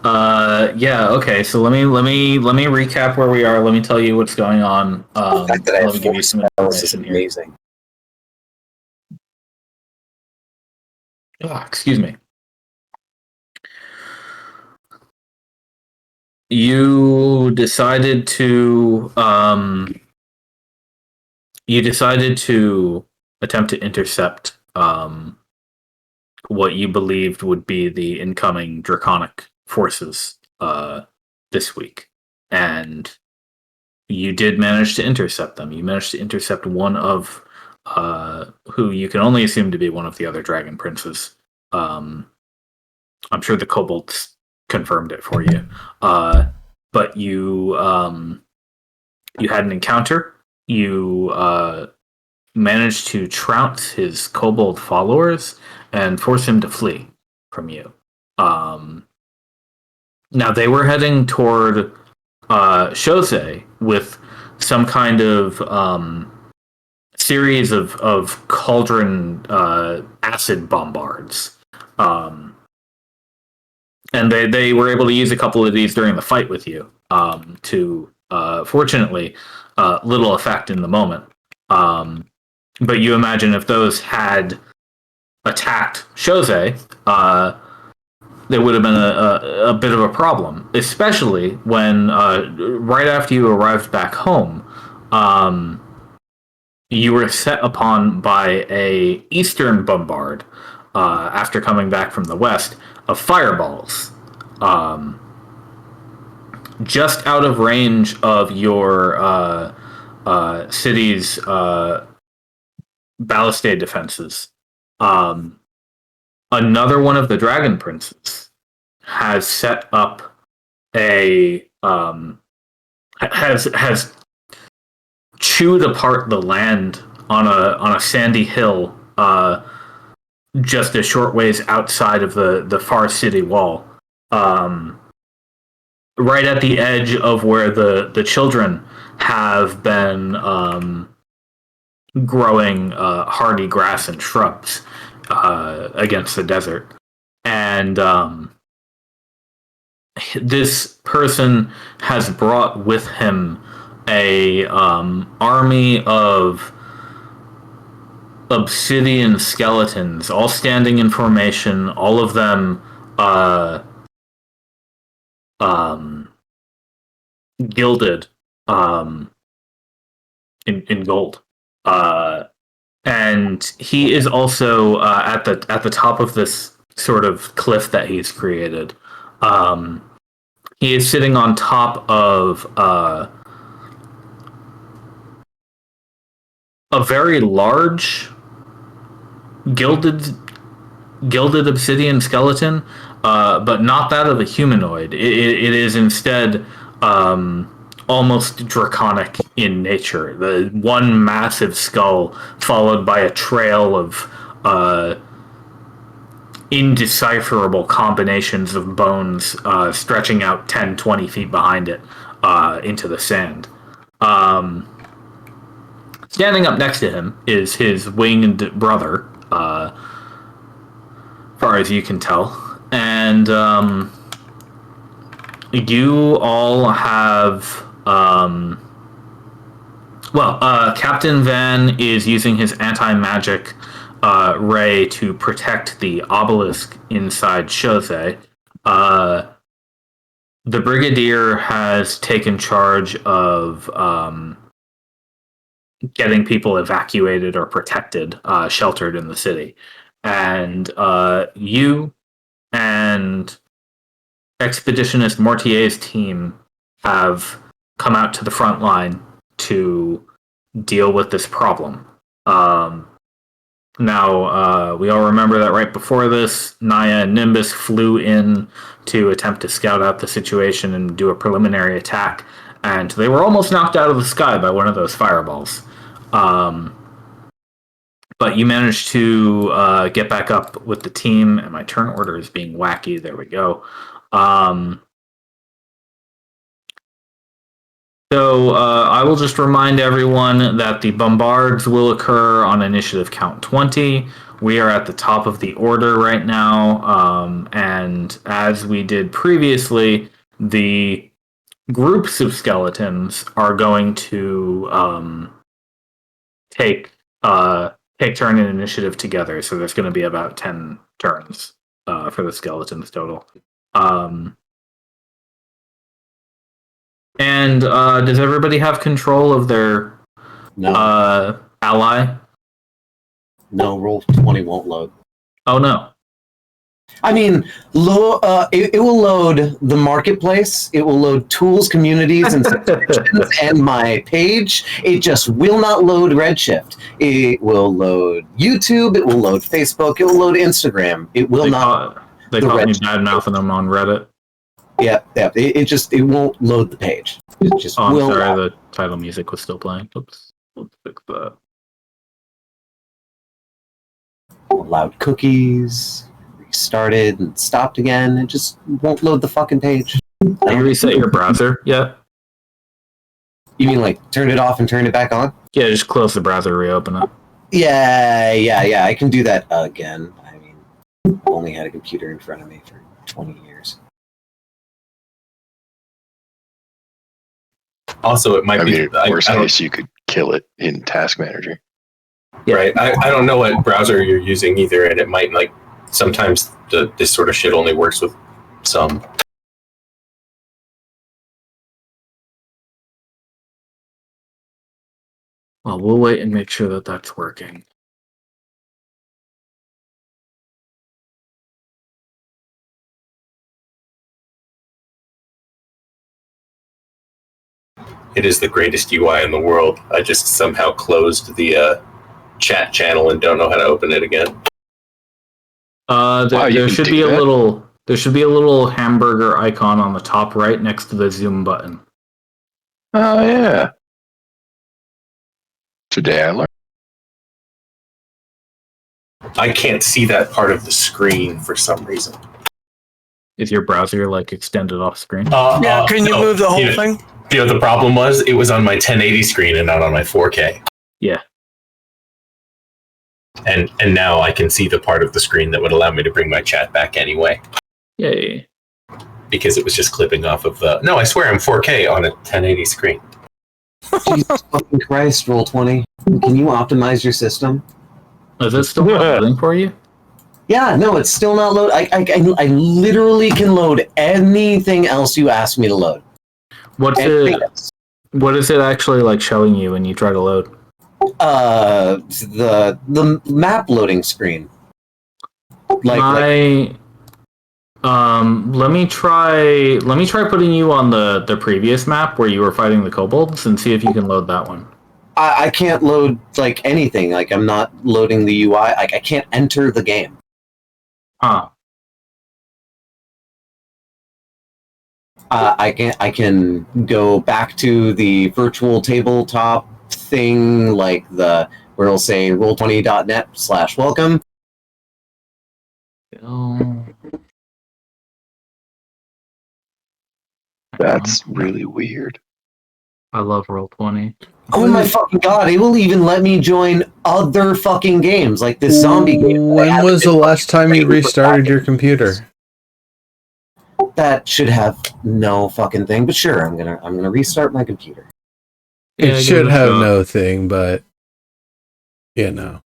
Yeah. Okay. So let me recap where we are. Let me tell you what's going on. The fact that I Let have me give 4 you some spells is information here. amazing. Excuse me. You decided to attempt to intercept what you believed would be the incoming draconic forces this week, and you did manage to intercept them. You managed to intercept one of who you can only assume to be one of the other dragon princes. Um, I'm sure the kobolds confirmed it for you, but you had an encounter. You managed to trounce his kobold followers and force him to flee from you. Um, Now they were heading toward Shose with some kind of series of cauldron acid bombards. And they were able to use a couple of these during the fight with you to, fortunately, little effect in the moment. But you imagine if those had attacked Shose, there would have been a bit of a problem, especially when right after you arrived back home, you were set upon by a eastern bombard after coming back from the west of fireballs, just out of range of your city's ballistade defenses. Another one of the dragon princes has set up a has chewed apart the land on a sandy hill just a short ways outside of the far city wall, right at the edge of where the children have been growing hardy grass and shrubs against the desert. And this person has brought with him a army of obsidian skeletons, all standing in formation, all of them gilded in gold. And he is also at the top of this sort of cliff that he's created. He is sitting on top of a very large gilded obsidian skeleton, but not that of a humanoid. It is instead almost draconic in nature. The one massive skull followed by a trail of indecipherable combinations of bones stretching out 10, 20 feet behind it into the sand. Standing up next to him is his winged brother, far as you can tell. And you all have... Captain Van is using his anti-magic ray to protect the obelisk inside Shose. The Brigadier has taken charge of getting people evacuated or protected, sheltered in the city. And you and Expeditionist Mortier's team have come out to the front line to deal with this problem. Now, we all remember that right before this, Naya and Nimbus flew in to attempt to scout out the situation and do a preliminary attack, and they were almost knocked out of the sky by one of those fireballs. But you managed to get back up with the team, and my turn order is being wacky. There we go. So I will just remind everyone that the bombards will occur on initiative count 20. We are at the top of the order right now, and and as we did previously, the groups of skeletons are going to take turn in initiative together. So there's going to be about 10 turns for the skeletons total. And does everybody have control of their ally? No, Roll20 won't load. Oh no. I mean, it will load the marketplace, it will load tools, communities, and subscriptions, and my page. It just will not load Redshift. It will load YouTube, it will load Facebook, it will load Instagram. It will not. They caught me bad mouthing them on Reddit. Yeah. It won't load the page. It just will. I'm sorry, not. the title music was still playing. Oops. Let's fix that. Allowed cookies. Started and stopped again. It just won't load the fucking page. Did you reset your browser yet? You mean like turn it off and turn it back on? Yeah, just close the browser, reopen it. Yeah. I can do that again. I mean, I've only had a computer in front of me for 20 years. Also, it might be... worst case, you could kill it in Task Manager. Yeah. Right. I don't know what browser you're using either, and it might like... Sometimes this sort of shit only works with some. Well, we'll wait and make sure that that's working. It is the greatest UI in the world. I just somehow closed the chat channel and don't know how to open it again. There should be a little hamburger icon on the top right next to the zoom button. Oh yeah. Today I learned. I can't see that part of the screen for some reason. Is your browser like extended off screen? Can you move the whole thing? You know, the problem was it was on my 1080 screen and not on my 4K. Yeah. And now I can see the part of the screen that would allow me to bring my chat back anyway. Yay. Because it was just clipping off of the... No, I swear I'm 4K on a 1080 screen. Jesus fucking Christ, Roll20. Can you optimize your system? Is it still loading for you? Yeah, no, it's still not load. I literally can load anything else you ask me to load. What is it actually like showing you when you try to load? The map loading screen. Let me try putting you on the previous map where you were fighting the kobolds and see if you can load that one. I can't load like anything. Like I'm not loading the UI. Like I can't enter the game. Huh. I can go back to the virtual tabletop thing, like where it'll say roll20.net/welcome. That's really weird. I love Roll20. Oh my fucking god! It will even let me join other fucking games, like this zombie game. When was the last time you restarted your computer? That should have no fucking thing, but sure, I'm gonna restart my computer. It should have no thing, but you know,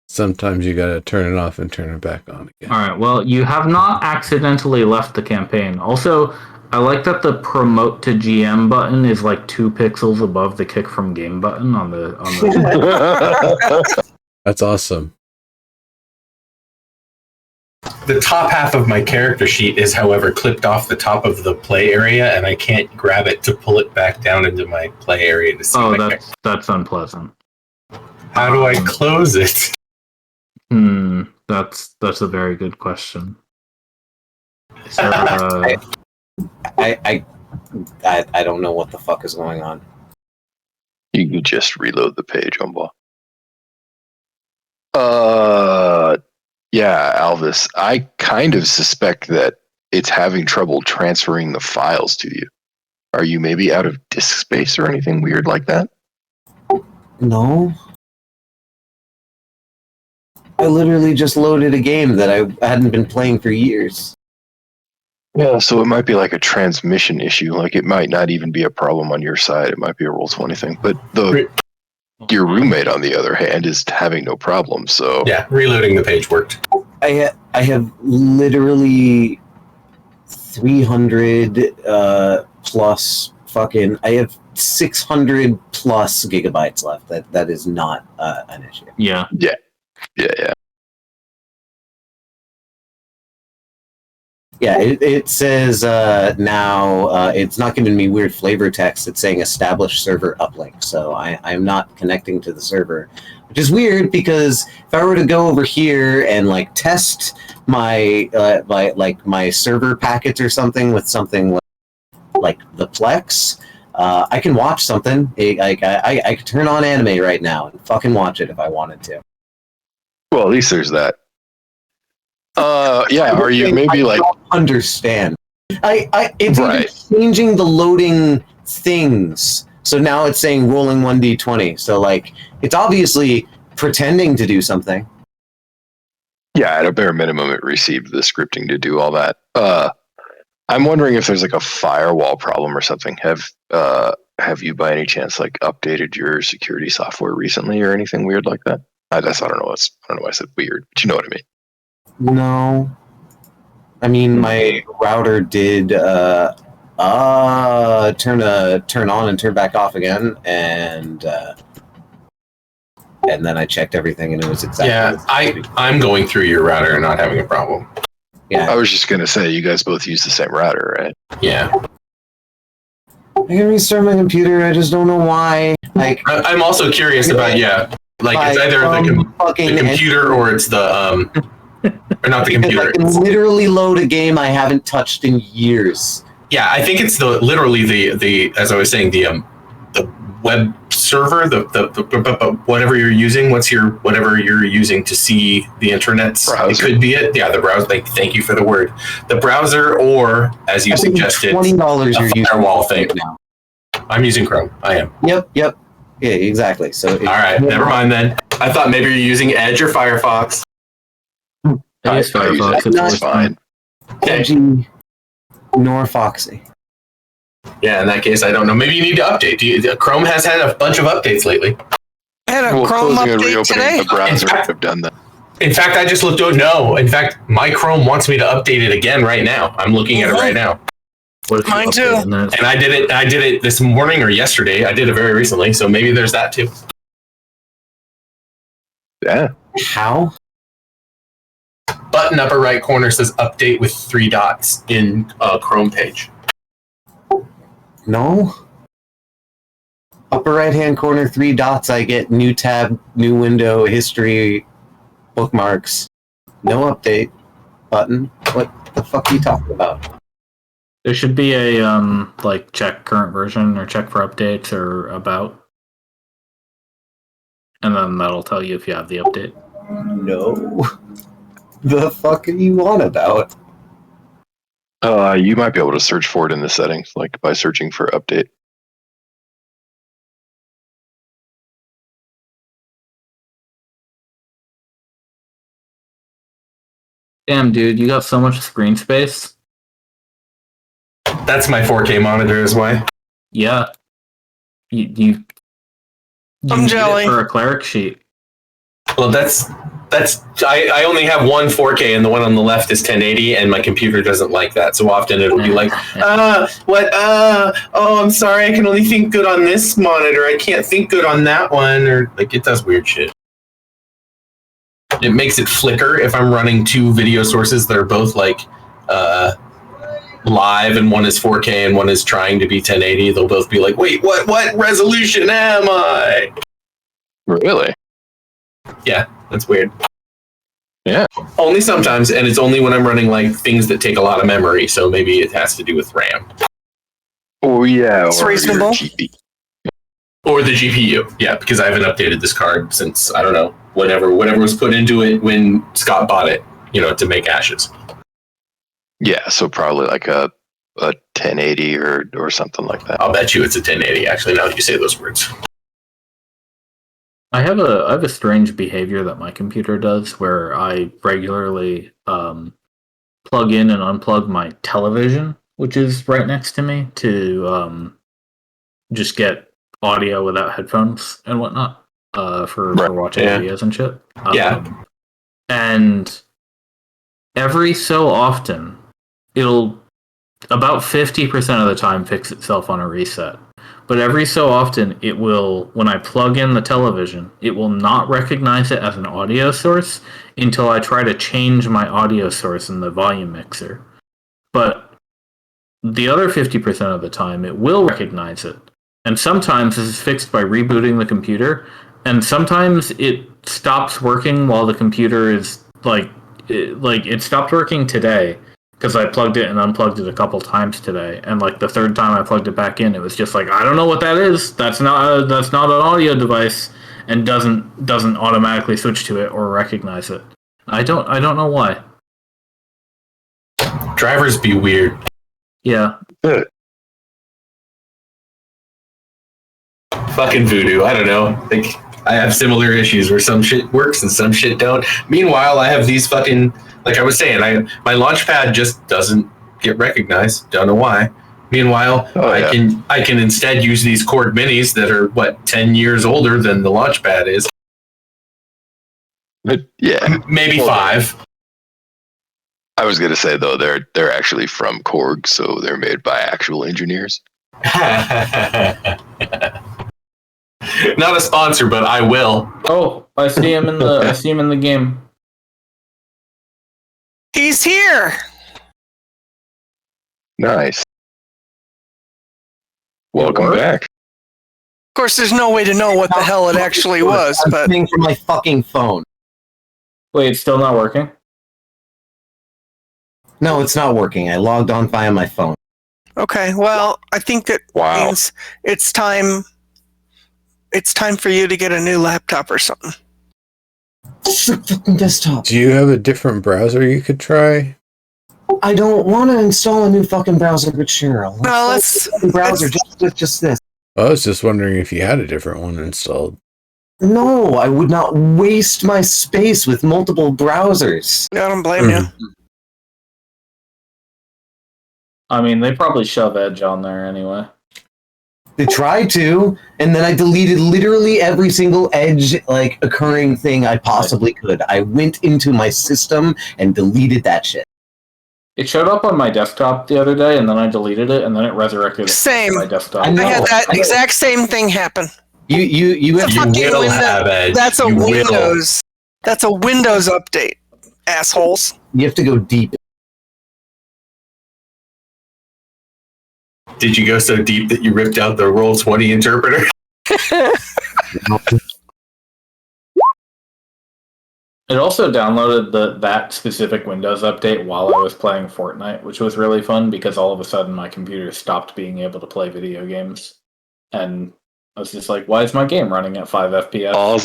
sometimes you gotta turn it off and turn it back on again. All right. Well, you have not accidentally left the campaign. Also, I like that the promote to GM button is like 2 pixels above the kick from game button on the. That's awesome. The top half of my character sheet is, however, clipped off the top of the play area, and I can't grab it to pull it back down into my play area to see. That's unpleasant. How do I close it? That's a very good question. I don't know what the fuck is going on. You can just reload the page, Umba. Yeah, Alvis, I kind of suspect that it's having trouble transferring the files to you. Are you maybe out of disk space or anything weird like that? No. I literally just loaded a game that I hadn't been playing for years. Yeah, so it might be like a transmission issue. Like it might not even be a problem on your side. It might be a Roll20 thing. But your roommate, on the other hand, is having no problem. So Yeah, reloading the page worked. I have literally 300 plus fucking. I have 600 plus gigabytes left. That is not an issue. Yeah. yeah. Yeah, it says now it's not giving me weird flavor text. It's saying establish server uplink. So I'm not connecting to the server, which is weird because if I were to go over here and like test my my server packets or something with something like the Plex, I can watch something. I could turn on anime right now and fucking watch it if I wanted to. Well, at least there's that. Yeah, are you maybe like... don't understand. It's Right. even changing the loading things. So now it's saying rolling 1d20. So like it's obviously pretending to do something. Yeah, at a bare minimum, it received the scripting to do all that. I'm wondering if there's like a firewall problem or something. Have you by any chance like updated your security software recently or anything weird like that? I don't know. I don't know why I said weird, but you know what I mean. No. I mean my router did turn on and turn back off again, and then I checked everything and it was exactly I'm going through your router and not having a problem. yeah. I was just gonna say you guys both use the same router, right? Yeah. I can restart my computer, I just don't know why. Like I'm also curious about like it's either the computer or it's the or not the computer. I can literally load a game I haven't touched in years. Yeah, I think it's literally the as I was saying the web server, the whatever you're using. Whatever you're using to see the internet? It could be it. Yeah, the browser. Like, thank you for the word. The browser, or as you suggested, $20 a firewall thing. Now. I'm using Chrome. I am. Yep. Yeah, exactly. So all right, never mind then. I thought maybe you're using Edge or Firefox. Firefox. That's fine. Edgy nor Foxy. Yeah, in that case, I don't know. Maybe you need to update. Chrome has had a bunch of updates lately. I had a Chrome closing and update reopening today. the browser have done that. In fact, I just looked. No, in fact, my Chrome wants me to update it again right now. I'm looking at it right now. Mine too. And I did it this morning or yesterday. I did it very recently, so maybe there's that too. Yeah. How? Button upper right corner says update with 3 dots in Chrome page. No. Upper right hand corner, 3 dots. I get new tab, new window, history, bookmarks. No update button. What the fuck are you talking about? There should be a like check current version or check for updates or about, and then that'll tell you if you have the update. No. The fuck are you on about? You might be able to search for it in the settings, like by searching for update. Damn, dude, you got so much screen space. That's my 4K monitor, is why. Yeah. You I'm need jelly. it for a cleric sheet. Well, I only have one 4K and the one on the left is 1080 and my computer doesn't like that. So often it'll be like, oh, I'm sorry. I can only think good on this monitor. I can't think good on that one. Or like it does weird shit. It makes it flicker if I'm running 2 video sources that are both like live and one is 4K and one is trying to be 1080. They'll both be like, wait, what resolution am I? Really? Yeah, that's weird. Yeah. Only sometimes, and it's only when I'm running like things that take a lot of memory, so maybe it has to do with RAM. Oh yeah. It's or reasonable. your GP. Or the GPU. Yeah, because I haven't updated this card since, I don't know, whatever was put into it when Scott bought it, to make ashes. Yeah, so probably like a 1080 or something like that. I'll bet you it's a 1080, actually, now that you say those words. I have a strange behavior that my computer does where I regularly plug in and unplug my television, which is right next to me, to just get audio without headphones and whatnot for watching videos and shit. And every so often, it'll about 50% of the time fix itself on a reset. But every so often, it will, when I plug in the television, it will not recognize it as an audio source until I try to change my audio source in the volume mixer. But the other 50% of the time, it will recognize it. And sometimes this is fixed by rebooting the computer, and sometimes it stops working while the computer is it stopped working today because I plugged it and unplugged it a couple times today, and like the third time I plugged it back in, it was just like, I don't know what that is. That's not an audio device, and doesn't automatically switch to it or recognize it. I don't know why. Drivers be weird. Yeah. Fucking voodoo. I don't know. Like, I have similar issues where some shit works and some shit don't. Meanwhile, I have these fucking, like I was saying, my launchpad just doesn't get recognized. Don't know why. Meanwhile, I can instead use these Cord Minis that are 10 years older than the launchpad is. Yeah, maybe 5. I was gonna say though, they're actually from Korg, so they're made by actual engineers. Not a sponsor, but I will. Oh, I see him in the game. He's here. Nice. Welcome back. Of course, there's no way to know what the hell it actually was, I'm but paying for my fucking phone. Wait, it's still not working? No, it's not working. I logged on via my phone. okay. Well, I think that means it's time. It's time for you to get a new laptop or something. It's a fucking desktop. Do you have a different browser you could try? I don't want to install a new fucking browser, but sure. Just this. I was just wondering if you had a different one installed. No, I would not waste my space with multiple browsers. I don't blame you. I mean, they probably shove Edge on there anyway. They tried to, and then I deleted literally every single Edge occurring thing I possibly could. I went into my system and deleted that shit. It showed up on my desktop the other day, and then I deleted it, and then it resurrected Same. on my desktop. I had that exact same thing happen. You have Edge. That's a Windows. That's a Windows update, assholes. You have to go deep. Did you go so deep that you ripped out the Roll20 interpreter? It also downloaded that specific Windows update while I was playing Fortnite, which was really fun because all of a sudden my computer stopped being able to play video games. And I was just like, why is my game running at 5 FPS?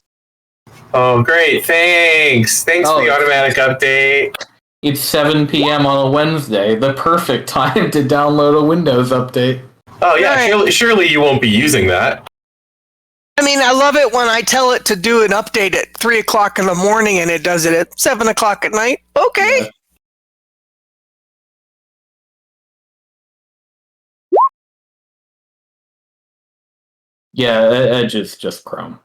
Oh, great. Thanks for the automatic update. It's 7 p.m. on a Wednesday, the perfect time to download a Windows update. Oh, yeah, right. Surely you won't be using that. I mean, I love it when I tell it to do an update at 3 o'clock in the morning and it does it at 7 o'clock at night. Okay. Yeah, Edge is just Chrome.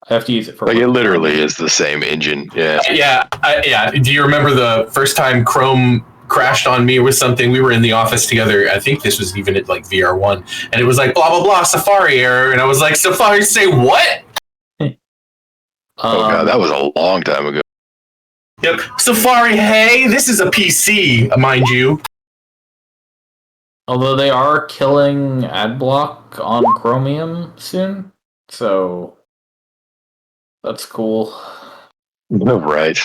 I have to use it for it literally is the same engine. Yeah. Yeah. Do you remember the first time Chrome crashed on me with something? We were in the office together. I think this was even at VR1, and it was like blah blah blah Safari error, and I was like, Safari, say what? Oh god, that was a long time ago. Yep, Safari. Hey, this is a PC, mind you. Although they are killing AdBlock on Chromium soon, so that's cool. Right.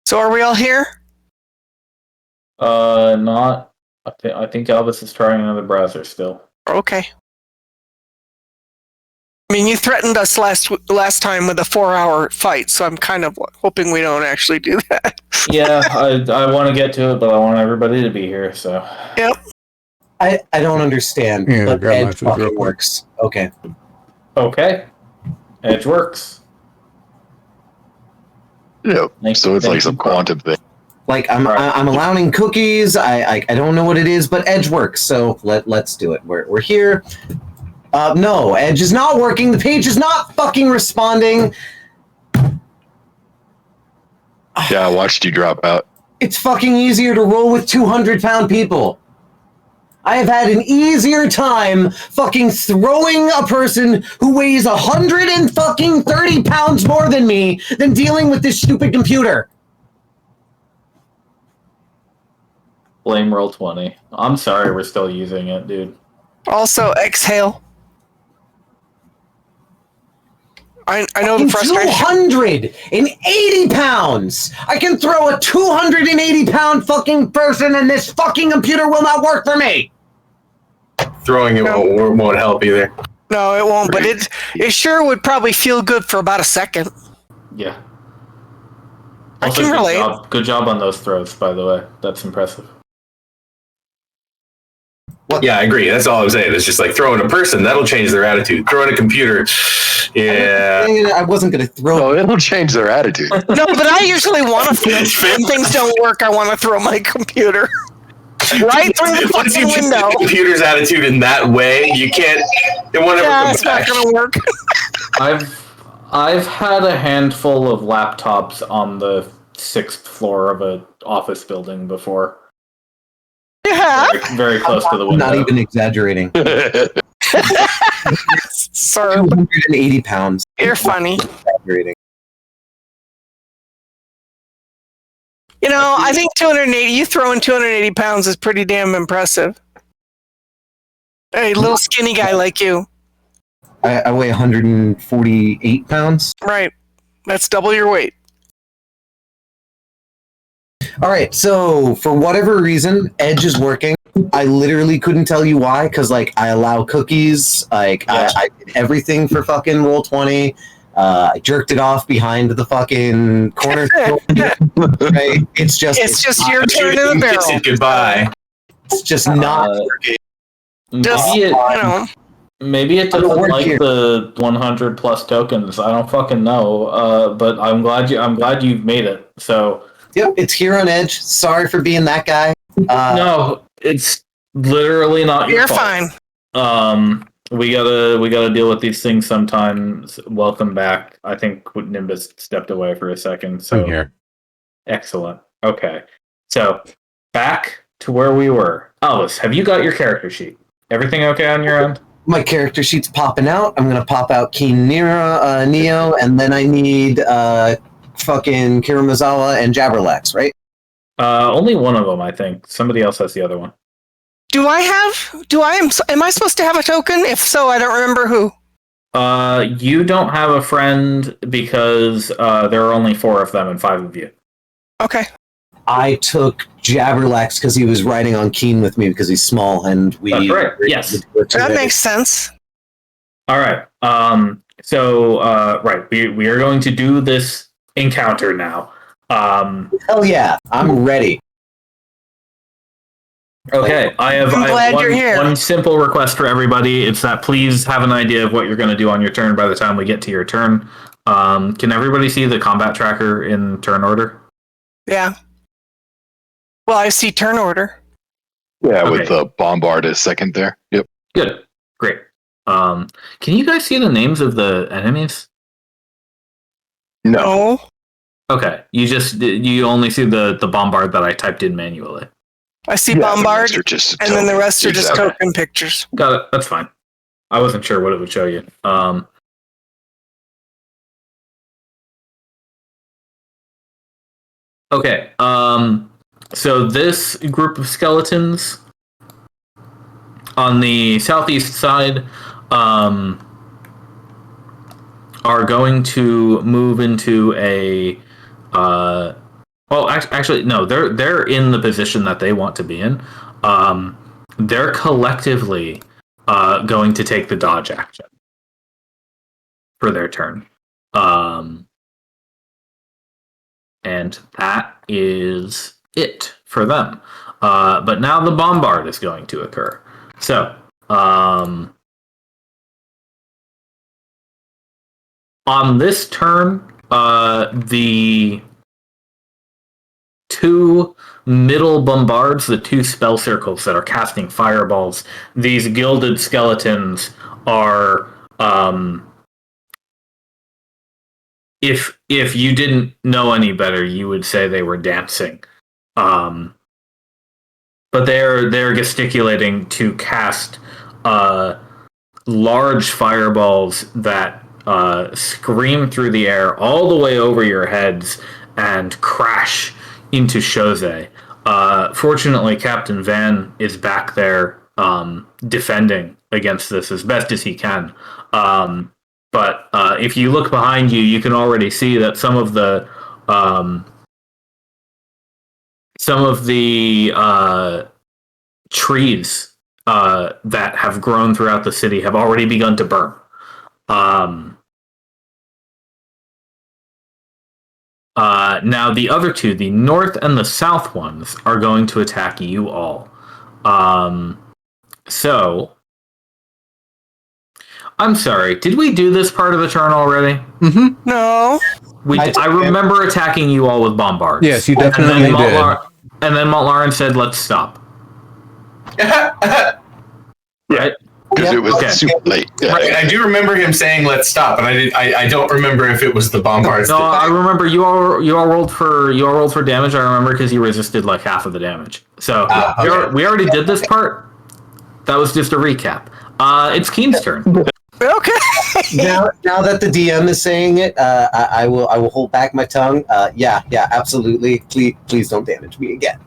So are we all here? Not. I think Elvis is trying another browser still. Okay. I mean, you threatened us last time with a 4-hour fight, so I'm kind of hoping we don't actually do that. Yeah, I want to get to it, but I want everybody to be here. So. Yep. I don't understand, Yeah, but grab my Edge food real fucking quick. works. Okay. Okay. Edge works. Yeah. So it's Thank like some you. quantum thing. Like I'm allowing cookies. I don't know what it is, but Edge works. So let's do it. We're here. No, Edge is not working. The page is not fucking responding. Yeah, I watched you drop out. It's fucking easier to roll with 200-pound people. I have had an easier time fucking throwing a person who weighs 130 pounds more than me than dealing with this stupid computer. Blame Roll20. I'm sorry, we're still using it, dude. Also, exhale. I know the frustration. 280 pounds! I can throw a 280-pound fucking person and this fucking computer will not work for me! Throwing it won't help either. No, it won't, but it sure would probably feel good for about a second. Yeah. I can relate. Good job on those throws, by the way. That's impressive. Yeah, I agree. That's all I'm saying. It's just like throwing a person, that'll change their attitude. Throwing a computer, yeah. I wasn't going to throw Oh, it'll change their attitude. No, but I usually want to throw. When things don't work, I want to throw my computer. Right through the Once you fucking change window. the computer's attitude in that way, you can't. It won't ever Yeah, come it's back. not going to work. I've had a handful of laptops on the 6th floor of an office building before. Yeah. Very close to the I'm window. not even exaggerating. Sir, 280 pounds. you're funny. Exaggerating. You know, I think 280. You throwing 280 pounds is pretty damn impressive. Hey, little skinny guy like you. I weigh 148 pounds. Right. That's double your weight. All right, so for whatever reason, Edge is working. I literally couldn't tell you why, because like I allow cookies, like I did everything for fucking Roll20. I jerked it off behind the fucking corner. Right? It's just your turn in the Kiss barrel. it goodbye. it's just not working. Just, Maybe you it, know. maybe it I don't doesn't work like here. the 100 plus tokens. I don't fucking know. But I'm glad you've made it. So Yep, it's here on Edge. Sorry for being that guy. no, it's literally not your You're fault. fine. We gotta deal with these things sometimes. Welcome back. I think Nimbus stepped away for a second. So I'm here. excellent. Okay, so back to where we were. Elvis, have you got your character sheet? Everything okay on your end? My character sheet's popping out. I'm gonna pop out Keen Neo, and then I need fucking Kiramazawa and Jabberlax, right? Only one of them, I think. Somebody else has the other one. Am I supposed to have a token? If so, I don't remember who. You don't have a friend because there are only 4 of them and 5 of you. Okay. I took Jabberlax because he was riding on Keen with me because he's small, and we. That's right. Yes. That makes sense. All right. Right. We are going to do this encounter now. Hell yeah, I'm ready. Okay, I have glad you're here. one simple request for everybody. It's that please have an idea of what you're going to do on your turn by the time we get to your turn. Can everybody see the combat tracker in turn order? Yeah. Well, I see turn order. Yeah, Okay. with the bombard as second there. Yep. Good. Great. Can you guys see the names of the enemies? No. No. Okay, you only see the bombard that I typed in manually. I see Yeah, bombard, the rest are just and then the rest are just exactly. token pictures. Got it. That's fine. I wasn't sure what it would show you. Okay. So this group of skeletons on the southeast side are going to move into a Well, actually, no. They're in the position that they want to be in. They're collectively going to take the dodge action for their turn. And that is it for them. But now the bombard is going to occur. So, on this turn, the two middle bombards, the two spell circles that are casting fireballs, these gilded skeletons are if you didn't know any better, you would say they were dancing. But they're gesticulating to cast large fireballs that scream through the air all the way over your heads and crash into Chose. Fortunately, Captain Van is back there defending against this as best as he can. But if you look behind you, you can already see that some of the trees that have grown throughout the city have already begun to burn. Now the other two, the north and the south ones, are going to attack you all. So, I'm sorry, did we do this part of the turn already? Mm-hmm. No. I remember attacking you all with bombards. Yes, you definitely did. And then Montlarin said, let's stop. Right? Because it was super late. Yeah. Right, I do remember him saying "Let's stop," and I don't remember if it was the bombards. No, I remember you all rolled for damage. I remember because you resisted like half of the damage. So okay. we already did this part. That was just a recap. It's Keen's turn. Okay. now that the DM is saying it, I will hold back my tongue. Yeah, absolutely. Please don't damage me again.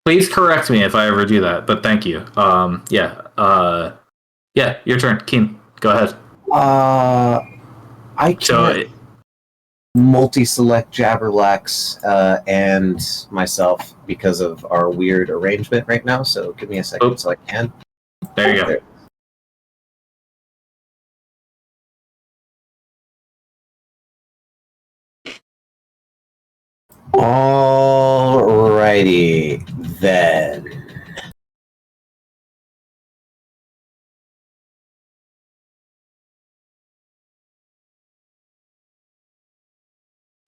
Please correct me if I ever do that. But thank you. Yeah, your turn, Keen. Go ahead. I can't multi-select Jabberlax and myself because of our weird arrangement right now. So give me a second so I can. There you go. Alrighty then.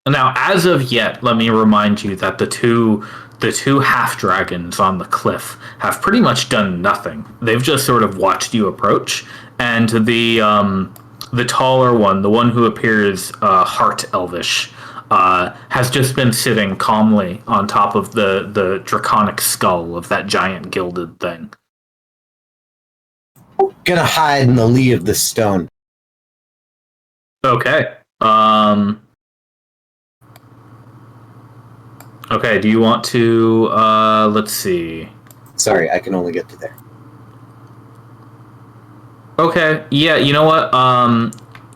Now, as of yet, let me remind you that the two half dragons on the cliff have pretty much done nothing. They've just sort of watched you approach, and the taller one, the one who appears heart elvish, has just been sitting calmly on top of the draconic skull of that giant gilded thing. Gonna hide in the lee of the stone. Okay. Okay, do you want to, let's see. Sorry, I can only get to there. Okay, yeah, you know what,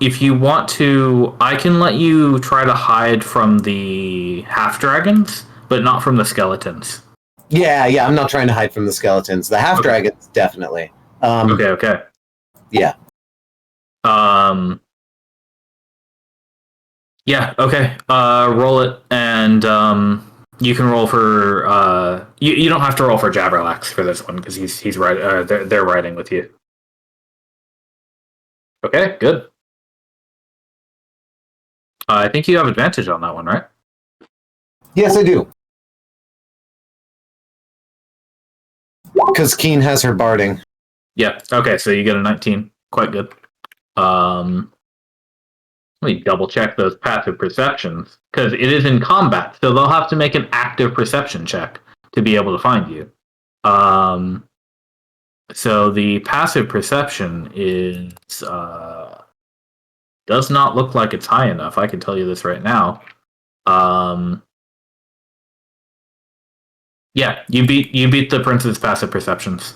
if you want to, I can let you try to hide from the half-dragons, but not from the skeletons. Yeah, I'm not trying to hide from the skeletons. The half-dragons, definitely. Okay. Yeah. Yeah, okay, roll it, and, you can roll for you don't have to roll for Jabberlax for this one because he's right. They're riding with you. Okay, good. I think you have advantage on that one, right? Yes, I do. Because Keen has her barding. Yeah. Okay, so you get a 19. Quite good. Let me double check those passive perceptions because it is in combat, so they'll have to make an active perception check to be able to find you. So the passive perception is does not look like it's high enough. I can tell you this right now. Yeah, you beat the prince's passive perceptions.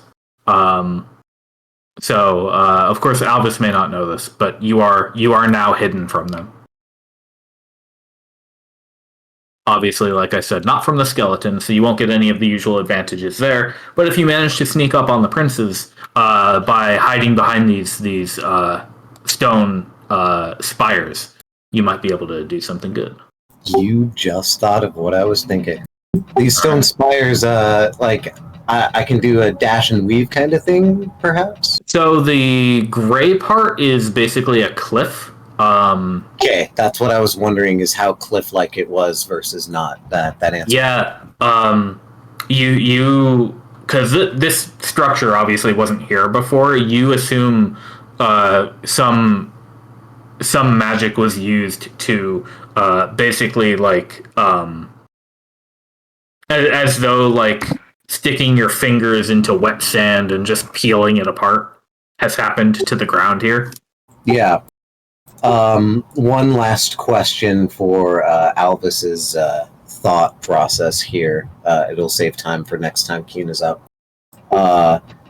So, of course, Albus may not know this, but you are now hidden from them. Obviously, like I said, not from the skeleton, so you won't get any of the usual advantages there. But if you manage to sneak up on the princes by hiding behind these stone spires, you might be able to do something good. You just thought of what I was thinking. These stone spires, I can do a dash and weave kind of thing, perhaps? So the gray part is basically a cliff. Okay, that's what I was wondering, is how cliff-like it was versus not. That answer. Yeah. You because this structure obviously wasn't here before. You assume some magic was used to basically as though like sticking your fingers into wet sand and just peeling it apart has happened to the ground here. Yeah. One last question for Alvis's thought process here. It'll save time for next time Keen is up.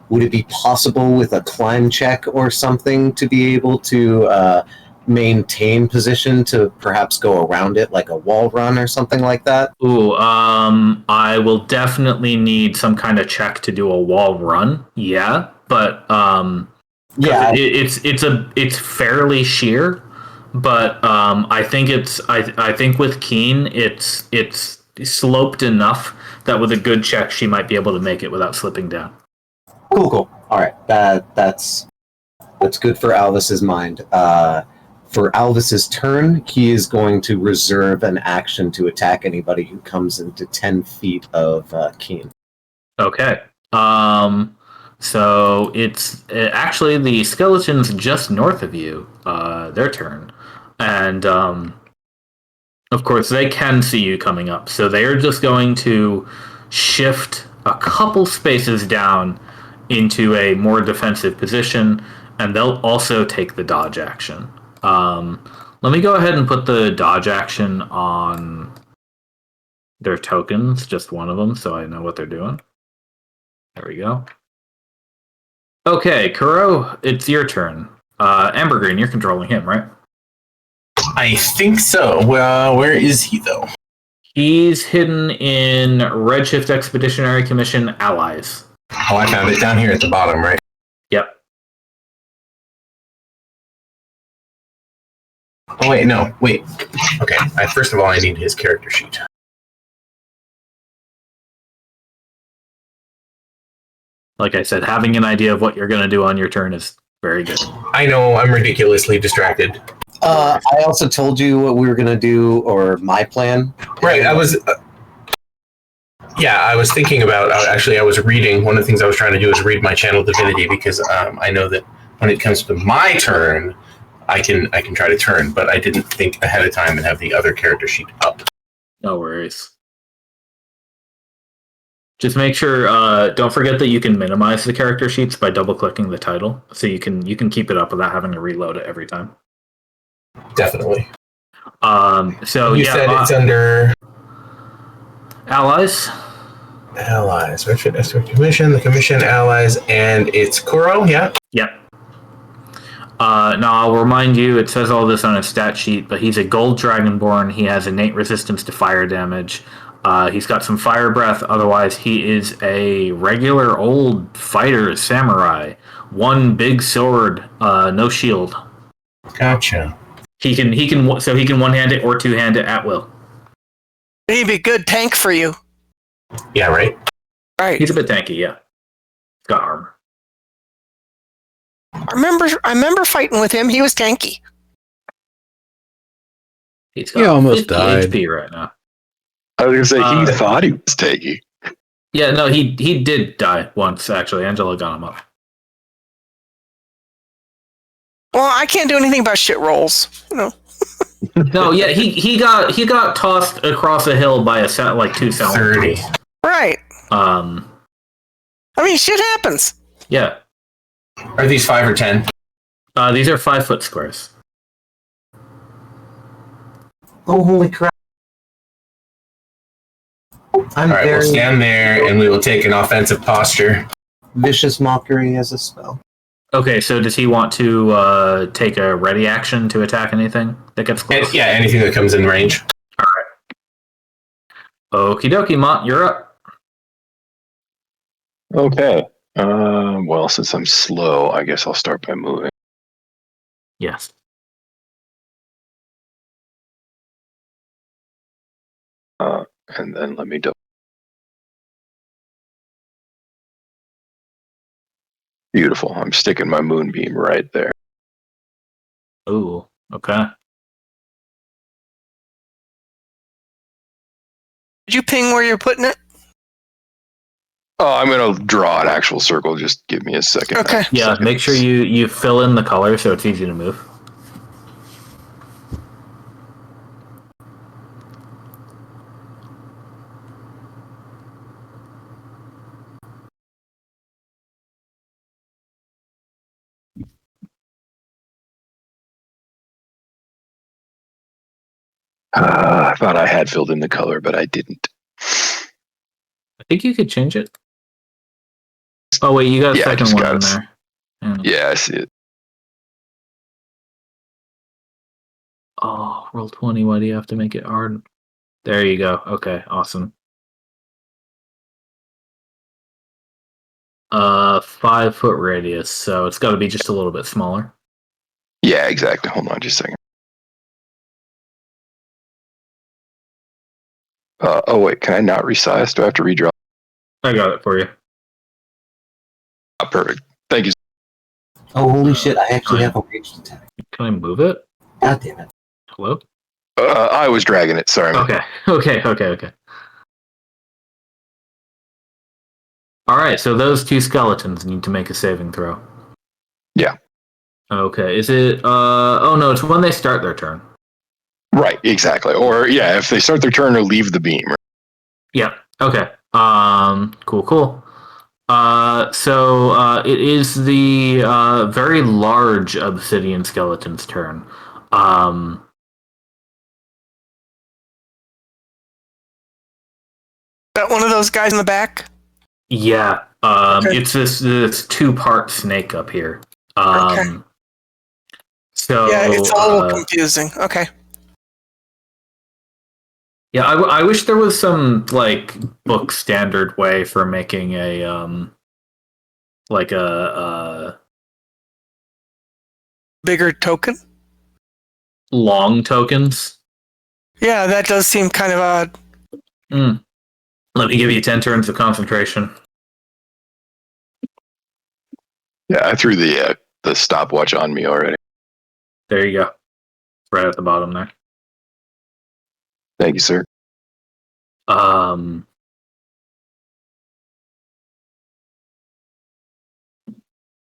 Would it be possible with a climb check or something to be able to maintain position to perhaps go around it, like a wall run or something like that? Ooh, I will definitely need some kind of check to do a wall run. Yeah, but yeah, it's fairly sheer, but I think I think with Keen it's sloped enough that with a good check she might be able to make it without slipping down. Cool. All right, that's good for Alvis's mind. For Alvis's turn, he is going to reserve an action to attack anybody who comes into 10 feet of Keen. Okay. So it's actually the skeletons just north of you, their turn. And of course, they can see you coming up. So they are just going to shift a couple spaces down into a more defensive position, and they'll also take the dodge action. Let me go ahead and put the dodge action on their tokens, just one of them, so I know what they're doing. There we go. Okay, Kuro, it's your turn. Ambergreen, you're controlling him, right? I think so. Well, where is he, though? He's hidden in Redshift Expeditionary Commission Allies. Oh, I found it down here at the bottom, right? Yep. Oh, wait, no. Wait. Okay. First of all, I need his character sheet. Like I said, having an idea of what you're going to do on your turn is very good. I know, I'm ridiculously distracted. I also told you what we were going to do, or my plan. Right, I was... I was thinking about... Actually, I was reading... One of the things I was trying to do is read my channel divinity, because I know that when it comes to my turn, I can try to turn, but I didn't think ahead of time and have the other character sheet up. No worries. Just make sure, don't forget that you can minimize the character sheets by double-clicking the title, so you can keep it up without having to reload it every time. Definitely. So you said it's under Allies. Allies. Redshift Expeditionary Commission, the Commission Allies, and it's Kuro. Yeah. Yep. Now I'll remind you, it says all this on his stat sheet, but he's a gold dragonborn. He has innate resistance to fire damage. He's got some fire breath. Otherwise, he is a regular old fighter samurai. One big sword, no shield. Gotcha. He can one-hand it or two-hand it at will. He'd be a good tank for you. Yeah, right. Right. He's a bit tanky, yeah. He's got armor. I remember fighting with him. He was tanky. He's got He almost 50 died. HP right now. I was gonna say he thought he was tanky. Yeah, no, he did die once, actually. Angela got him up. Well, I can't do anything about shit rolls. You know. No, yeah, he got tossed across a hill by two 30. Right. I mean, shit happens. Yeah. Are these 5 or 10? These are 5-foot squares. Oh, holy crap. I'm All right, very we'll stand there and we will take an offensive posture. vicious mockery as a spell. Okay, so does he want to take a ready action to attack anything that gets close? Yeah, anything that comes in range. Okie dokie, Mont, you're up. Okay. Well, since I'm slow, I guess I'll start by moving. Yes. And then let me double. Beautiful. I'm sticking my moonbeam right there. Ooh, okay. Did you ping where you're putting it? Oh, I'm gonna draw an actual circle. Just give me a second. Okay. Yeah, make sure you fill in the color so it's easy to move. I thought I had filled in the color, but I didn't. I think you could change it. Oh wait, you got a Yeah, I second just one got in it. there. Yeah, I see it. Oh, roll 20. Why do you have to make it hard? There you go. Okay, awesome. 5 foot radius, so it's got to be just a little bit smaller. Yeah, exactly. Hold on just a second. Oh, wait. Can I not resize? Do I have to redraw? I got it for you. Oh, perfect. Thank you. Oh, holy shit! I actually have a ranged attack. Can I move it? God damn it! Hello? I was dragging it. Sorry. Okay. Okay. All right, so those two skeletons need to make a saving throw. Yeah. Okay. Is it oh no, it's when they start their turn. Right, exactly. Or, yeah, if they start their turn or leave the beam. Yeah. Okay. Cool. It is the very large obsidian skeleton's turn. That one of those guys in the back? Yeah. Okay. It's this 2-part snake up here. Okay. So Yeah, it's a little confusing. Okay. Yeah, I wish there was some like book standard way for making a like a Bigger token? long tokens. Yeah, that does seem kind of odd. Let me give you 10 turns of concentration. Yeah, I threw the stopwatch on me already. There you go. Right at the bottom there. Thank you, sir.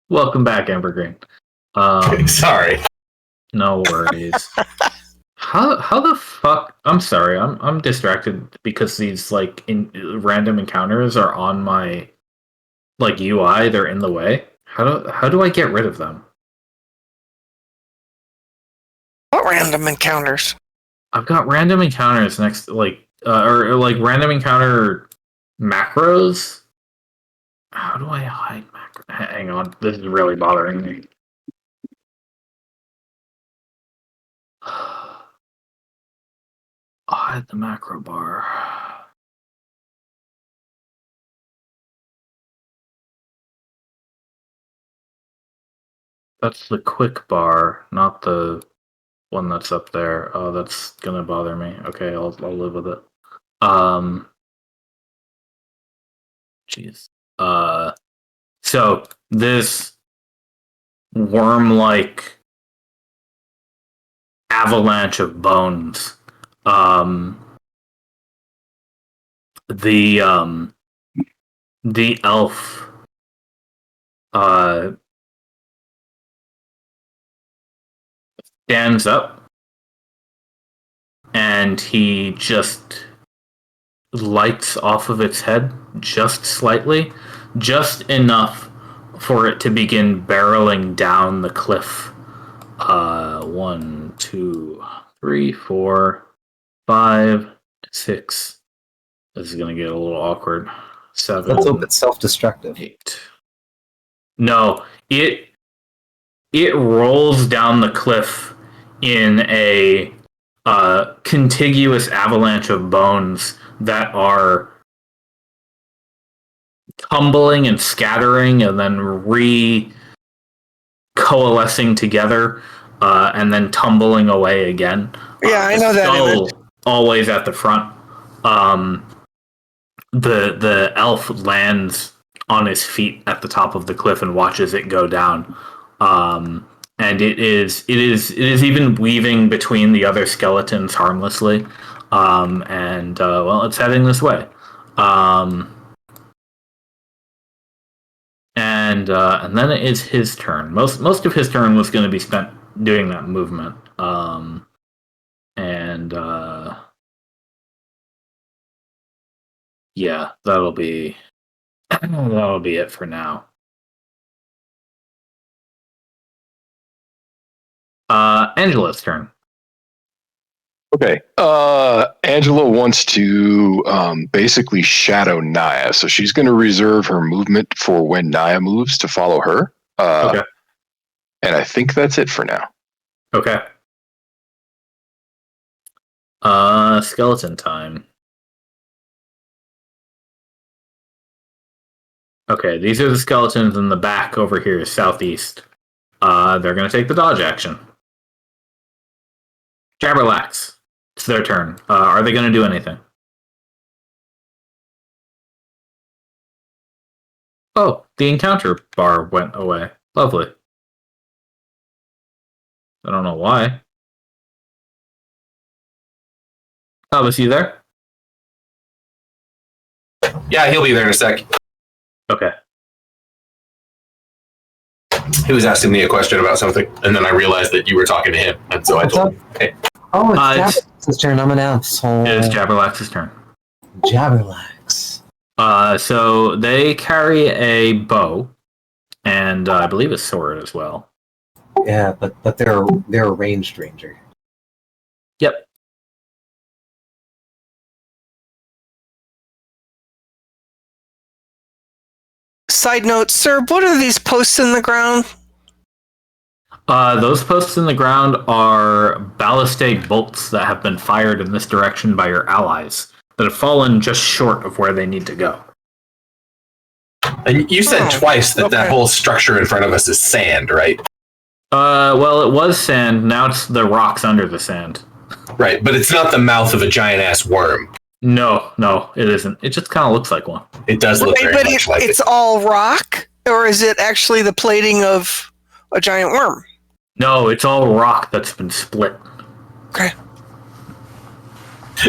Welcome back, Amber Green. Sorry. No worries. How the fuck? I'm sorry. I'm distracted because these like random encounters are on my like UI. They're in the way. How do I get rid of them? What random encounters? I've got random encounters next, like or like random encounter macros. How do I hide macro? Hang on, this is really bothering me. I'll hide the macro bar. That's the quick bar, not the one that's up there. Oh, that's gonna bother me. Okay, I'll live with it. Jeez. So this worm-like avalanche of bones. The elf stands up and he just lights off of its head just slightly, just enough for it to begin barreling down the cliff. 1, 2, 3, 4, 5, 6. This is gonna get a little awkward. 7. Let's hope it's self-destructive. 8. No, it rolls down the cliff in a contiguous avalanche of bones that are tumbling and scattering and then coalescing together and then tumbling away again. Yeah, I know that image. Always at the front. The elf lands on his feet at the top of the cliff and watches it go down. And it is even weaving between the other skeletons harmlessly. It's heading this way. And then it is his turn. Most of his turn was going to be spent doing that movement. Yeah, that'll be it for now. Angela's turn. Okay. Angela wants to basically shadow Naya, so she's going to reserve her movement for when Naya moves to follow her. Okay. And I think that's it for now. Okay. Skeleton time. Okay, these are the skeletons in the back over here, southeast. They're going to take the dodge action. Jabberlax. It's their turn. Are they going to do anything? Oh, the encounter bar went away. Lovely. I don't know why. Albus, you there? Yeah, he'll be there in a sec. Okay. He was asking me a question about something, and then I realized that you were talking to him, and so I told him, hey. Oh, it's Jabberlax's turn. I'm an asshole. It is Jabberlax's turn. Jabberlax. So they carry a bow, and I believe a sword as well. Yeah, but they're a ranged ranger. Yep. Side note, sir, what are these posts in the ground? Those posts in the ground are ballistate bolts that have been fired in this direction by your allies that have fallen just short of where they need to go. And you said twice that that whole structure in front of us is sand, right? Well, it was sand. Now it's the rocks under the sand. Right, but it's not the mouth of a giant-ass worm. No, it isn't. It just kind of looks like one. It does look very much like it. It's all rock? Or is it actually the plating of a giant worm? No, it's all rock that's been split. Okay.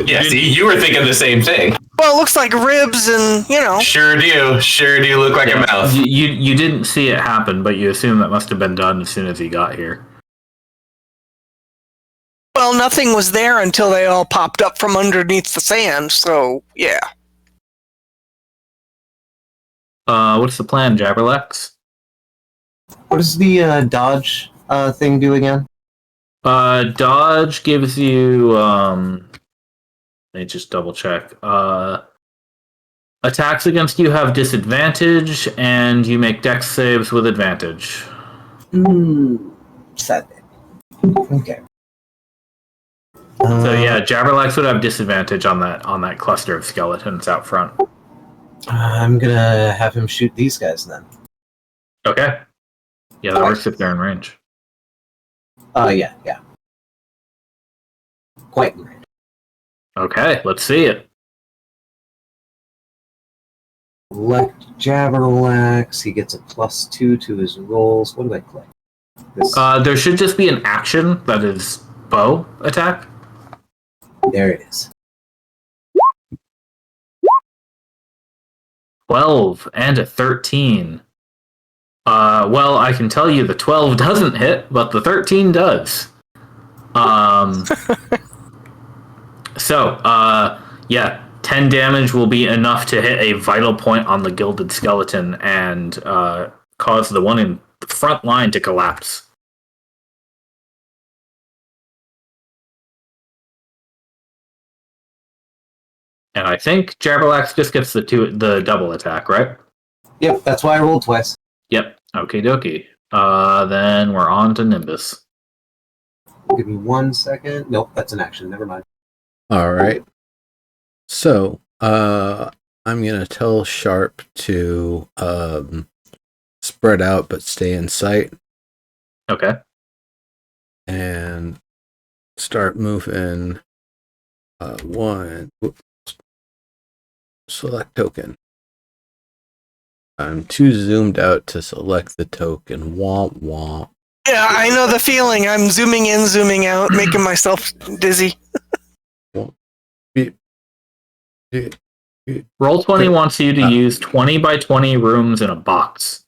Yeah, see, you were thinking the same thing. Well, it looks like ribs and, Sure do look like a mouth. You didn't see it happen, but you assume that must have been done as soon as he got here. Well, nothing was there until they all popped up from underneath the sand, so, yeah. What's the plan, Jabberlax? What does the dodge thing do again? Dodge gives you, let me just double check. Attacks against you have disadvantage, and you make dex saves with advantage. 7. Okay. So yeah, Jabberlax would have disadvantage on that cluster of skeletons out front. I'm gonna have him shoot these guys then. Okay. Yeah, that works if they're in range. Yeah. Quite in range. Okay, let's see it. Select Jabberlax. He gets a +2 to his rolls. What do I click? There should just be an action that is bow attack. There it is. 12 and a 13. Well, I can tell you the 12 doesn't hit, but the 13 does. Yeah, 10 damage will be enough to hit a vital point on the gilded skeleton and cause the one in the front line to collapse. And I think Jabberlax just gets the double attack, right? Yep, that's why I rolled twice. Yep. Okie dokie. Then we're on to Nimbus. Give me 1 second. Nope, that's an action. Never mind. All right. So, I'm gonna tell Sharp to spread out but stay in sight Okay. and start moving. Select token. I'm too zoomed out to select the token. Womp womp. Yeah, I know the feeling. I'm zooming in, zooming out, making myself dizzy. Roll20 wants you to use 20 by 20 rooms in a box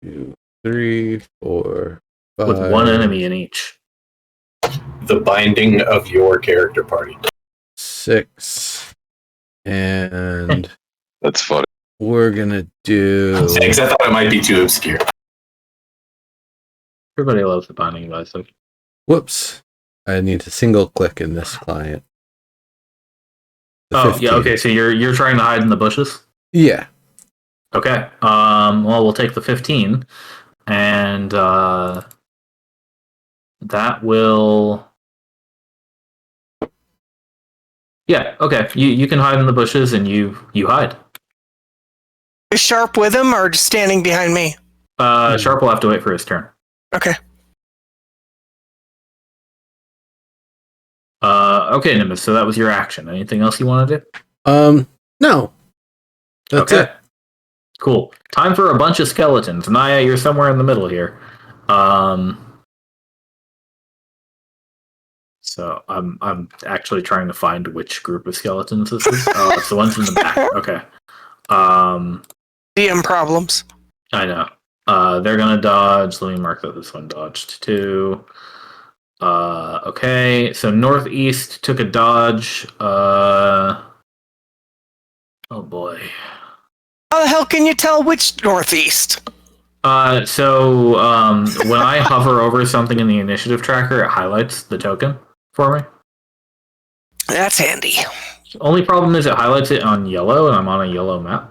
2, 3, 4, 5. with one enemy in each. The binding of your character party. 6. And That's funny. we're gonna do. Thanks. I thought it might be too obscure. Everybody loves the binding of Isaac. Whoops. I need to single click in this client. The Oh, 15. yeah, okay, so you're trying to hide in the bushes? Yeah. Okay. Well, we'll take the 15, and that will. Yeah. Okay. You can hide in the bushes, and you hide. Is Sharp with him or just standing behind me? Sharp will have to wait for his turn. Okay. Okay, Nimbus. So that was your action. Anything else you want to do? No. That's okay. it. Cool. Time for a bunch of skeletons. Naya, you're somewhere in the middle here. So I'm actually trying to find which group of skeletons this is. Oh, it's the ones in the back. Okay. DM problems. I know. They're gonna dodge. Let me mark that this one dodged too. Okay. So northeast took a dodge. Oh boy. How the hell can you tell which northeast? So when I hover over something in the initiative tracker, it highlights the token for me. That's handy. Only problem is it highlights it on yellow, and I'm on a yellow map.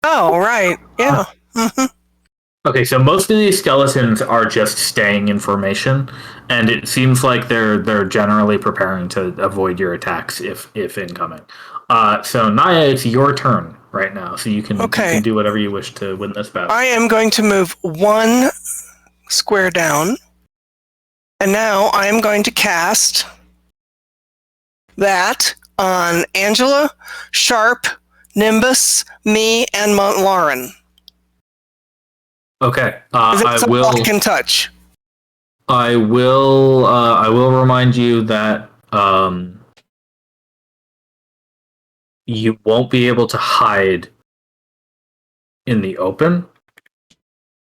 Oh, right. Yeah. Okay, so most of these skeletons are just staying in formation, and it seems like they're generally preparing to avoid your attacks if incoming. So Naya, it's your turn right now, so you can do whatever you wish to win this battle. I am going to move 1 square down, and now I am going to cast that on Angela, Sharp, Nimbus, me, and Montlarin. Okay, That's I all will. I can touch. I will remind you that you won't be able to hide in the open.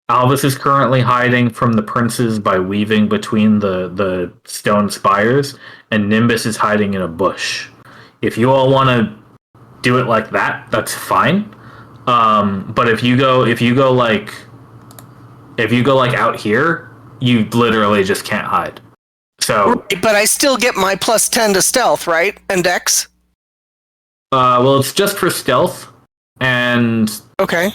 Albus is currently hiding from the princes by weaving between the stone spires, and Nimbus is hiding in a bush. If you all want to do it like that, that's fine. But if you go like out here, you literally just can't hide. So, but I still get my +10 to stealth, right? And Dex. well, it's just for stealth, and okay.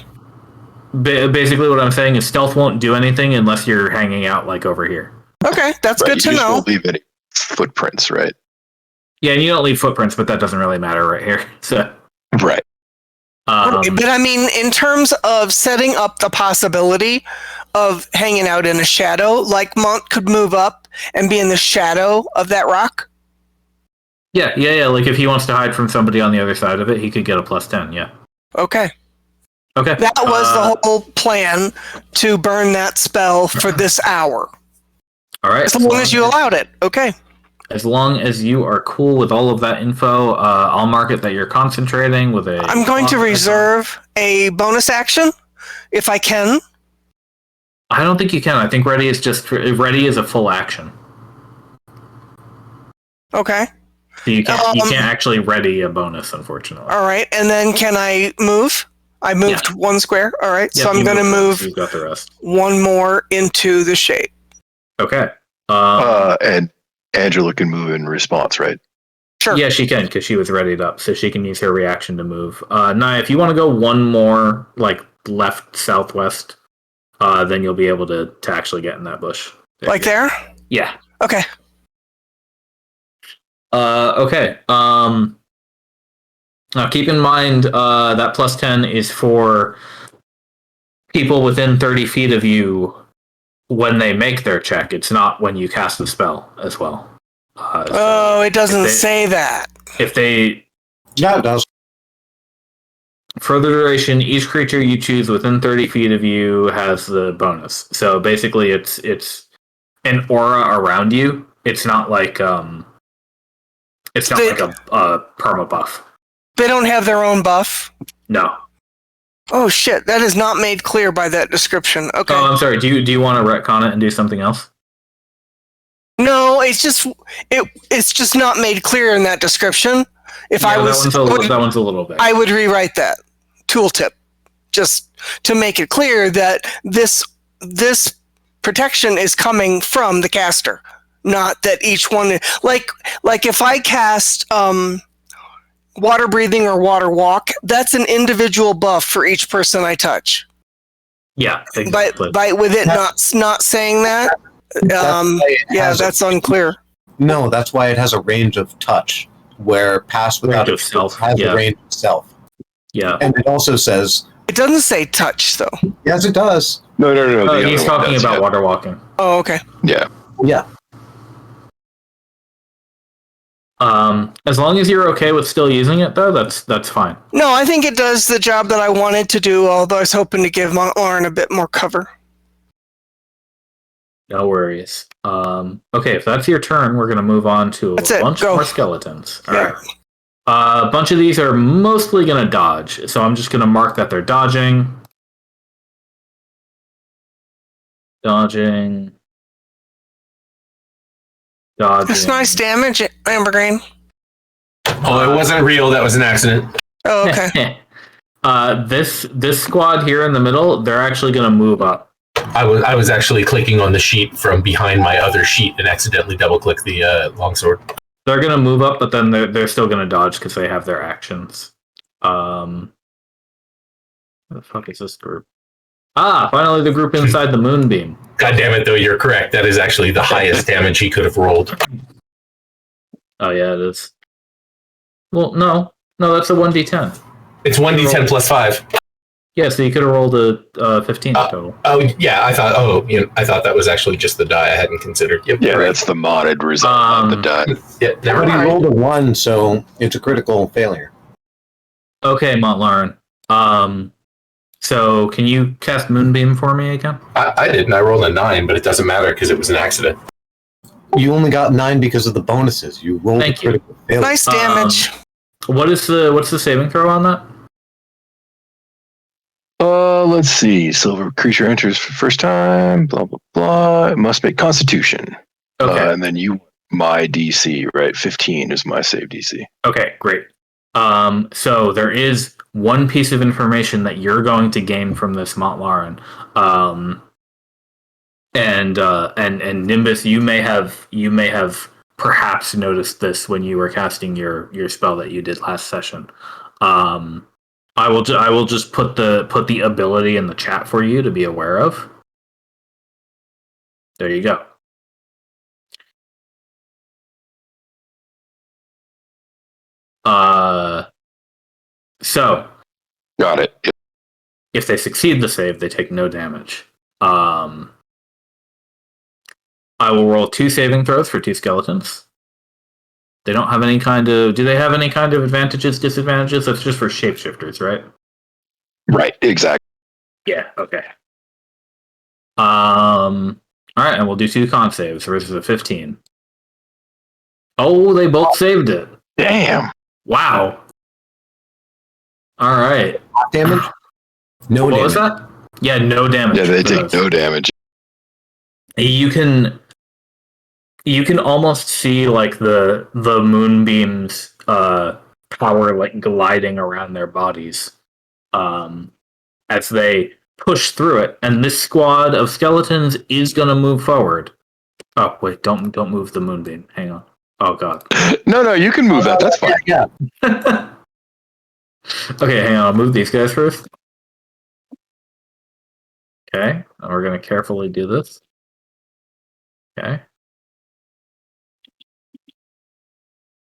Basically, what I'm saying is stealth won't do anything unless you're hanging out like over here. Okay, that's good to know. You won't leave any footprints, right? Yeah, and you don't leave footprints, but that doesn't really matter right here. So, right. But I mean, in terms of setting up the possibility of hanging out in a shadow, like Mont could move up and be in the shadow of that rock. Yeah. Like if he wants to hide from somebody on the other side of it, he could get a +10. Yeah. Okay. Okay. That was the whole plan, to burn that spell for this hour. All right. As long as you allowed it. Okay. As long as you are cool with all of that info, I'll mark it that you're concentrating with a... I'm going to reserve a bonus action, if I can. I don't think you can. I think ready is a full action. Okay. So you can't actually ready a bonus, unfortunately. All right. And then can I move? I moved 1 square. All right. Yep, so I'm going to move you've got the rest. 1 more into the shade. Okay. And Angela can move in response, right? Sure. Yeah, she can, because she was readied up, so she can use her reaction to move. Naya, if you want to go 1 more, like, left, southwest, then you'll be able to actually get in that bush. There? Yeah. Okay. Okay. Now, keep in mind that plus 10 is for people within 30 feet of you when they make their check. It's not when you cast the spell as well. It doesn't say that. If they... Yeah, it does. For the duration, each creature you choose within 30 feet of you has the bonus. So basically, it's an aura around you. It's not like it's not like a perma buff. They don't have their own buff? No. Oh shit, that is not made clear by that description. Okay. Oh, I'm sorry. Do you want to retcon it and do something else? No, it's just not made clear in that description. If I was that one's a little bit. I would rewrite that tooltip just to make it clear that this protection is coming from the caster, not that each one like if I cast water breathing or water walk, that's an individual buff for each person I touch. Yeah, exactly. With it not saying that, that's unclear. No, that's why it has a range of touch, where pass without range of self has a range of self. Yeah, and it also says it doesn't say touch though. Yes, it does. No. He's talking about water walking. Oh, okay. Yeah. As long as you're okay with still using it, though, that's fine. No, I think it does the job that I wanted to do, although I was hoping to give Lauren a bit more cover. No worries. Okay, if that's your turn, we're going to move on to a bunch more skeletons. All right. A bunch of these are mostly going to dodge, so I'm just going to mark that they're dodging. Dodging. That's nice damage, Ambergrain. Oh, it wasn't real. That was an accident. Oh, okay. This squad here in the middle, they're actually going to move up. I was actually clicking on the sheet from behind my other sheet and accidentally double-clicked the longsword. They're going to move up, but then they're still going to dodge because they have their actions. Where the fuck is this group? Finally the group inside the moonbeam. God damn it, though, you're correct. That is actually the highest damage he could have rolled. Oh, yeah, it is. Well, no, that's a 1d10. It's 1d10 plus 5. Yeah, so you could have rolled a 15 total. Oh, yeah, I thought that was actually just the die I hadn't considered. Yep, yeah, that's the modded result of the die. Yeah, never But he mind. rolled a 1, so it's a critical failure. Okay, Montlarin. So can you cast Moonbeam for me again? I did, and I rolled a 9, but it doesn't matter because it was an accident. You only got 9 because of the bonuses. You rolled a critical failure. Nice damage. What's the saving throw on that? Let's see. Silver creature enters for the first time. Blah blah blah. It must make Constitution. Okay. And then my DC, right? 15 is my save DC. Okay, great. So there is one piece of information that you're going to gain from this, Montlarin. And Nimbus, you may have perhaps noticed this when you were casting your spell that you did last session. I will just put the ability in the chat for you to be aware of. There you go. So got it. If they succeed the save, they take no damage. I will roll 2 saving throws for 2 skeletons. They don't have any kind of... Do they have any kind of advantages, disadvantages? That's just for shapeshifters, right? Right, exactly. Yeah, okay. Alright, and we'll do 2 con saves versus a 15. Oh, they both saved it. Damn. Wow. Alright. Damage? No what damage. Was that? Yeah, no damage. Yeah, they take no damage. You can almost see like the moonbeams power like gliding around their bodies as they push through it, and this squad of skeletons is gonna move forward. Oh wait, don't move the moonbeam. Hang on. Oh god. No, you can move that. That's fine. Yeah. Okay, hang on. I'll move these guys first. Okay, and we're gonna carefully do this. Okay.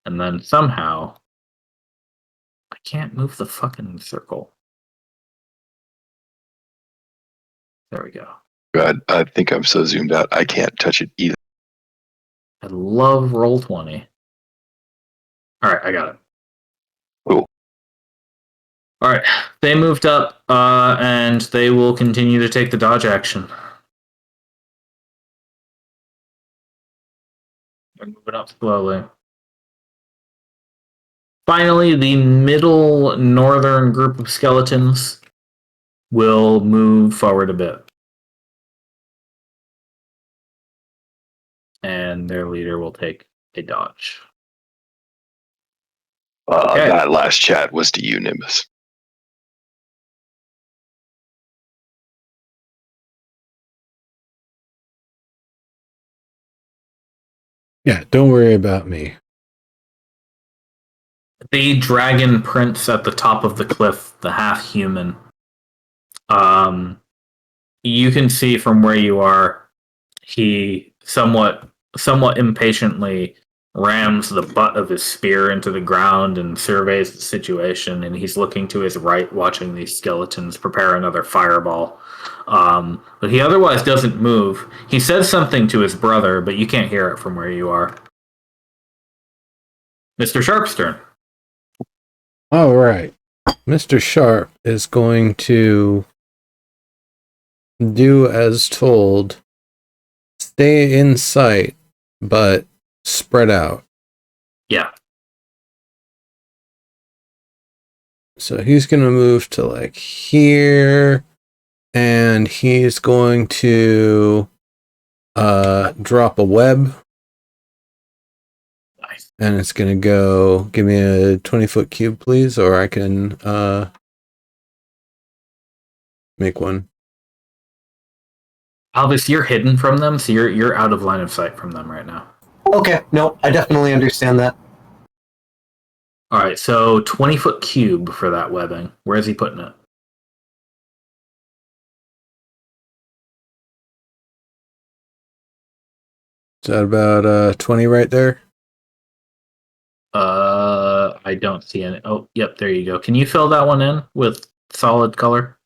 And then somehow I can't move the fucking circle. There we go. God, I think I'm so zoomed out. I can't touch it either. I love Roll20. All right, I got it. Cool. All right, they moved up, and they will continue to take the dodge action. They're moving up slowly. Finally, the middle northern group of skeletons will move forward a bit. And their leader will take a dodge. Okay. That last chat was to you, Nimbus. Yeah, don't worry about me. The dragon prince at the top of the cliff, the half-human. You can see from where you are, he somewhat impatiently rams the butt of his spear into the ground and surveys the situation, and he's looking to his right, watching these skeletons prepare another fireball. But he otherwise doesn't move. He says something to his brother, but you can't hear it from where you are. Mr. Sharp's turn. All right. Mr. Sharp is going to do as told. Stay in sight, but spread out. Yeah. So he's going to move to like here, and he's going to drop a web. Nice. And it's going to go, give me a 20-foot cube, please, or I can make one. Albus, you're hidden from them, so you're out of line of sight from them right now. Okay, no, I definitely understand that. All right, so 20-foot cube for that webbing. Where is he putting it? Is that about 20 right there? I don't see any. Oh, yep, there you go. Can you fill that one in with solid color?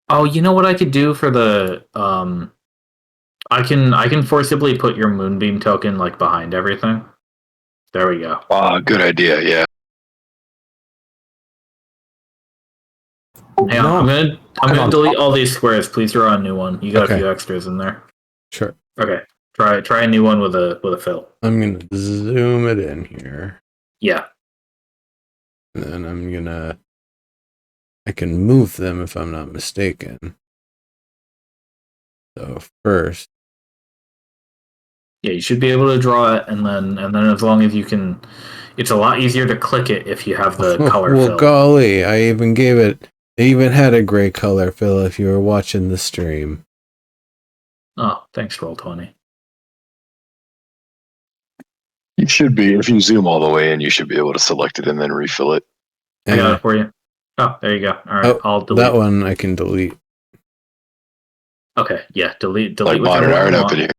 Oh, you know what I could do for the I can forcibly put your moonbeam token like behind everything. There we go. Good idea. Yeah. Hang on, I'm gonna delete all these squares. Please draw a new one. You got a few extras in there. Sure. Okay. Try a new one with a fill. I'm gonna zoom it in here. Yeah. And then I can move them if I'm not mistaken. So first. Yeah, you should be able to draw it, and then as long as you can, it's a lot easier to click it if you have the color well, fill. golly, I even had a gray color fill if you were watching the stream. Oh, thanks, Roll20. You should be. If you zoom all the way in, you should be able to select it and then refill it. I got it for you. Oh, there you go. All right, I'll delete that one. I can delete. Okay, yeah, delete. Like whichever modern one art you up want. in here.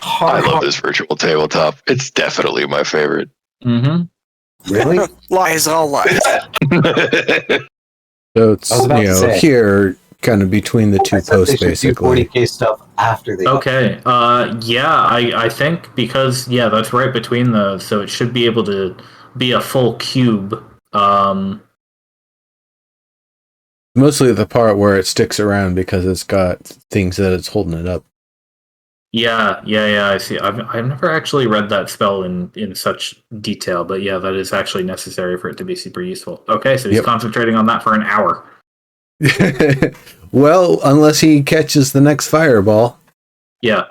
I love this virtual tabletop. It's definitely my favorite. Mm-hmm. Really? Lies, all lies. So it's I was about to say. here, kind of between the two I said posts, they should do basically. 40K stuff after they. Okay. Yeah, I think because that's right between those, so it should be able to be a full cube. Mostly the part where it sticks around because it's got things that it's holding it up. Yeah, I see. I've never actually read that spell in such detail, but yeah, that is actually necessary for it to be super useful. Okay, so he's concentrating on that for an hour. Well, unless he catches the next fireball. Yeah.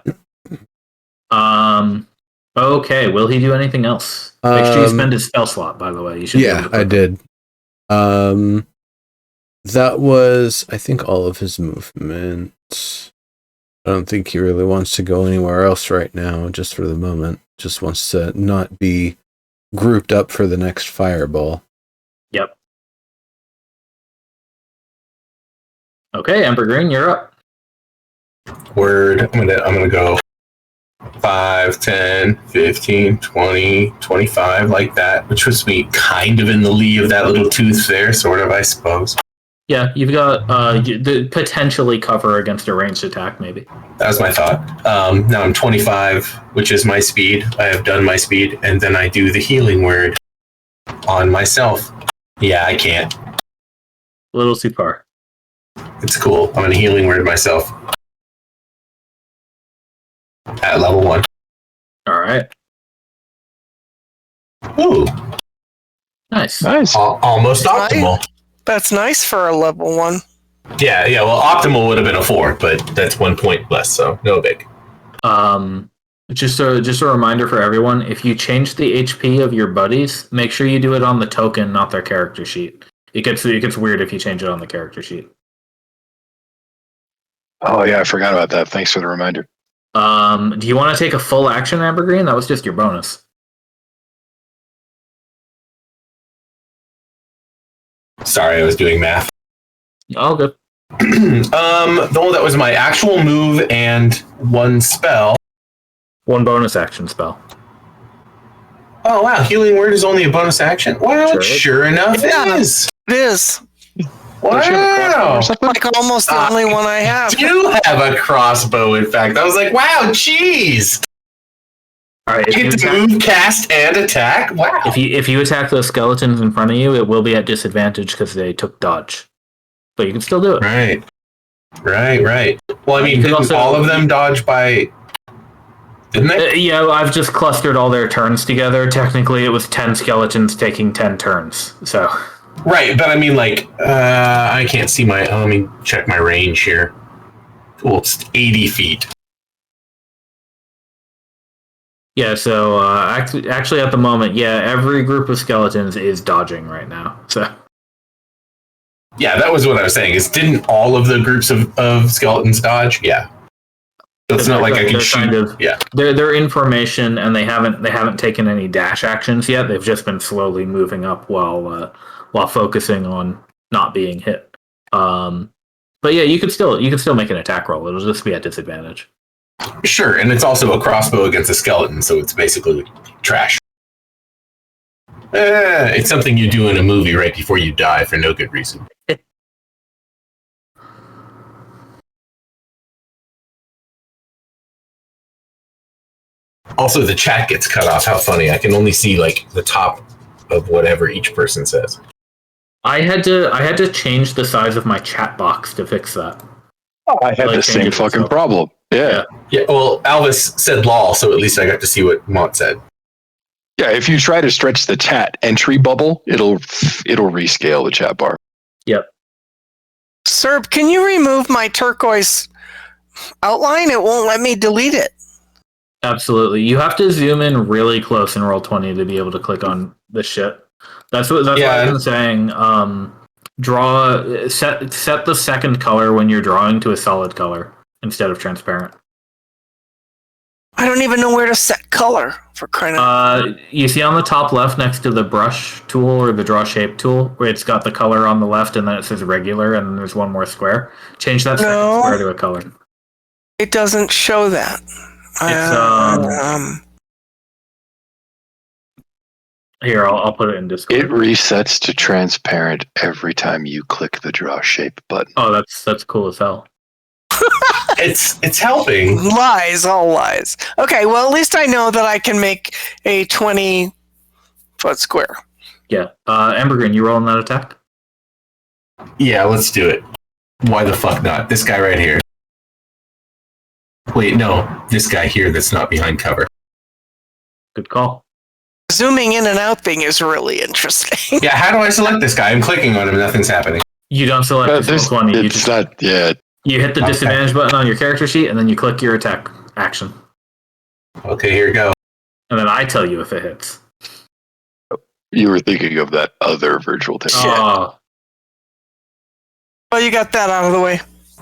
Okay, will he do anything else? Make sure you spend his spell slot, by the way. You should be able to I did. That was, I think, all of his movement. I don't think he really wants to go anywhere else right now, just for the moment. Just wants to not be grouped up for the next fireball. Yep. Okay, Ember Green, you're up. Word. I'm gonna go 5, 10, 15, 20, 25, like that, which was me kind of in the lee of that little tooth there, sort of, I suppose. Yeah, you've got the potentially cover against a ranged attack, maybe. That was my thought. Now I'm 25, which is my speed. I have done my speed, and then I do the healing word on myself. Yeah, I can't. A little too far. It's cool. I'm going to healing word myself. At level 1. All right. Ooh. Nice. Almost optimal. That's nice for a level 1. Yeah, well, optimal would have been a 4, but that's 1 point less, so no big. Just a reminder for everyone, if you change the HP of your buddies, make sure you do it on the token, not their character sheet. It gets weird if you change it on the character sheet. Oh yeah, I forgot about that. Thanks for the reminder. Do you want to take a full action, Ambergreen? That was just your bonus. Sorry, I was doing math. Oh, good. Though that was my actual move and 1 spell. 1 bonus action spell. Oh wow, healing word is only a bonus action? Wow, sure enough Yeah. it is. It is. Wow. Like almost the only one I have. You have a crossbow, in fact. I was like, wow, jeez. All right. You get to move, cast, and attack? Wow. If you attack those skeletons in front of you, it will be at disadvantage because they took dodge. But you can still do it. Right. Well, I mean, You could didn't also- all of them dodge by... Didn't they? Yeah, I've just clustered all their turns together. Technically, it was 10 skeletons taking 10 turns. So. Right, but I mean, like, I can't see my... let me check my range here. Cool, it's 80 feet. Yeah, so actually at the moment, yeah, every group of skeletons is dodging right now. So. Yeah, that was what I was saying, is didn't all of the groups of skeletons dodge? Yeah. So it's not like I can They're shoot. kind of- Yeah. They're in formation, and they haven't taken any dash actions yet. They've just been slowly moving up while focusing on not being hit. But yeah, you can still make an attack roll. It'll just be at disadvantage. Sure, and it's also a crossbow against a skeleton, so it's basically trash. It's something you do in a movie right before you die for no good reason. Also, the chat gets cut off. How funny. I can only see, like, the top of whatever each person says. I had to change the size of my chat box to fix that. Oh, I had Like the same changes fucking itself. problem. Yeah. Yeah, well, Alvis said lol, so at least I got to see what Mont said. Yeah, if you try to stretch the chat entry bubble, it'll rescale the chat bar. Yep. Serb, can you remove my turquoise outline? It won't let me delete it. Absolutely. You have to zoom in really close in Roll20 to be able to click on the shit. That's what I've been saying. Set the second color when you're drawing to a solid color instead of transparent. I don't even know where to set color for crying out. You see on the top left next to the brush tool or the draw shape tool where it's got the color on the left and then it says regular and then there's one more square. Change that second square to a color. It doesn't show that. Here, I'll put it in Discord. It resets to transparent every time you click the draw shape button. Oh, that's cool as hell. It's helping. Lies, all lies. Okay, well, at least I know that I can make a 20-foot square. Yeah. Ambergreen, you rolling that attack? Yeah, let's do it. Why the fuck not? This guy right here. Wait, no. This guy here that's not behind cover. Good call. Zooming in and out thing is really interesting. Yeah, how do I select this guy? I'm clicking on him, nothing's happening. You don't select the 20. You It's just not. Yeah. you hit the disadvantage button on your character sheet, and then you click your attack action. Okay, here we go. And then I tell you if it hits. You were thinking of that other virtual thing. Oh, Well, you got that out of the way.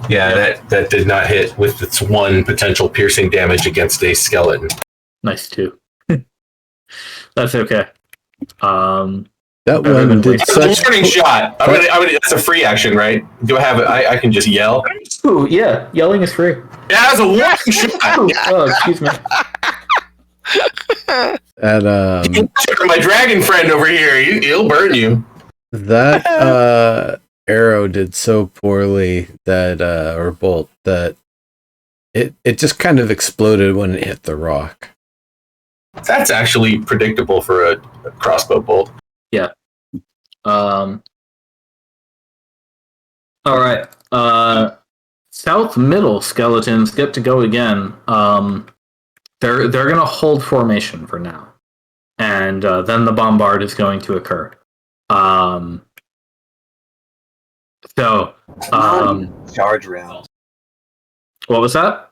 Yeah, that did not hit with its 1 potential piercing damage against a skeleton. nice too. That's okay. That Better one than did wasting. such. Warning shot. That's a free action, right? Do I have it? I can just yell. Ooh, yeah, yelling is free. Yeah, that's a warning shot. Oh, excuse me. At My dragon friend over here, he'll burn you. that arrow did so poorly that or bolt that it just kind of exploded when it hit the rock. That's actually predictable for a crossbow bolt. Yeah. All right. South middle skeletons get to go again. They're gonna hold formation for now, and then the bombard is going to occur. Charge round. What was that?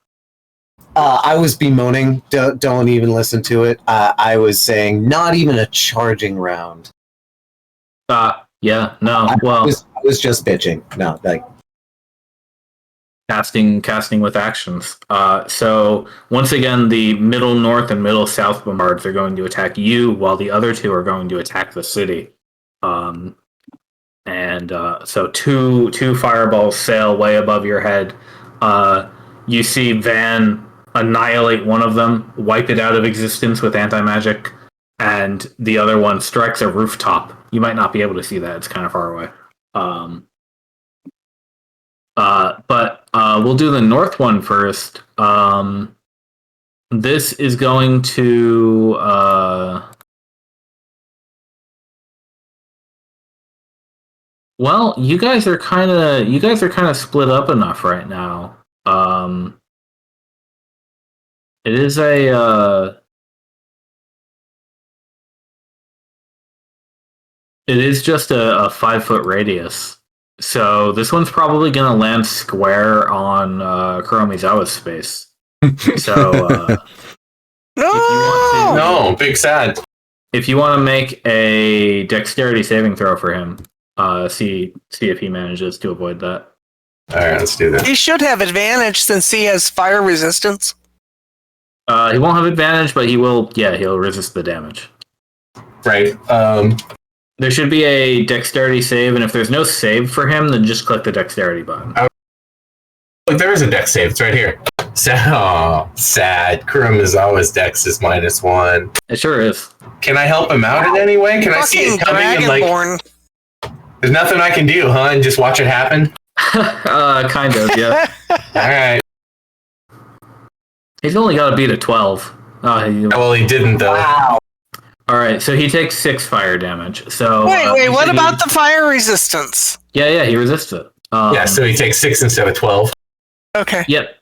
I was bemoaning. Don't even listen to it. I was saying not even a charging round. Yeah, no. I Well, was just bitching. No, like casting with actions. So once again, the middle north and middle south bombards are going to attack you, while the other two are going to attack the city. So two fireballs sail way above your head. You see Van annihilate one of them, wipe it out of existence with anti-magic, and the other one strikes a rooftop. You might not be able to see that; it's kind of far away. But we'll do the north one first. This is going to well, you guys are kind of split up enough right now. It is just a 5-foot radius. So this one's probably going to land square on Kuromizawa's space. So No, big sad. if you want to make a dexterity saving throw for him, see if he manages to avoid that. All right, let's do this. He should have advantage since he has fire resistance. He won't have advantage, but he will. Yeah, he'll resist the damage. Right. There should be a dexterity save, and if there's no save for him, then just click the dexterity button. Look, there is a dex save. It's right here. So sad. Kuromizawa's dex is -1. It sure is. Can I help him out in any way? Can I see it coming? And Dragonborn. there's nothing I can do, huh? And just watch it happen. Kind of, yeah. All right. He's only got to beat a 12. Well, he didn't though. wow. All right, so he takes 6 fire damage. So Wait, what about the fire resistance? Yeah, he resists it. Yeah, so he takes 6 instead of 12. Okay. Yep.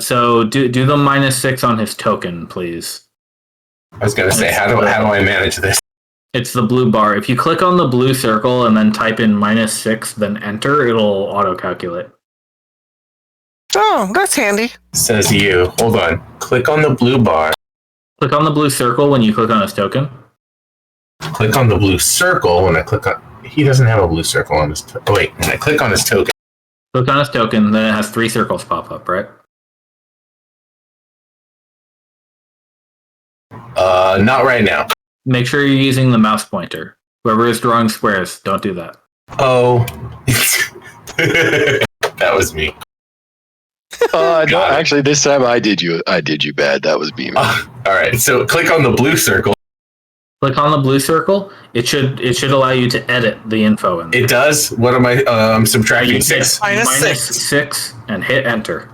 So do the -6 on his token, please. I was gonna say, how do I manage this? It's the blue bar. If you click on the blue circle and then type in -6, then enter, it'll auto-calculate. Oh, that's handy. Says you. Hold on. Click on the blue bar. Click on the blue circle when you click on his token. Click on the blue circle when I click on. He doesn't have a blue circle on his. Oh wait, when I click on his token. Click on his token, then it has 3 circles pop up, right? Not right now. Make sure you're using the mouse pointer. Whoever is drawing squares, don't do that. Oh, that was me. No, Got it. actually, this time I did you bad. That was Beam. All right, so click on the blue circle. Click on the blue circle. It should allow you to edit the info in there. It does. What am I? I'm subtracting You 6. hit -6. -6 and hit enter.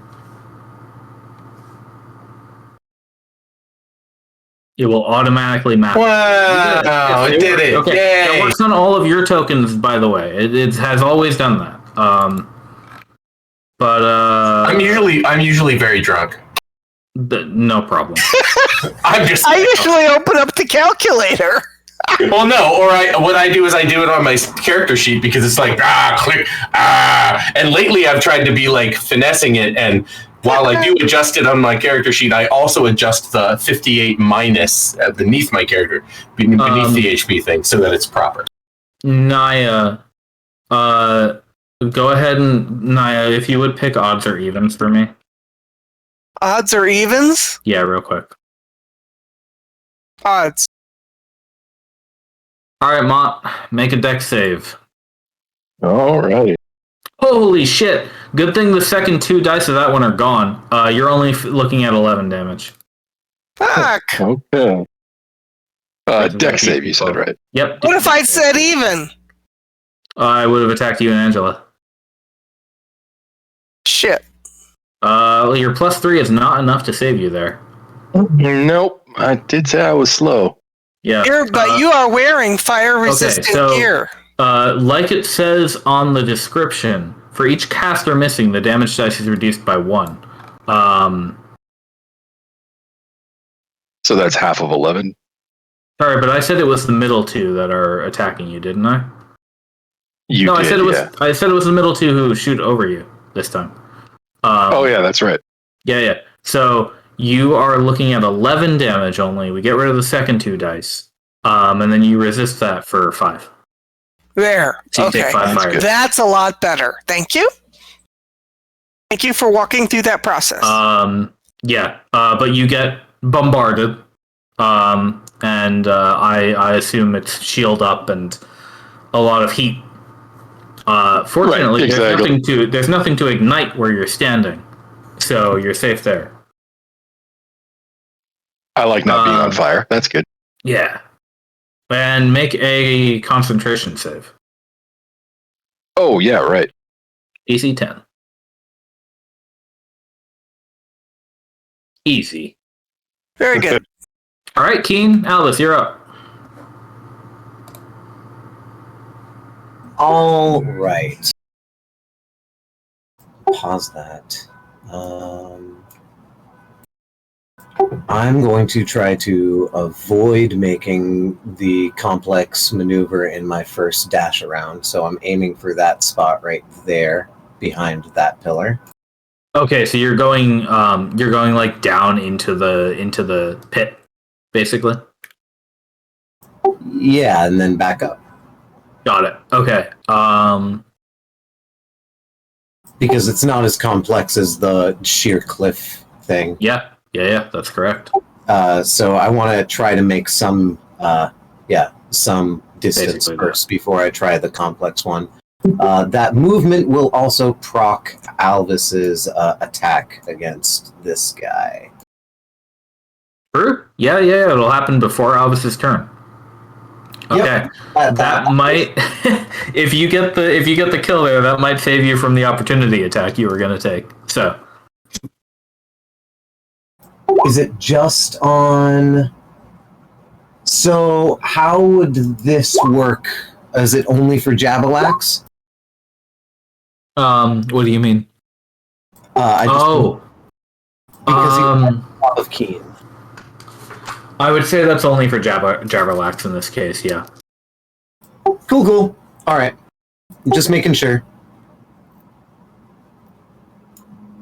It will automatically map. Wow! It did it! Okay, Yay! it works on all of your tokens, by the way. It has always done that. I'm usually very drunk. No problem. I'm just. I usually open up the calculator. Well, no, or what I do is I do it on my character sheet because it's like click and lately I've tried to be like finessing it, and while I do adjust it on my character sheet, I also adjust the 58 minus beneath my character, beneath the HP thing, so that it's proper. Naya, go ahead and Naya, if you would pick odds or evens for me. Odds or evens? Yeah, real quick. Odds. All right, Mont, make a dex save. All right. Holy shit! Good thing the second 2 dice of that one are gone. You're only looking at 11 damage. Fuck. Okay. Dex save, you said, right? Yep. What if I said even? I would have attacked you and Angela. Shit. Your +3 is not enough to save you there. Nope. I did say I was slow. Yeah. But you are wearing fire-resistant gear. Like it says on the description, for each caster missing, the damage dice is reduced by 1. So that's half of 11. Sorry, but I said it was the middle 2 that are attacking you, didn't I? I said it was. I said it was the middle 2 who shoot over you this time. Oh yeah, that's right. Yeah. So you are looking at 11 damage only. We get rid of the second 2 dice, and then you resist that for 5. There. So you Okay. take 5 fire. That's a lot better. Thank you. Thank you for walking through that process. But you get bombarded, and I assume it's shield up and a lot of heat. Fortunately, right, exactly. there's nothing to ignite where you're standing, so you're safe there. I like not being on fire. That's good. Yeah, and make a concentration save. Oh yeah, right. DC 10. Easy. Very good. All right, Keen, Alice, you're up. All right. Pause that. I'm going to try to avoid making the complex maneuver in my first dash around, so I'm aiming for that spot right there behind that pillar. Okay, so you're going like down into the pit, basically. Yeah, and then back up. Got it. Okay. Because it's not as complex as the sheer cliff thing. Yeah, that's correct. So I want to try to make some distance Basically, first before I try the complex one. That movement will also proc Alvis's attack against this guy. True. Yeah. It'll happen before Alvis's turn. Okay. Yep. That might, if you get the kill there, that might save you from the opportunity attack you were going to take. So. Is it just on? So how would this work? Is it only for Javalax? What do you mean? Because he's on top of Keen. I would say that's only for Javalax in this case, yeah. Cool. All right. Just making sure.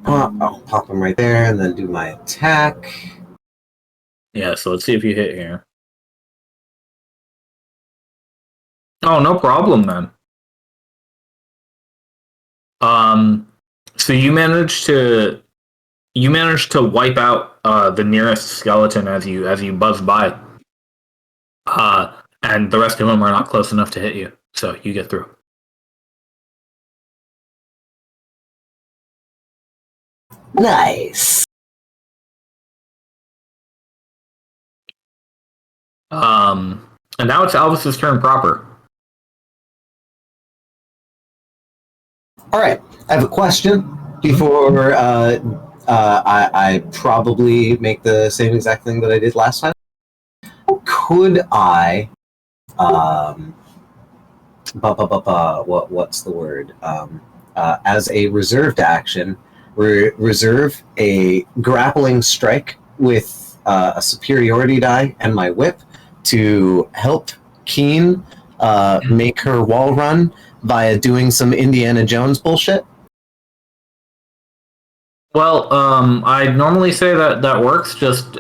I'll pop him right there and then do my attack. Yeah, so let's see if you hit here. Oh, no problem then. So you managed to wipe out the nearest skeleton as you buzz by. And the rest of them are not close enough to hit you, so you get through. Nice. And now it's Alvis's turn proper. All right. I have a question before I probably make the same exact thing that I did last time. Could I what's the word? As a reserved action, reserve a grappling strike with a superiority die and my whip to help Keen make her wall run via doing some Indiana Jones bullshit? Well, I'd normally say that works. Just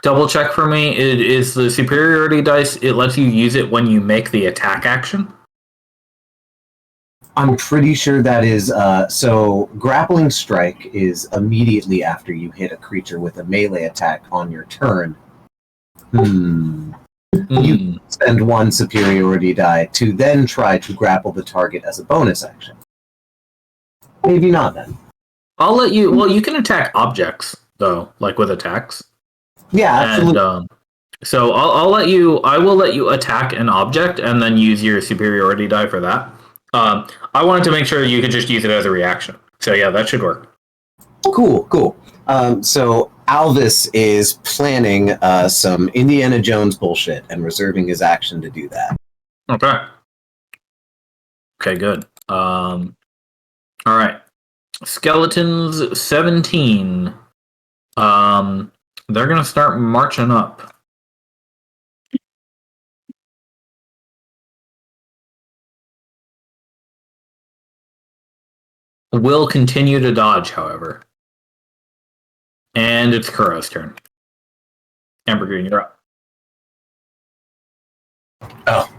double check for me. It is the superiority dice. It lets you use it when you make the attack action. I'm pretty sure that is so. Grappling strike is immediately after you hit a creature with a melee attack on your turn. You spend one superiority die to then try to grapple the target as a bonus action. Maybe not then. I'll let you. Well, you can attack objects though, like with attacks. Yeah, absolutely. And so I will let you attack an object and then use your superiority die for that. I wanted to make sure you could just use it as a reaction. So yeah, that should work. Cool. So Alvis is planning some Indiana Jones bullshit and reserving his action to do that. Okay, good. All right. Skeletons 17. They're gonna start marching up. Will continue to dodge, however. And it's Kuro's turn. Amber Green, you're up. Oh,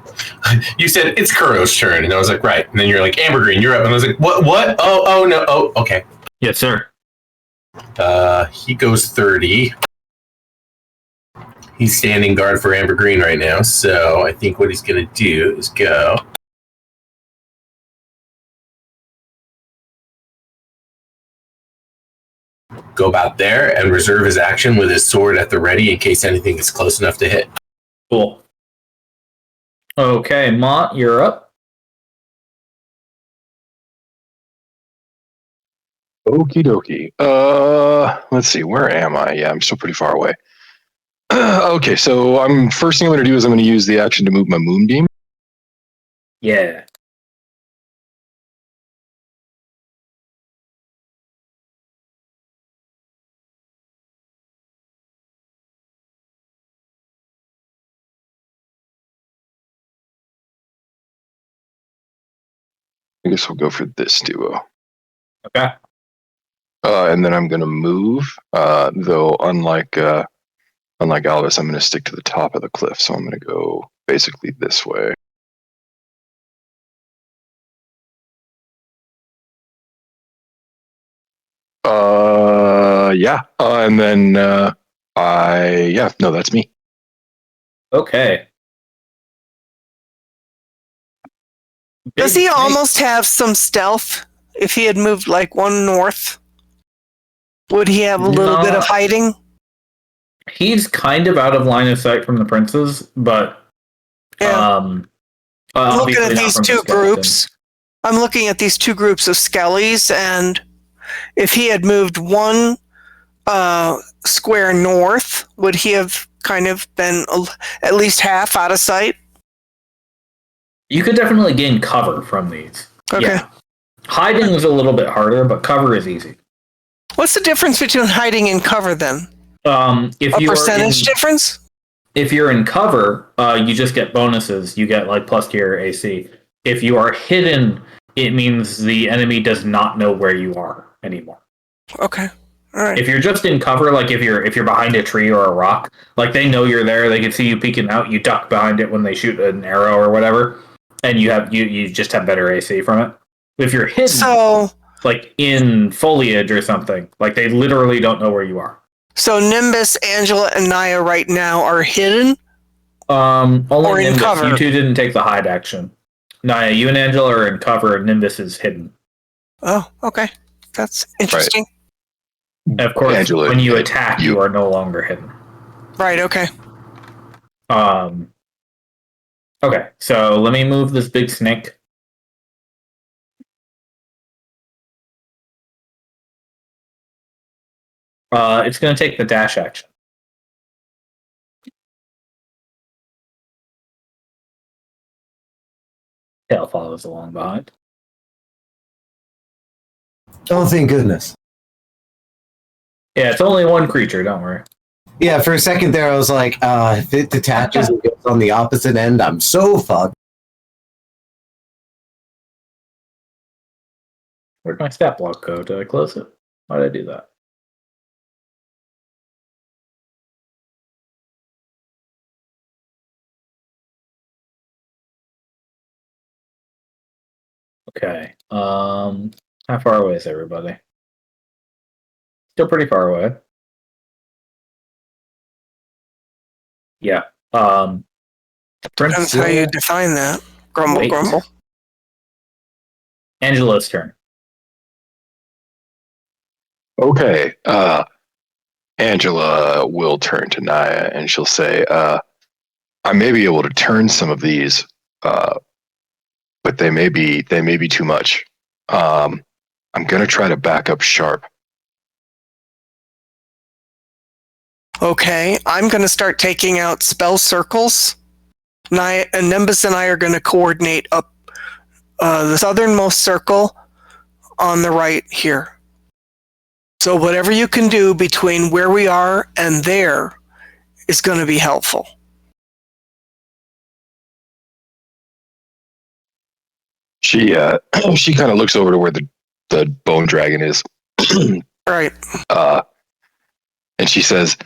you said it's Kuro's turn, and I was like, right. And then you're like, Amber Green, you're up, and I was like, what? Oh no, oh, okay. Yes, sir. He goes 30. He's standing guard for Amber Green right now, so I think what he's gonna do is go. Go about there and reserve his action with his sword at the ready in case anything is close enough to hit. Cool. Okay, Mont, you're up. Okie dokie. Let's see. Where am I? Yeah, I'm still pretty far away. Okay, so first thing I'm going to do is I'm going to use the action to move my moonbeam. Yeah. I guess we'll go for this duo. Okay. And then I'm going to move, though unlike Alvis, I'm going to stick to the top of the cliff, so I'm going to go basically this way. Yeah. And then no, that's me. Okay. Does he almost have some stealth? If he had moved like one north, would he have a little bit of hiding? He's kind of out of line of sight from the princes, but Yeah. I'm looking at these two groups. I'm looking at these two groups of skellies, and if he had moved one square north, would he have kind of been at least half out of sight? You could definitely gain cover from these. Okay. Yeah. Hiding is a little bit harder, but cover is easy. What's the difference between hiding and cover then? If A you percentage difference? If you're in cover, you just get bonuses. You get like plus to your AC. If you are hidden, it means the enemy does not know where you are anymore. Okay. All right. If you're just in cover, like if you're behind a tree or a rock, like they know you're there, they can see you peeking out, you duck behind it when they shoot an arrow or whatever, and you just have better AC from it. If you're hidden, like in foliage or something, like they literally don't know where you are. So Nimbus, Angela, and Naya right now are hidden? Only or in Nimbus. cover? You two didn't take the hide action. Naya, you and Angela are in cover, and Nimbus is hidden. Oh, okay. That's interesting. Right. Of course, Angela, when you attack, you are no longer hidden. Right, okay. Okay, so let me move this big snake. It's going to take the dash action. Tail follows along behind. Oh, thank goodness. Yeah, it's only one creature, don't worry. Yeah, for a second there, I was like, if it detaches and goes on the opposite end, I'm so fucked. Where'd my stat block go? Did I close it? Why did I do that? Okay. How far away is everybody? Still pretty far away. Yeah. Depends how you define that. Grumble, grumble. Angela's turn. Okay. Angela will turn to Naya and she'll say, I may be able to turn some of these, but they may be too much. I'm gonna try to back up Sharp. Okay, I'm going to start taking out spell circles. Nimbus and I are going to coordinate up the southernmost circle on the right here. So whatever you can do between where we are and there is going to be helpful. She kind of looks over to where the bone dragon is. Right. And she says,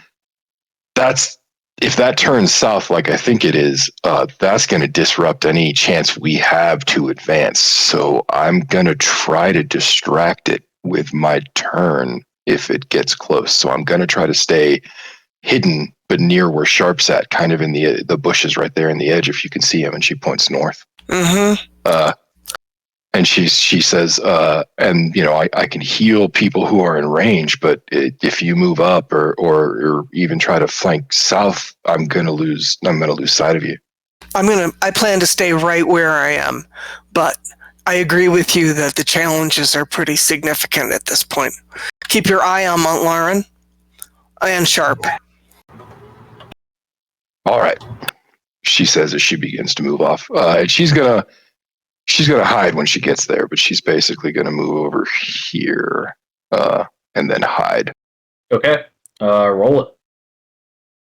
if that turns south like I think it is, that's going to disrupt any chance we have to advance. So I'm going to try to distract it with my turn if it gets close. So I'm going to try to stay hidden, but near where Sharp's at, kind of in the bushes right there in the edge, if you can see him. And she points north. Mm-hmm. And she says, and I can heal people who are in range, but if you move up or even try to flank south, I'm gonna lose sight of you. I plan to stay right where I am, but I agree with you that the challenges are pretty significant at this point. Keep your eye on Mount Lauren and Sharp. All right, she says as she begins to move off, and she's gonna hide when she gets there, but she's basically gonna move over here and then hide. Okay, roll it.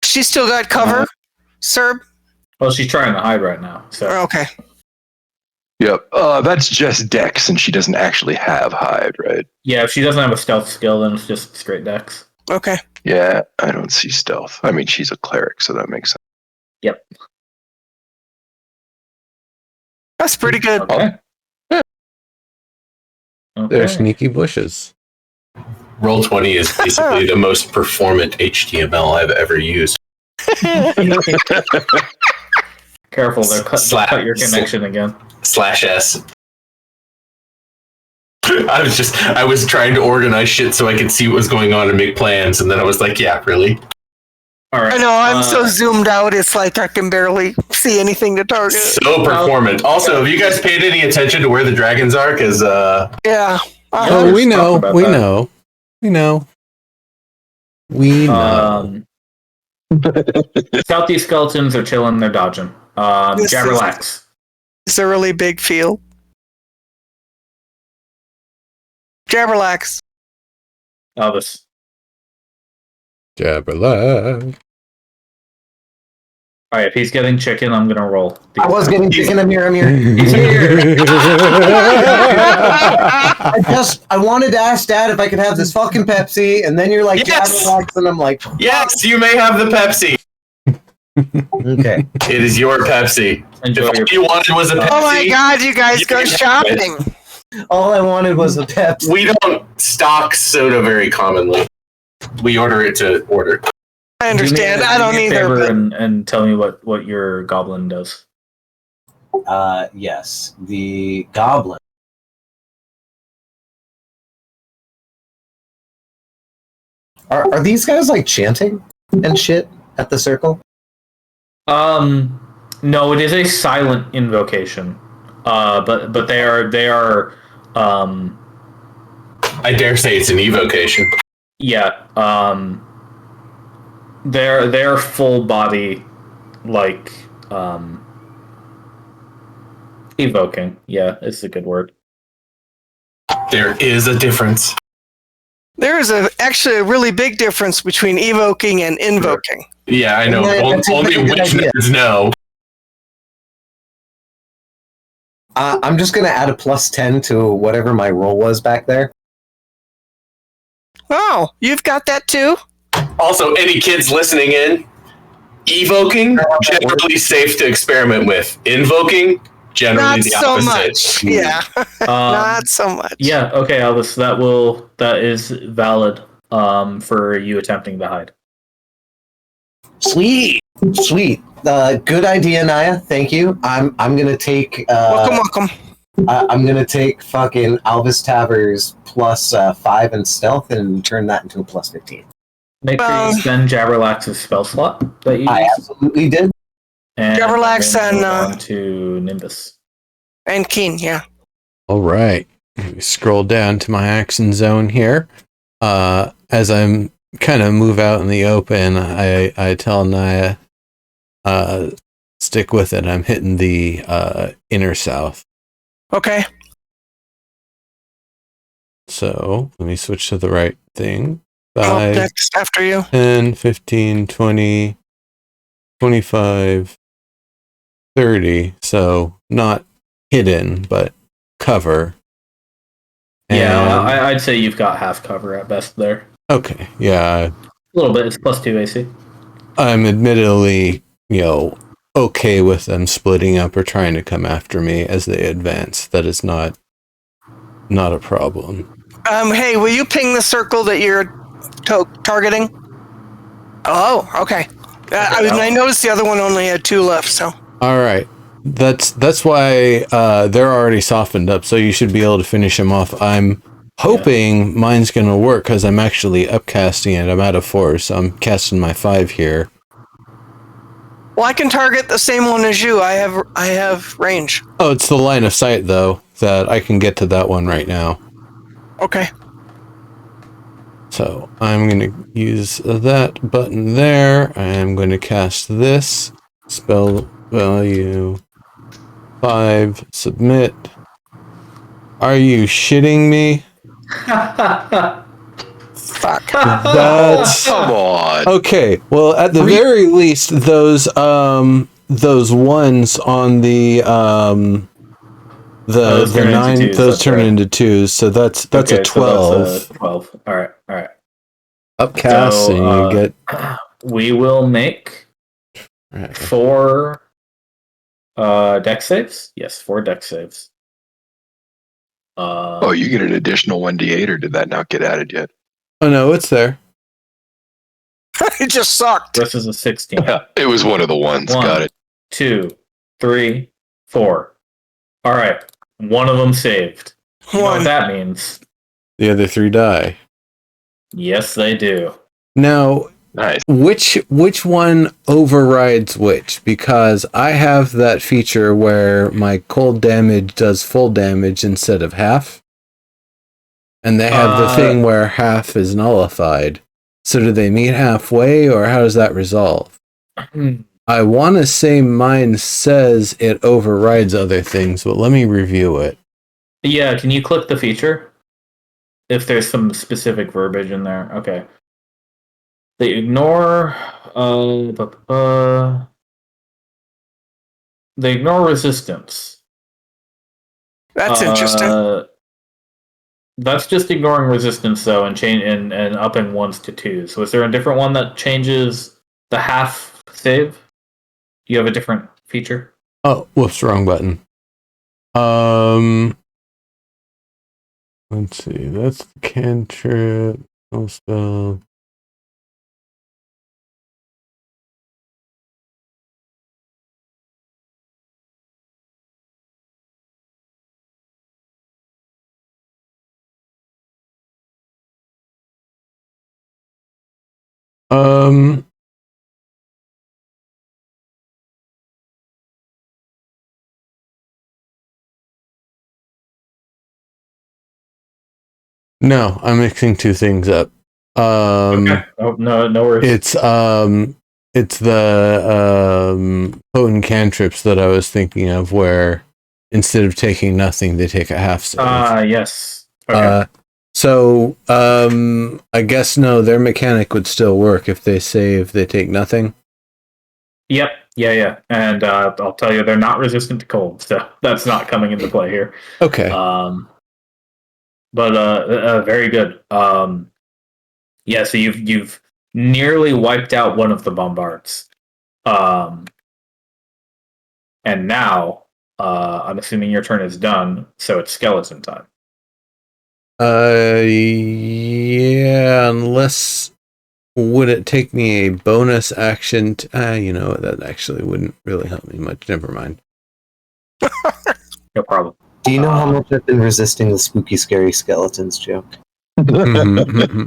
She's still got cover, Serb? Well, she's trying to hide right now. So Okay. Yep, that's just Dex, and she doesn't actually have hide, right? yeah, if she doesn't have a stealth skill, then it's just straight dex. Okay. Yeah, I don't see stealth. I mean, she's a cleric, so that makes sense. Yep. That's pretty good. Okay. They're sneaky bushes. Roll20 is basically the most performant HTML I've ever used. Careful, they'll cut your connection again. /S. I was trying to organize shit so I could see what was going on and make plans, and then I was like, yeah, really? All right. I know, I'm so zoomed out, it's like I can barely see anything to target. So performant. Also, have you guys paid any attention to where the dragons are? Because, Yeah. Oh, we know. About We that. know. We know. We know. Southeast skeletons are chilling, they're dodging. Jabberlax. It's a really big field. Jabberlax. Elvis. Jabberlax. Alright, if he's getting chicken, I'm gonna roll. I was getting chicken. I'm here. He's here! I wanted to ask Dad if I could have this fucking Pepsi, and then you're like, Yes! Jabberlax, and I'm like, yes, you may have the Pepsi. okay. It is your Pepsi. Enjoy If your all you wanted was a Pepsi, Oh my god, you guys You go can have shopping. All I wanted was a Pepsi. we don't stock soda very commonly. We order it to order. I understand. I don't do me a either. favor But and tell me what your goblin does. Yes, the goblin. Are these guys like chanting and shit at the circle? No, it is a silent invocation. But they are I dare say it's an evocation. yeah, they're full body, like, evoking. Yeah, it's a good word. There is a difference. there is actually a really big difference between evoking and invoking. Yeah, I know. That's Only a good witch idea. nerds know. I'm just gonna add a +10 to whatever my roll was back there. Oh, you've got that too? Also, any kids listening in, evoking, generally safe to experiment with. Invoking, generally Not the so opposite. much. Yeah, not so much. Yeah, okay, Elvis, that is valid for you attempting to hide. Sweet. Good idea, Naya. Thank you. I'm gonna take. Welcome. I'm gonna take fucking Alvis Taver's +5 in stealth and turn that into a +15. Make sure you spend Jabberlax's spell slot that you I use. absolutely did. And Jabberlax then and, move on to Nimbus. And Keen, yeah. All right. Let me scroll down to my action zone here. As I'm kind of move out in the open, I tell Naya, stick with it. I'm hitting the inner south. Okay. So let me switch to the right thing. I'll 5, next after you. 10, 15, 20, 25, 30. So not hidden, but cover. Yeah, And- I'd say you've got half cover at best there. Okay. Yeah. A little bit. It's +2 AC. I'm admittedly, okay with them splitting up or trying to come after me as they advance. That is not a problem. Hey, will you ping the circle that you're targeting? Oh, okay. I noticed the other one only had 2 left, so. All right. That's why they're already softened up, so you should be able to finish them off. I'm hoping mine's going to work because I'm actually upcasting it. I'm out of 4, so I'm casting my 5 here. Well, I can target the same one as you. I have range. Oh, it's the line of sight, though, that I can get to that one right now. Okay. So I'm going to use that button there. I'm going to cast this. Spell value 5. Submit. Are you shitting me? Fuck. That's Come on. okay. Well, at the very least, those ones on the Those turn into 9, 2s, those that's turn right. into 2s. So that's Okay, a 12. So that's a 12. All right. Upcast, So, and you get. We will make 4 deck saves. Yes, 4 deck saves. Oh, you get an additional 1d8, or did that not get added yet? Oh no, it's there. It just sucked. This is a 16. It was one of the ones. 1, Got it. 2, 3, 4. All right, one of them saved. You know what that means? The other 3 die. Yes, they do. Now, Nice. which one overrides which? Because I have that feature where my cold damage does full damage instead of half. And they have the thing where half is nullified. So do they meet halfway, or how does that resolve? I want to say mine says it overrides other things, but let me review it. Yeah, can you click the feature? If there's some specific verbiage in there. Okay. They ignore they ignore resistance. That's interesting. That's just ignoring resistance though, and upping 1s to 2s. So is there a different one that changes the half save? Do you have a different feature? Oh, whoops, wrong button. Let's see. That's the cantrip. No spell. No, I'm mixing 2 things up. Okay. Oh, no worries. It's the potent cantrips that I was thinking of, where instead of taking nothing, they take a half save. Yes. Okay. So I guess no, their mechanic would still work if they save, they take nothing. Yep. Yeah. And I'll tell you, they're not resistant to cold, so that's not coming into play here. Okay. But very good. Yeah. So you've nearly wiped out one of the bombards, and now I'm assuming your turn is done, so it's skeleton time. Yeah, unless would it take me a bonus action to, that actually wouldn't really help me much. Never mind. No problem. Do you know how much I've been resisting the spooky, scary skeletons joke? Mm-hmm.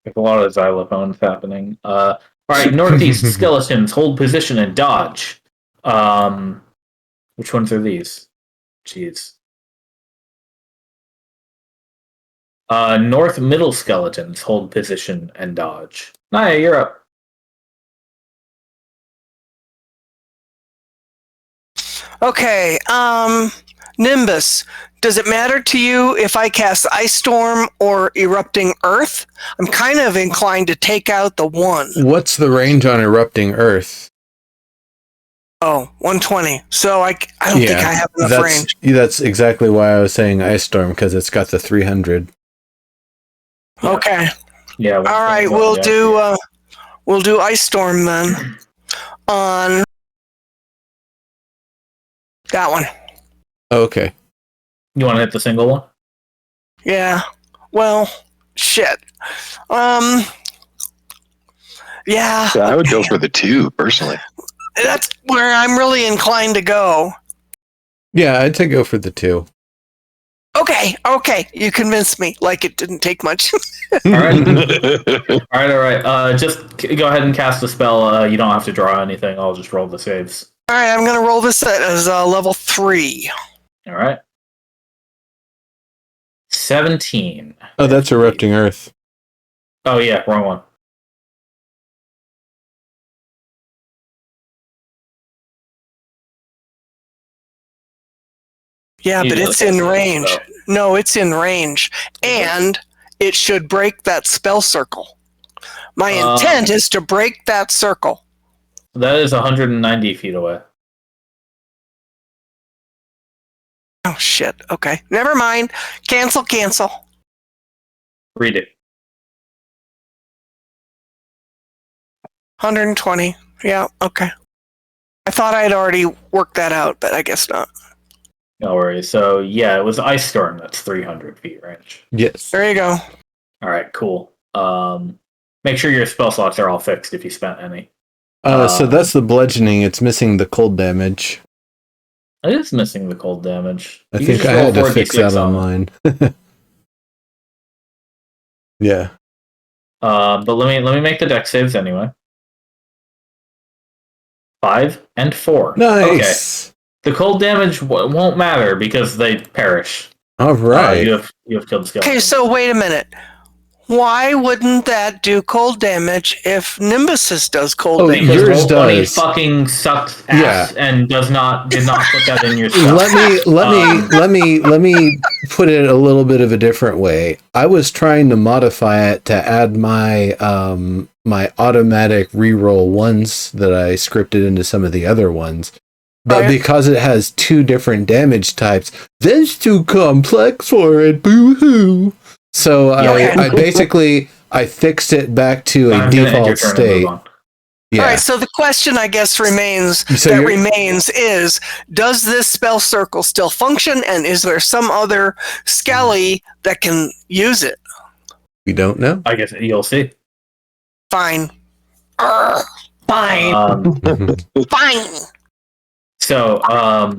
There's a lot of xylophones happening. All right, northeast skeletons hold position and dodge. Which ones are these? Jeez. North middle skeletons hold position and dodge. Naya, you're up. Okay, Nimbus, does it matter to you if I cast Ice Storm or Erupting Earth? I'm kind of inclined to take out the one. What's the range on Erupting Earth? Oh, 120. So I don't think I have enough range. That's exactly why I was saying Ice Storm, because it's got the 300. Yeah. Okay. Yeah. All right, we'll do Ice Storm then on that one. Okay. You want to hit the single one? Yeah. Well, shit. Yeah. Yeah, I would go for the 2 personally. That's where I'm really inclined to go. Yeah, I'd say go for the 2. Okay. You convinced me. Like it didn't take much. All right. Just go ahead and cast the spell. You don't have to draw anything. I'll just roll the saves. All right, I'm going to roll this as level 3. All right. 17. Oh, that's Erupting Earth. Oh, yeah, wrong one. Yeah, but it's in range. No, it's in range. And it should break that spell circle. My intent is to break that circle. That is 190 feet away. Oh, shit. Okay. Never mind. Cancel. Read it. 120. Yeah, okay. I thought I had already worked that out, but I guess not. No worries. So, yeah, it was Ice Storm. That's 300 feet range. Yes. There you go. All right, cool. Make sure your spell slots are all fixed if you spent any. So that's the bludgeoning. It's missing the cold damage. It is missing the cold damage. I You think can I just roll had to 4d6 fix that on it. online. Yeah. But let me make the deck saves anyway. 5 and 4. Nice. Okay. The cold damage won't matter because they perish. All right. You have killed the skeleton. Okay, so wait a minute. Why wouldn't that do cold damage if Nimbus's does cold damage? Because yours Roll20 does. fucking sucks ass and did not put that in your stuff. Let me put it a little bit of a different way. I was trying to modify it to add my my automatic reroll ones that I scripted into some of the other ones. But because it has 2 different damage types, that's too complex for it. Boo-hoo. So I basically fixed it back to a default state. Yeah. All right, so the question I guess remains is, does this spell circle still function, and is there some other Skelly that can use it? We don't know. I guess you'll see. Fine. Fine. Fine. So, I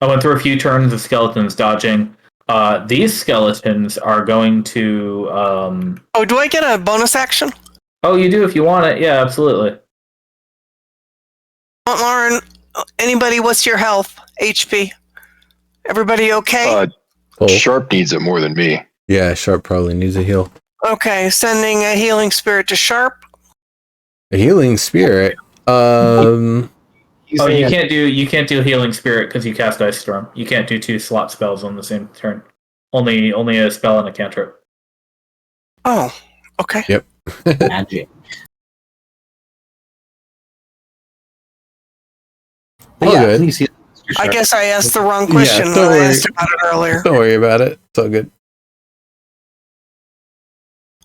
went through a few turns of skeletons dodging. These skeletons are going to... Oh, do I get a bonus action? Oh, you do if you want it. Yeah, absolutely. Lauren, anybody, what's your health? HP? Everybody okay? Sharp needs it more than me. Yeah, Sharp probably needs a heal. Okay, sending a healing spirit to Sharp. A healing spirit? You can't do healing spirit because you cast Ice Storm. You can't do 2 slot spells on the same turn. Only a spell and a cantrip. Oh, okay. Yep. Magic. Good. Please heal. I guess I asked the wrong question when I asked about it earlier. Don't worry about it. It's all good.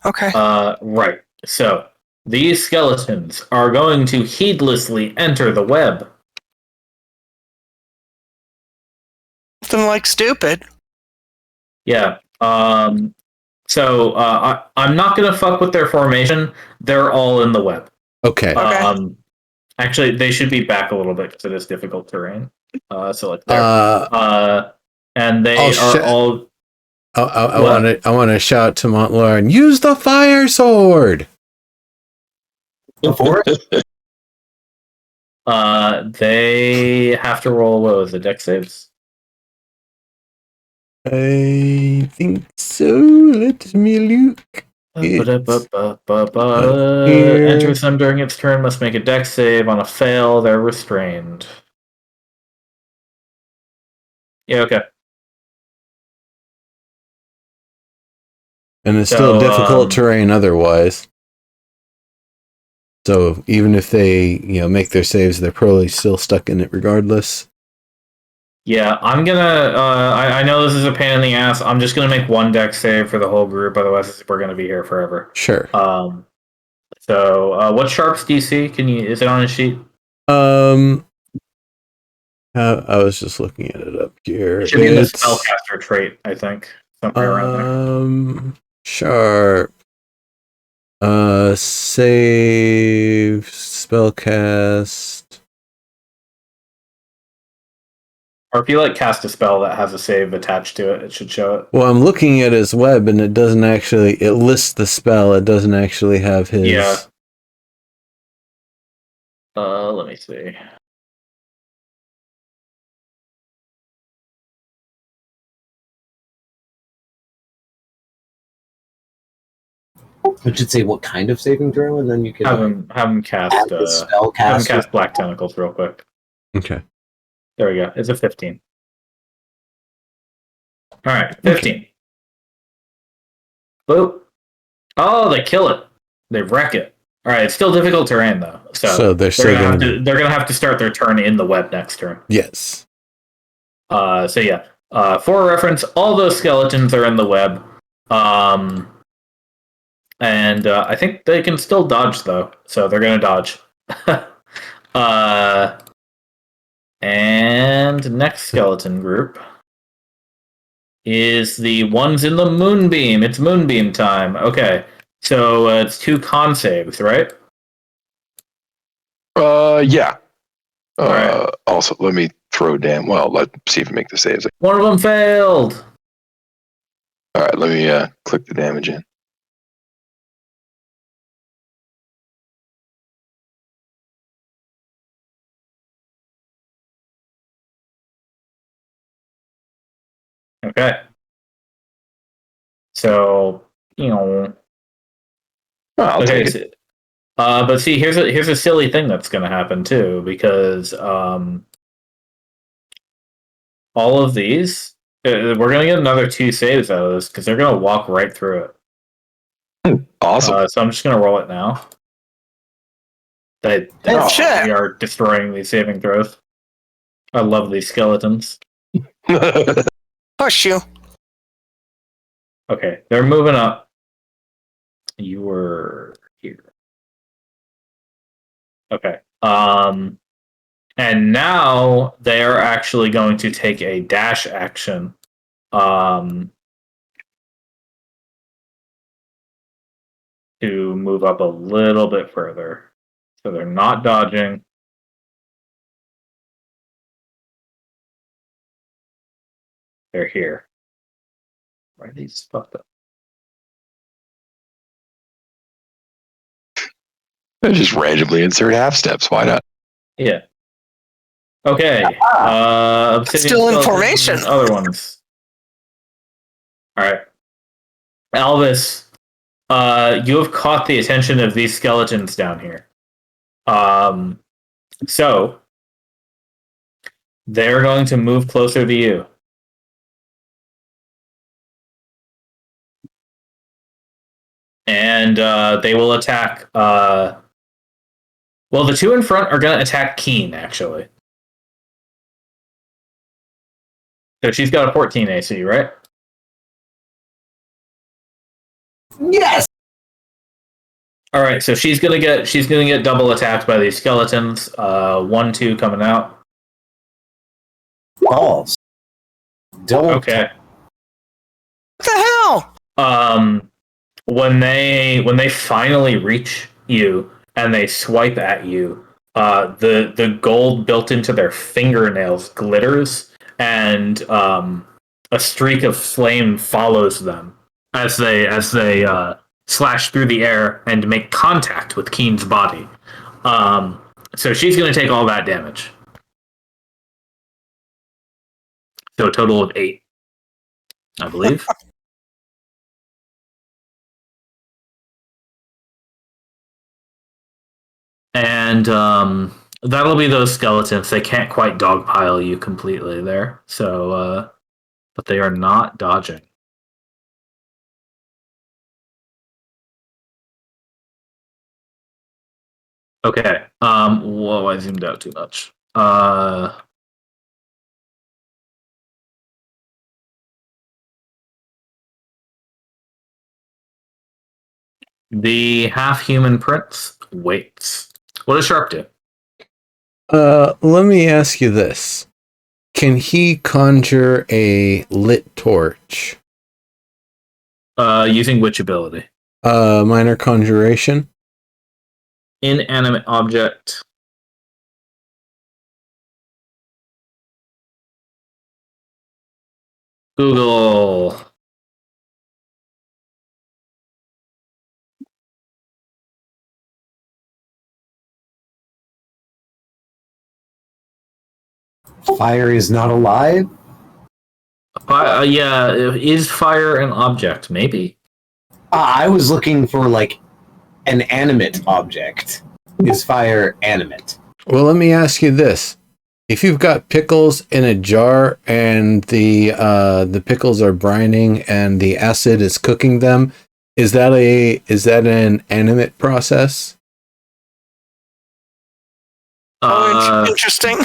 Okay. Right. So, these skeletons are going to heedlessly enter the web. Something like stupid. Yeah. So I'm not gonna fuck with their formation. They're all in the web. Okay. Actually, they should be back a little bit because it is difficult terrain. So like there. And they all. I want to shout to Montlaurn, use the fire sword. Go for it. They have to roll, what was it, dex saves? I think so. Let me look. It's here. Enters them during its turn must make a dex save. On a fail, they're restrained. Yeah, okay. And it's still difficult terrain otherwise. So even if they, make their saves, they're probably still stuck in it regardless. Yeah, I'm gonna. I know this is a pain in the ass. I'm just gonna make one dex save for the whole group. Otherwise, we're gonna be here forever. Sure. So, what sharps DC? Is it on a sheet? I was just looking at it up here. It should be in the spellcaster trait, I think. Somewhere around there. Sharp. Save, spellcast. Or if you cast a spell that has a save attached to it, it should show it. Well, I'm looking at his web, and it doesn't actually. It lists the spell. It doesn't actually have his. Yeah. Let me see. I should say what kind of saving throw, and then you can have him cast Black Tentacles real quick. Okay. There we go. It's a 15. All right, 15. Okay. Boop. Oh, they kill it. They wreck it. All right, it's still difficult terrain though, so they're gonna have to start their turn in the web next turn. Yes. So yeah. For reference, all those skeletons are in the web. And I think they can still dodge though, so they're gonna dodge. And next skeleton group is the ones in the moonbeam. It's moonbeam time. Okay, so it's 2 con saves, right? Yeah. Right. Also, let me throw down. Well, let's see if we make the saves. One of them failed. All right, let me click the damage in. Okay. So, I'll take it. But see, here's a silly thing that's going to happen too, because all of these, we're going to get another 2 saves out of this because they're going to walk right through it. Awesome. So I'm just going to roll it now. We are destroying these saving throws. I love these skeletons. Push you. Okay, they're moving up. You were here. Okay. And now they are actually going to take a dash action. To move up a little bit further. So they're not dodging. They're here. Why are these fucked up? I just randomly insert half steps. Why not? Yeah. Okay. Still in formation. Other ones. All right. Alvis, you have caught the attention of these skeletons down here. So they're going to move closer to you. And they will attack. Well, the 2 in front are going to attack Keen, actually. So she's got a 14 AC, right? Yes. All right, so she's gonna get double attacked by these skeletons. 1, 2 coming out. Balls. Double. Okay. What the hell? When they finally reach you and they swipe at you, the gold built into their fingernails glitters, and a streak of flame follows them as they slash through the air and make contact with Keen's body. So she's going to take all that damage. So a total of 8, I believe. And that'll be those skeletons. They can't quite dogpile you completely there. So, but they are not dodging. Okay. Whoa, I zoomed out too much. The half-human prince waits. What does Sharp do? Let me ask you this. Can he conjure a lit torch? Using which ability? Minor conjuration? Inanimate object. Google. Fire is not alive? Yeah, is fire an object? Maybe. I was looking for like an animate object. Is fire animate? Well, let me ask you this. If you've got pickles in a jar and the pickles are brining and the acid is cooking them, is that an animate process? Interesting.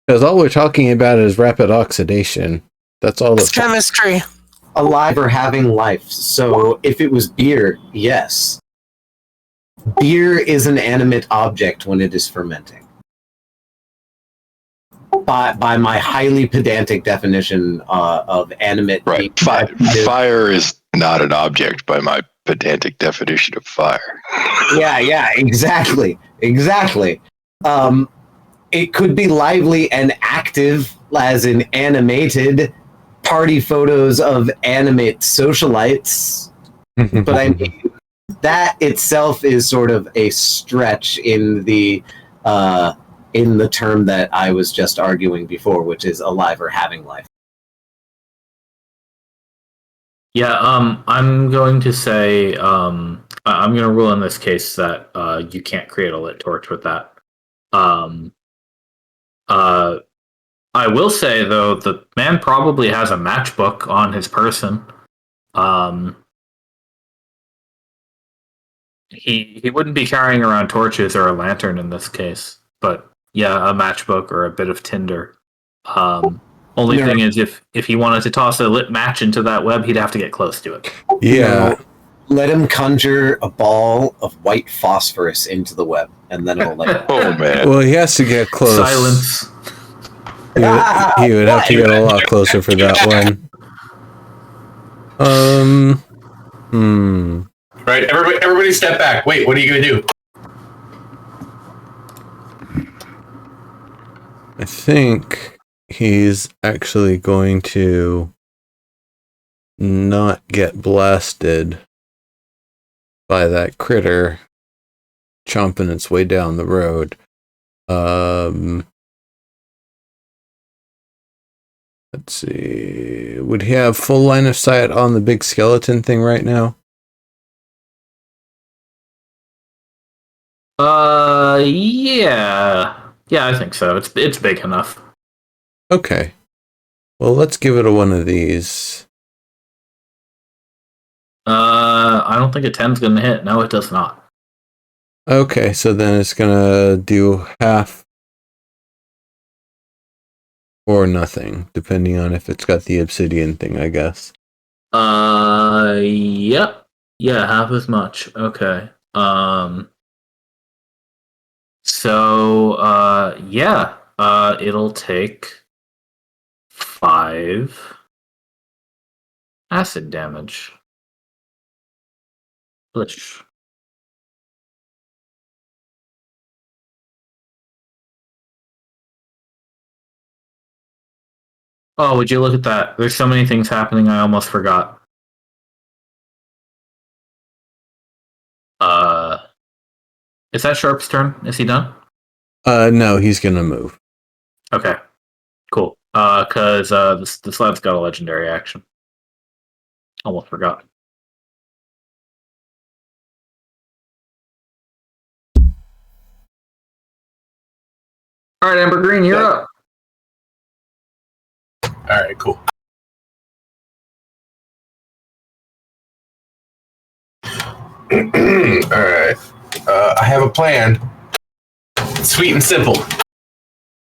Because all we're talking about is rapid oxidation. That's all. It's chemistry. Alive or having life. So if it was beer, yes. Beer is an animate object when it is fermenting. By my highly pedantic definition of animate. Right. Fire is not an object by my pedantic definition of fire. Yeah, exactly. It could be lively and active, as in animated party photos of animate socialites. But I mean, that itself is sort of a stretch in the term that I was just arguing before, which is alive or having life. Yeah, I'm going to say I'm going to rule in this case that you can't create a lit torch with that. I will say though, the man probably has a matchbook on his person. He wouldn't be carrying around torches or a lantern in this case, but yeah, a matchbook or a bit of tinder. Only thing is, if he wanted to toss a lit match into that web, he'd have to get close to it. Yeah. Let him conjure a ball of white phosphorus into the web, and then it'll light. Oh man! Well, he has to get close. Silence. He would have to get a lot closer for that one. Right, everybody step back. Wait, what are you going to do? I think he's actually going to not get blasted by that critter chomping its way down the road. Let's see. Would he have full line of sight on the big skeleton thing right now? Yeah. Yeah, I think so. It's big enough. Okay. Well, let's give it a one of these. I don't think a 10's gonna hit. No, it does not. Okay, so then it's gonna do half or nothing, depending on if it's got the obsidian thing, I guess. Yep. Yeah, half as much. Okay. So, yeah. It'll take 5 acid damage. Glitch. Oh, would you look at that? There's so many things happening, I almost forgot. Is that Sharp's turn? Is he done? No, he's gonna move. Okay, cool. Because this lad's got a legendary action. Almost forgot. All right, Amber Green, you're up. All right, cool. All right. I have a plan. Sweet and simple.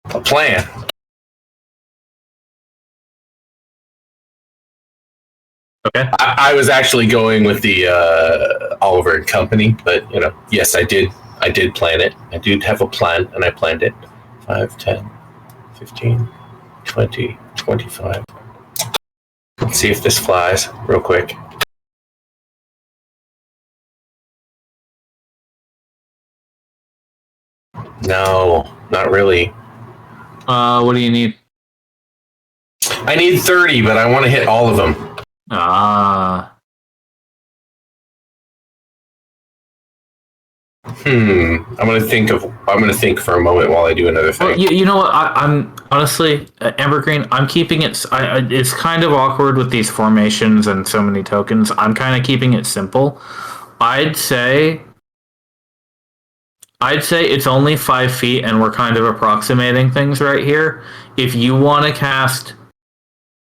A plan. Okay. I was actually going with the Oliver and Company, but yes, I did plan it. I do have a plan, and I planned it. 5, 10, 15, 20, 25. Let's see if this flies real quick. No, not really. What do you need? I need 30, but I want to hit all of them. I'm gonna think for a moment while I do another thing. Well, you know what? I'm honestly, Amber Green. I'm keeping it. It's kind of awkward with these formations and so many tokens. I'm kind of keeping it simple. I'd say it's only 5 feet, and we're kind of approximating things right here. If you want to cast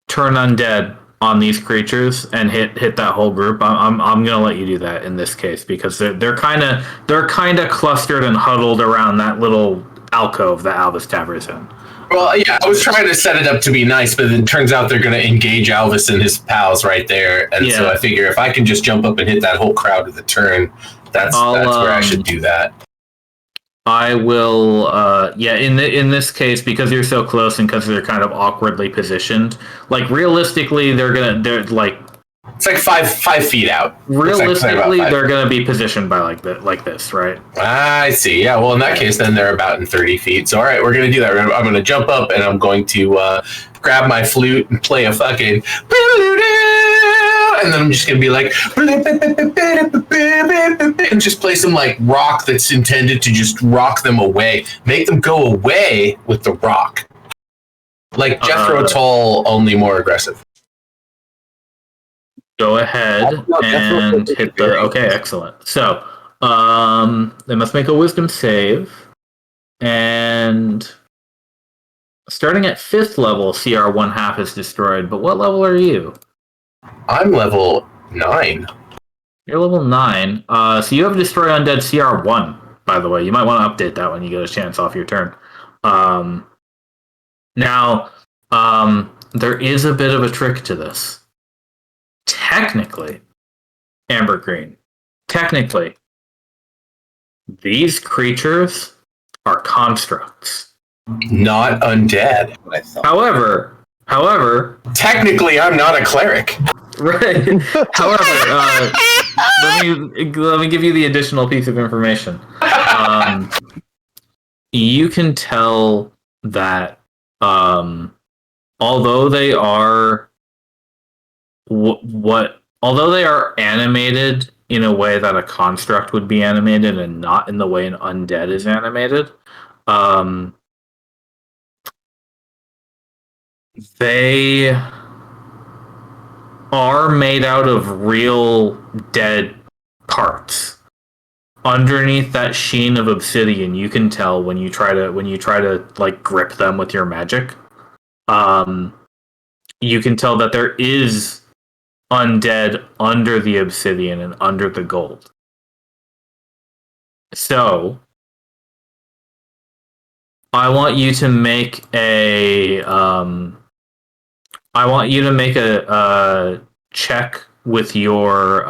Turn Undead on these creatures and hit that whole group, I'm gonna let you do that in this case, because they're kind of clustered and huddled around that little alcove that Alvis Taver's in. Well, yeah, I was trying to set it up to be nice, but it turns out they're going to engage Alvis and his pals right there, and so I figure if I can just jump up and hit that whole crowd with a turn, that's where I should do that. I will, in this case, because you're so close and because they're kind of awkwardly positioned, like realistically, they're like it's like five feet out. Realistically, they're gonna be positioned by like this, right? I see. Yeah. Well, in that case, then they're about in 30 feet. So, all right, we're gonna do that. I'm gonna jump up and I'm going to grab my flute and play a fucking. And then I'm just gonna be like, and just play some like rock that's intended to just rock them away, make them go away with the rock, like Jethro Tull, only more aggressive. Go ahead and hit the. Okay, excellent. So, they must make a Wisdom save, and starting at 5th level, CR 1/2 is destroyed. But what level are you? I'm level 9. You're level 9. So you have Destroy Undead CR 1. By the way, you might want to update that when you get a chance off your turn. Now, there is a bit of a trick to this. Technically, Amber Green, these creatures are constructs, not undead. However, technically, I'm not a cleric. Right. However, let me give you the additional piece of information. You can tell that although they are although they are animated in a way that a construct would be animated and not in the way an undead is animated, they are made out of real dead parts. Underneath that sheen of obsidian, you can tell when you try to like grip them with your magic. You can tell that there is undead under the obsidian and under the gold. So, I want you to make a check with your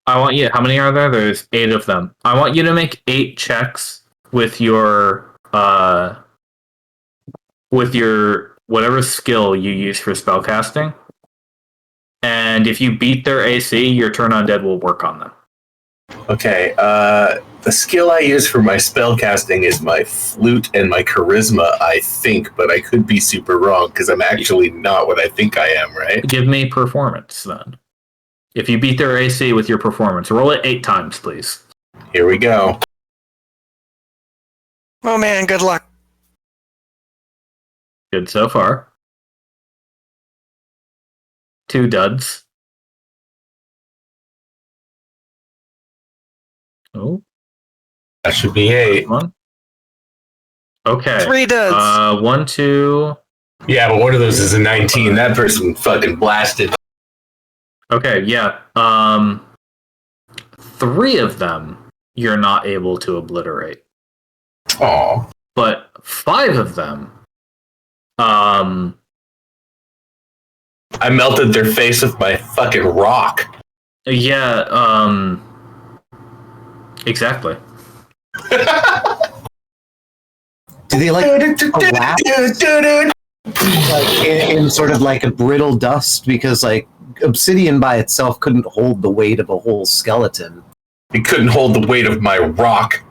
how many are there? There's 8 of them. I want you to make 8 checks with your whatever skill you use for spellcasting. And if you beat their AC, your Turn Undead will work on them. Okay. The skill I use for my spell casting is my flute and my charisma, I think, but I could be super wrong because I'm actually not what I think I am, right? Give me performance then. If you beat their AC with your performance, roll it 8 times, please. Here we go. Oh man, good luck. Good so far. 2 duds. Oh, That should be 8. one. Okay. 3 duds. 1, 2. Yeah, but one of those is a 19. That person fucking blasted. Okay, yeah. 3 of them you're not able to obliterate. Aw. But 5 of them, I melted their face with my fucking rock. yeah, exactly. Do they like collapse like in sort of like a brittle dust because like obsidian by itself couldn't hold the weight of a whole skeleton. It couldn't hold the weight of my rock.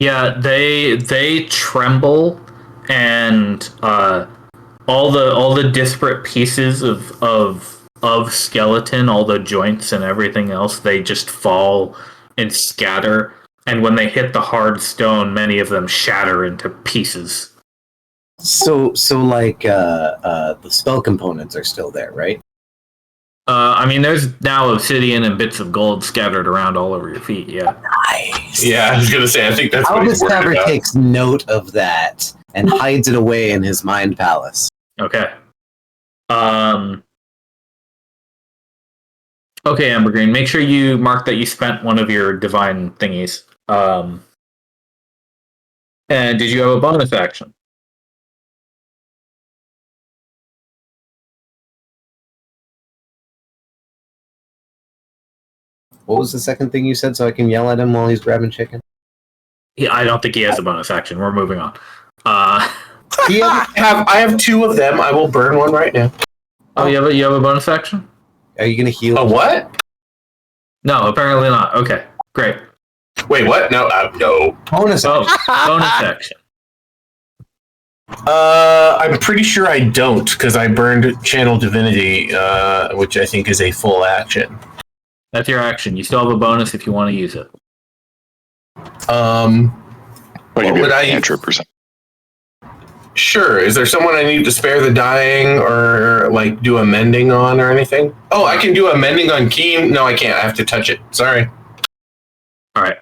Yeah, they tremble, and all the disparate pieces of skeleton, all the joints and everything else, they just fall and scatter. And when they hit the hard stone, many of them shatter into pieces. So like the spell components are still there, right? I mean, there's now obsidian and bits of gold scattered around all over your feet. Yeah. Nice. Yeah, I was gonna say. I think that's what he's Albus worried Faber about. takes note of that and hides it away in his mind palace. Okay. Okay, Ambergreen, make sure you mark that you spent one of your divine thingies. And did you have a bonus action? What was the second thing you said so I can yell at him while he's grabbing chicken? Yeah, I don't think he has a bonus action. We're moving on. Yeah. I have 2 of them. I will burn one right now. Oh, you have a bonus action? Are you gonna heal? A what? No, apparently not. Okay, great. Wait, what? No, no. Bonus. Oh, bonus action. I'm pretty sure I don't because I burned Channel Divinity, which I think is a full action. That's your action. You still have a bonus if you want to use it. Like What would I? cantrip or something. Sure. Is there someone I need to spare the dying or like do a mending on or anything? Oh, I can do a mending on Keem. No, I can't. I have to touch it. Sorry. All right.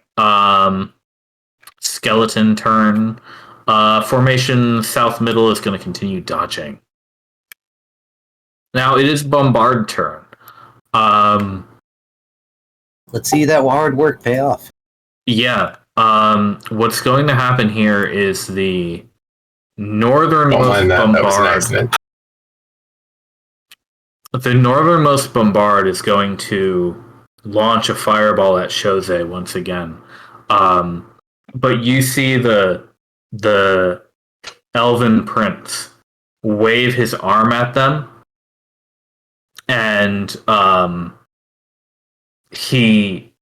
Skeleton turn. Formation south middle is going to continue dodging. Now it is Bombard turn. Let's see that hard work pay off. Yeah. What's going to happen here is the northernmost That was an Bombard. accident. The northernmost Bombard is going to launch a fireball at Chose once again. But you see the Elven Prince wave his arm at them, and he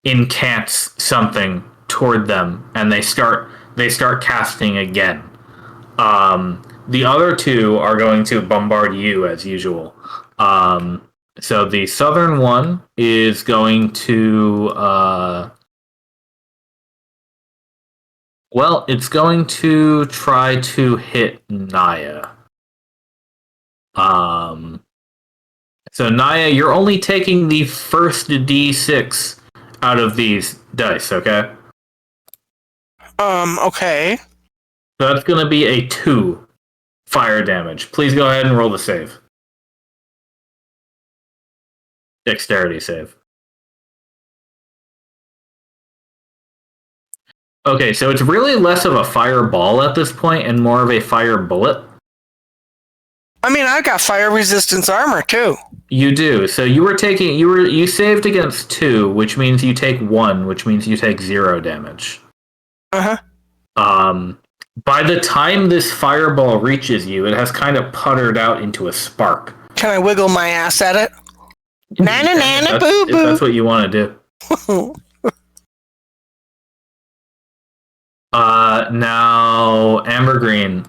incants something toward them, and they start casting again. The other 2 are going to bombard you as usual. So the southern one is going to it's going to try to hit Naya. So Naya, you're only taking the first D6 out of these dice, okay? Okay. So that's going to be a 2 fire damage. Please go ahead and roll the save. Dexterity save. Okay, so it's really less of a fireball at this point and more of a fire bullet. I mean, I got fire resistance armor too. You do. So you saved against 2, which means you take 1, which means you take 0 damage. Uh-huh. By the time this fireball reaches you, it has kind of puttered out into a spark. Can I wiggle my ass at it? Nana nana boo If that's boo. what you want to do. Now, Amber Green.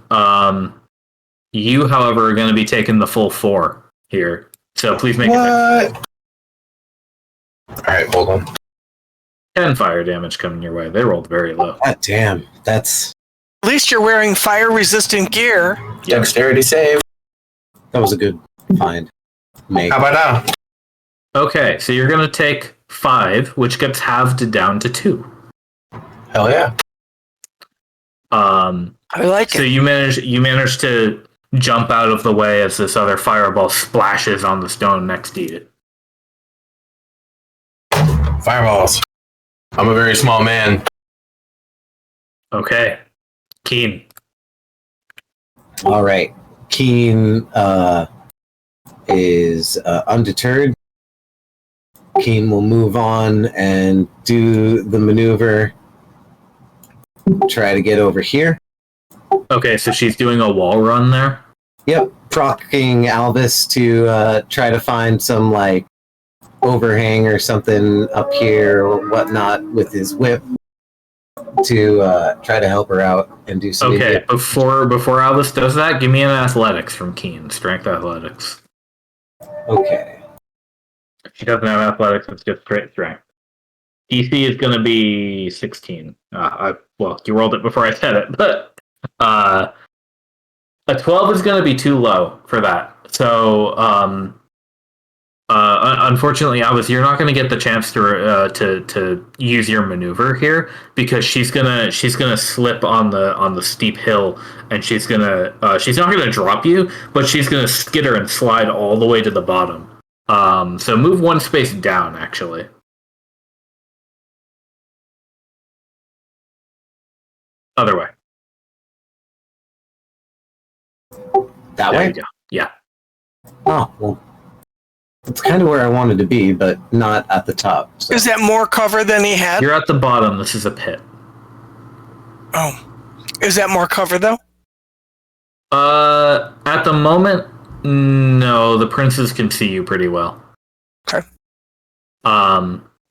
You, however, are going to be taking the full 4 here. So please make What? All right, hold on. 10 fire damage coming your way. They rolled very low. God damn, that's At least you're wearing fire-resistant gear. Dexterity save. that was a good find. Make. How about now? Okay, so you're going to take 5, which gets halved down to 2. Hell yeah. I like So it. you manage to jump out of the way as this other fireball splashes on the stone next to you. Fireballs. I'm a very small man. Okay. Keen. All right. Keen is undeterred. Keen will move on and do the maneuver. Try to get over here. Okay, so she's doing a wall run there. Yep, procking Albus to try to find some like overhang or something up here or whatnot with his whip to try to help her out and do some. Okay, before Albus does that, give me an athletics from Keen. Strength athletics. Okay. If she doesn't have athletics, it's just straight strength. DC is going to be 16. Well, you rolled it before I said it, but a 12 is going to be too low for that. So, unfortunately, Albus, you're not going to get the chance to use your maneuver here because she's gonna slip on the steep hill, and she's not gonna drop you, but she's gonna skitter and slide all the way to the bottom. So move 1 space down, actually. Other way. That There way? you go. Yeah. Oh, well. It's kind of where I wanted to be, but not at the top. So. Is that more cover than he had? You're at the bottom. This is a pit. Oh. Is that more cover, though? At the moment, no. The princes can see you pretty well. Okay.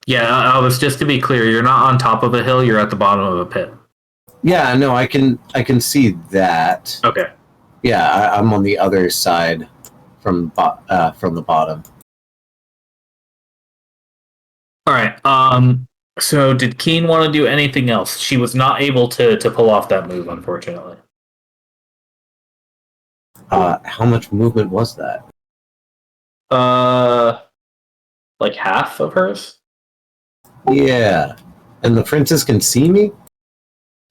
Yeah, Albus, just to be clear, you're not on top of a hill. You're at the bottom of a pit. Yeah, no, I can see that. Okay. Yeah, I'm on the other side from the bottom. All right. So did Keen want to do anything else? She was not able to pull off that move, unfortunately. How much movement was that? Like half of hers. Yeah, and the princes can see me.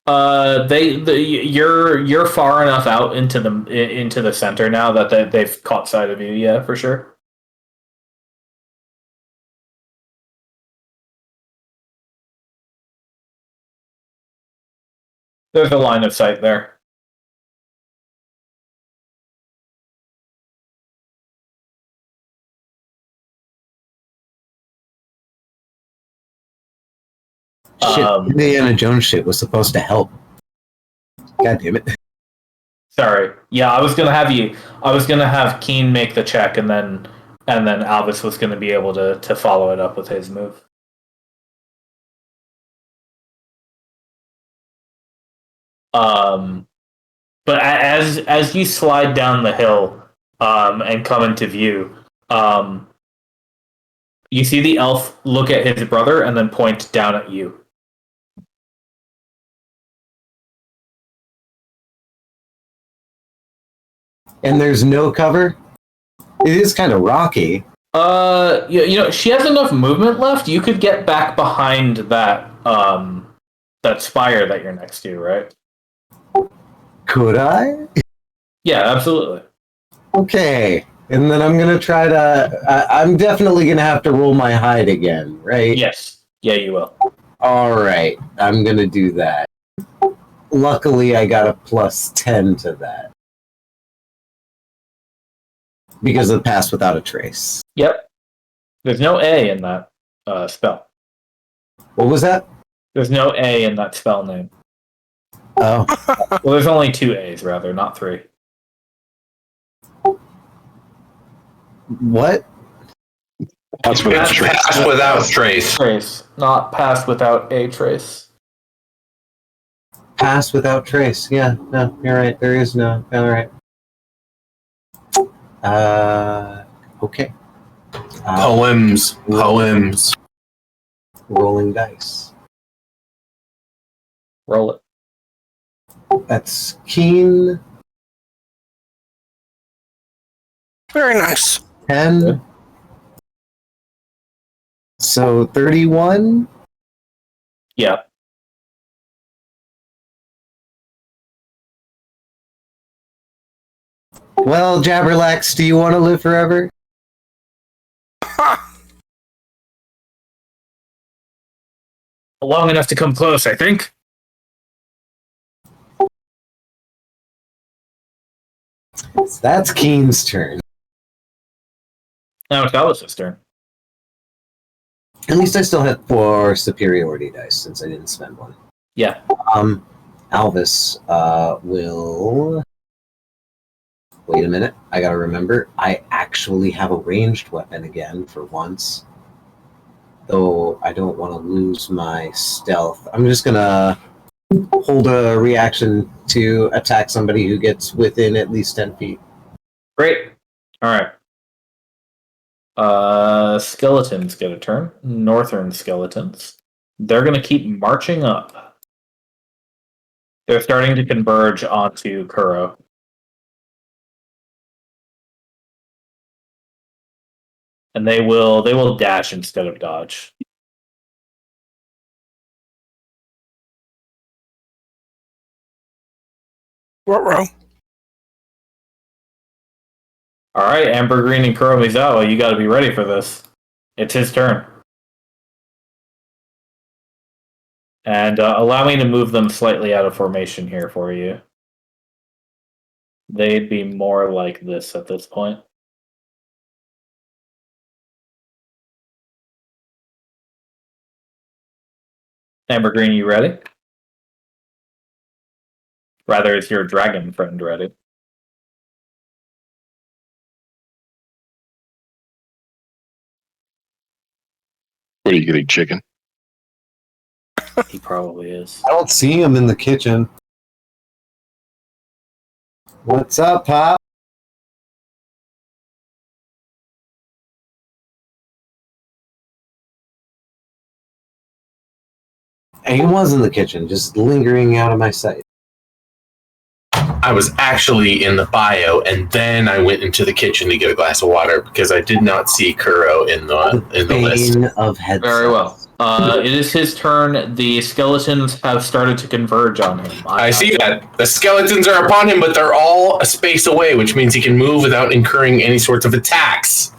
You're far enough out into the center now that they've caught sight of you. Yeah, for sure. There's a line of sight there. Shit, Indiana Jones shit was supposed to help. God damn it. Sorry. Yeah, I was gonna have Keen make the check, and then Albus was gonna be able to follow it up with his move. But as you slide down the hill, and come into view, you see the elf look at his brother and then point down at you. And there's no cover? It is kind of rocky. She has enough movement left. You could get back behind that spire that you're next to, right? Could I? Yeah, absolutely. Okay. And then I'm going to try to... I'm definitely going to have to roll my hide again, right? Yes. Yeah, you will. All right. I'm going to do that. Luckily, I got a +10 to that. Because of Pass Without a Trace. Yep. There's no A in that spell. What was that? There's no A in that spell name. Oh. Well, there's only 2 A's, rather, not 3. What? That's what it's Pass without trace. Trace, not pass without a trace. Pass without trace. Yeah, no, you're right. There is no. All right. Okay. Poems. Rolling dice. Roll it. That's keen. Very nice. 10. Good. So 31. Yeah. Well, Jabberlax, do you want to live forever? Long enough to come close, I think. That's Keen's turn. Now it's Alice's turn. At least I still have 4 superiority dice since I didn't spend one. Yeah. Alvis will. Wait a minute. I gotta remember. I actually have a ranged weapon again for once. Though I don't want to lose my stealth. I'm just gonna hold a reaction to attack somebody who gets within at least 10 feet. Great. All right. Skeletons get a turn. Northern skeletons. They're going to keep marching up. They're starting to converge onto Kuro. And they will dash instead of dodge. What row? All right, Amber Green and Kuro Mizawa, you got to be ready for this. It's his turn. And allow me to move them slightly out of formation here for you. They'd be more like this at this point. Amber Green, you ready? Rather, is your dragon friend ready? What are you getting, chicken? He probably is. I don't see him in the kitchen. What's up, Pop? He was in the kitchen, just lingering out of my sight. I was actually in the bio, and then I went into the kitchen to get a glass of water because I did not see Kuro in the list. Bane of headsets. Very well. It is his turn. The skeletons have started to converge on him. I see that. The skeletons are upon him, but they're all a space away, which means he can move without incurring any sorts of attacks.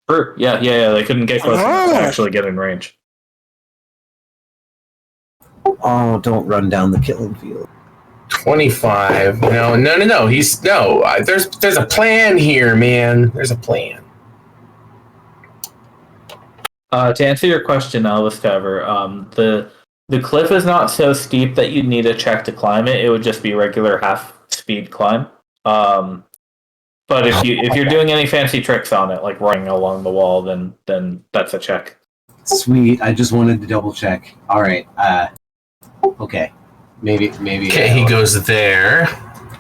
Sure. Yeah. They couldn't get close enough to actually get in range. Oh, don't run down the killing field. 25. No. There's a plan here, man. There's a plan. To answer your question, Elvis Cover, the cliff is not so steep that you'd need a check to climb it. It would just be a regular half speed climb. But if you're doing any fancy tricks on it, like running along the wall, then that's a check. Sweet. I just wanted to double check. All right. Okay. Maybe. Okay, he goes there.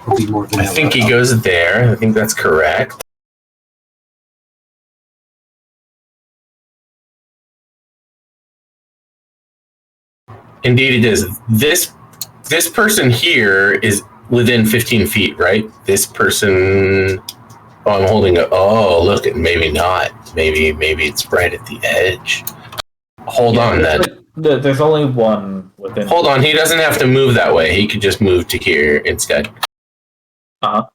I think he goes there. I think that's correct. Indeed, it is. This person here is within 15 feet, right? This person. Oh, I'm holding a. Oh, look, maybe not. Maybe it's right at the edge. Hold on, then. There's only one within. Hold on, he doesn't have to move that way. He could just move to here instead. Uh-huh.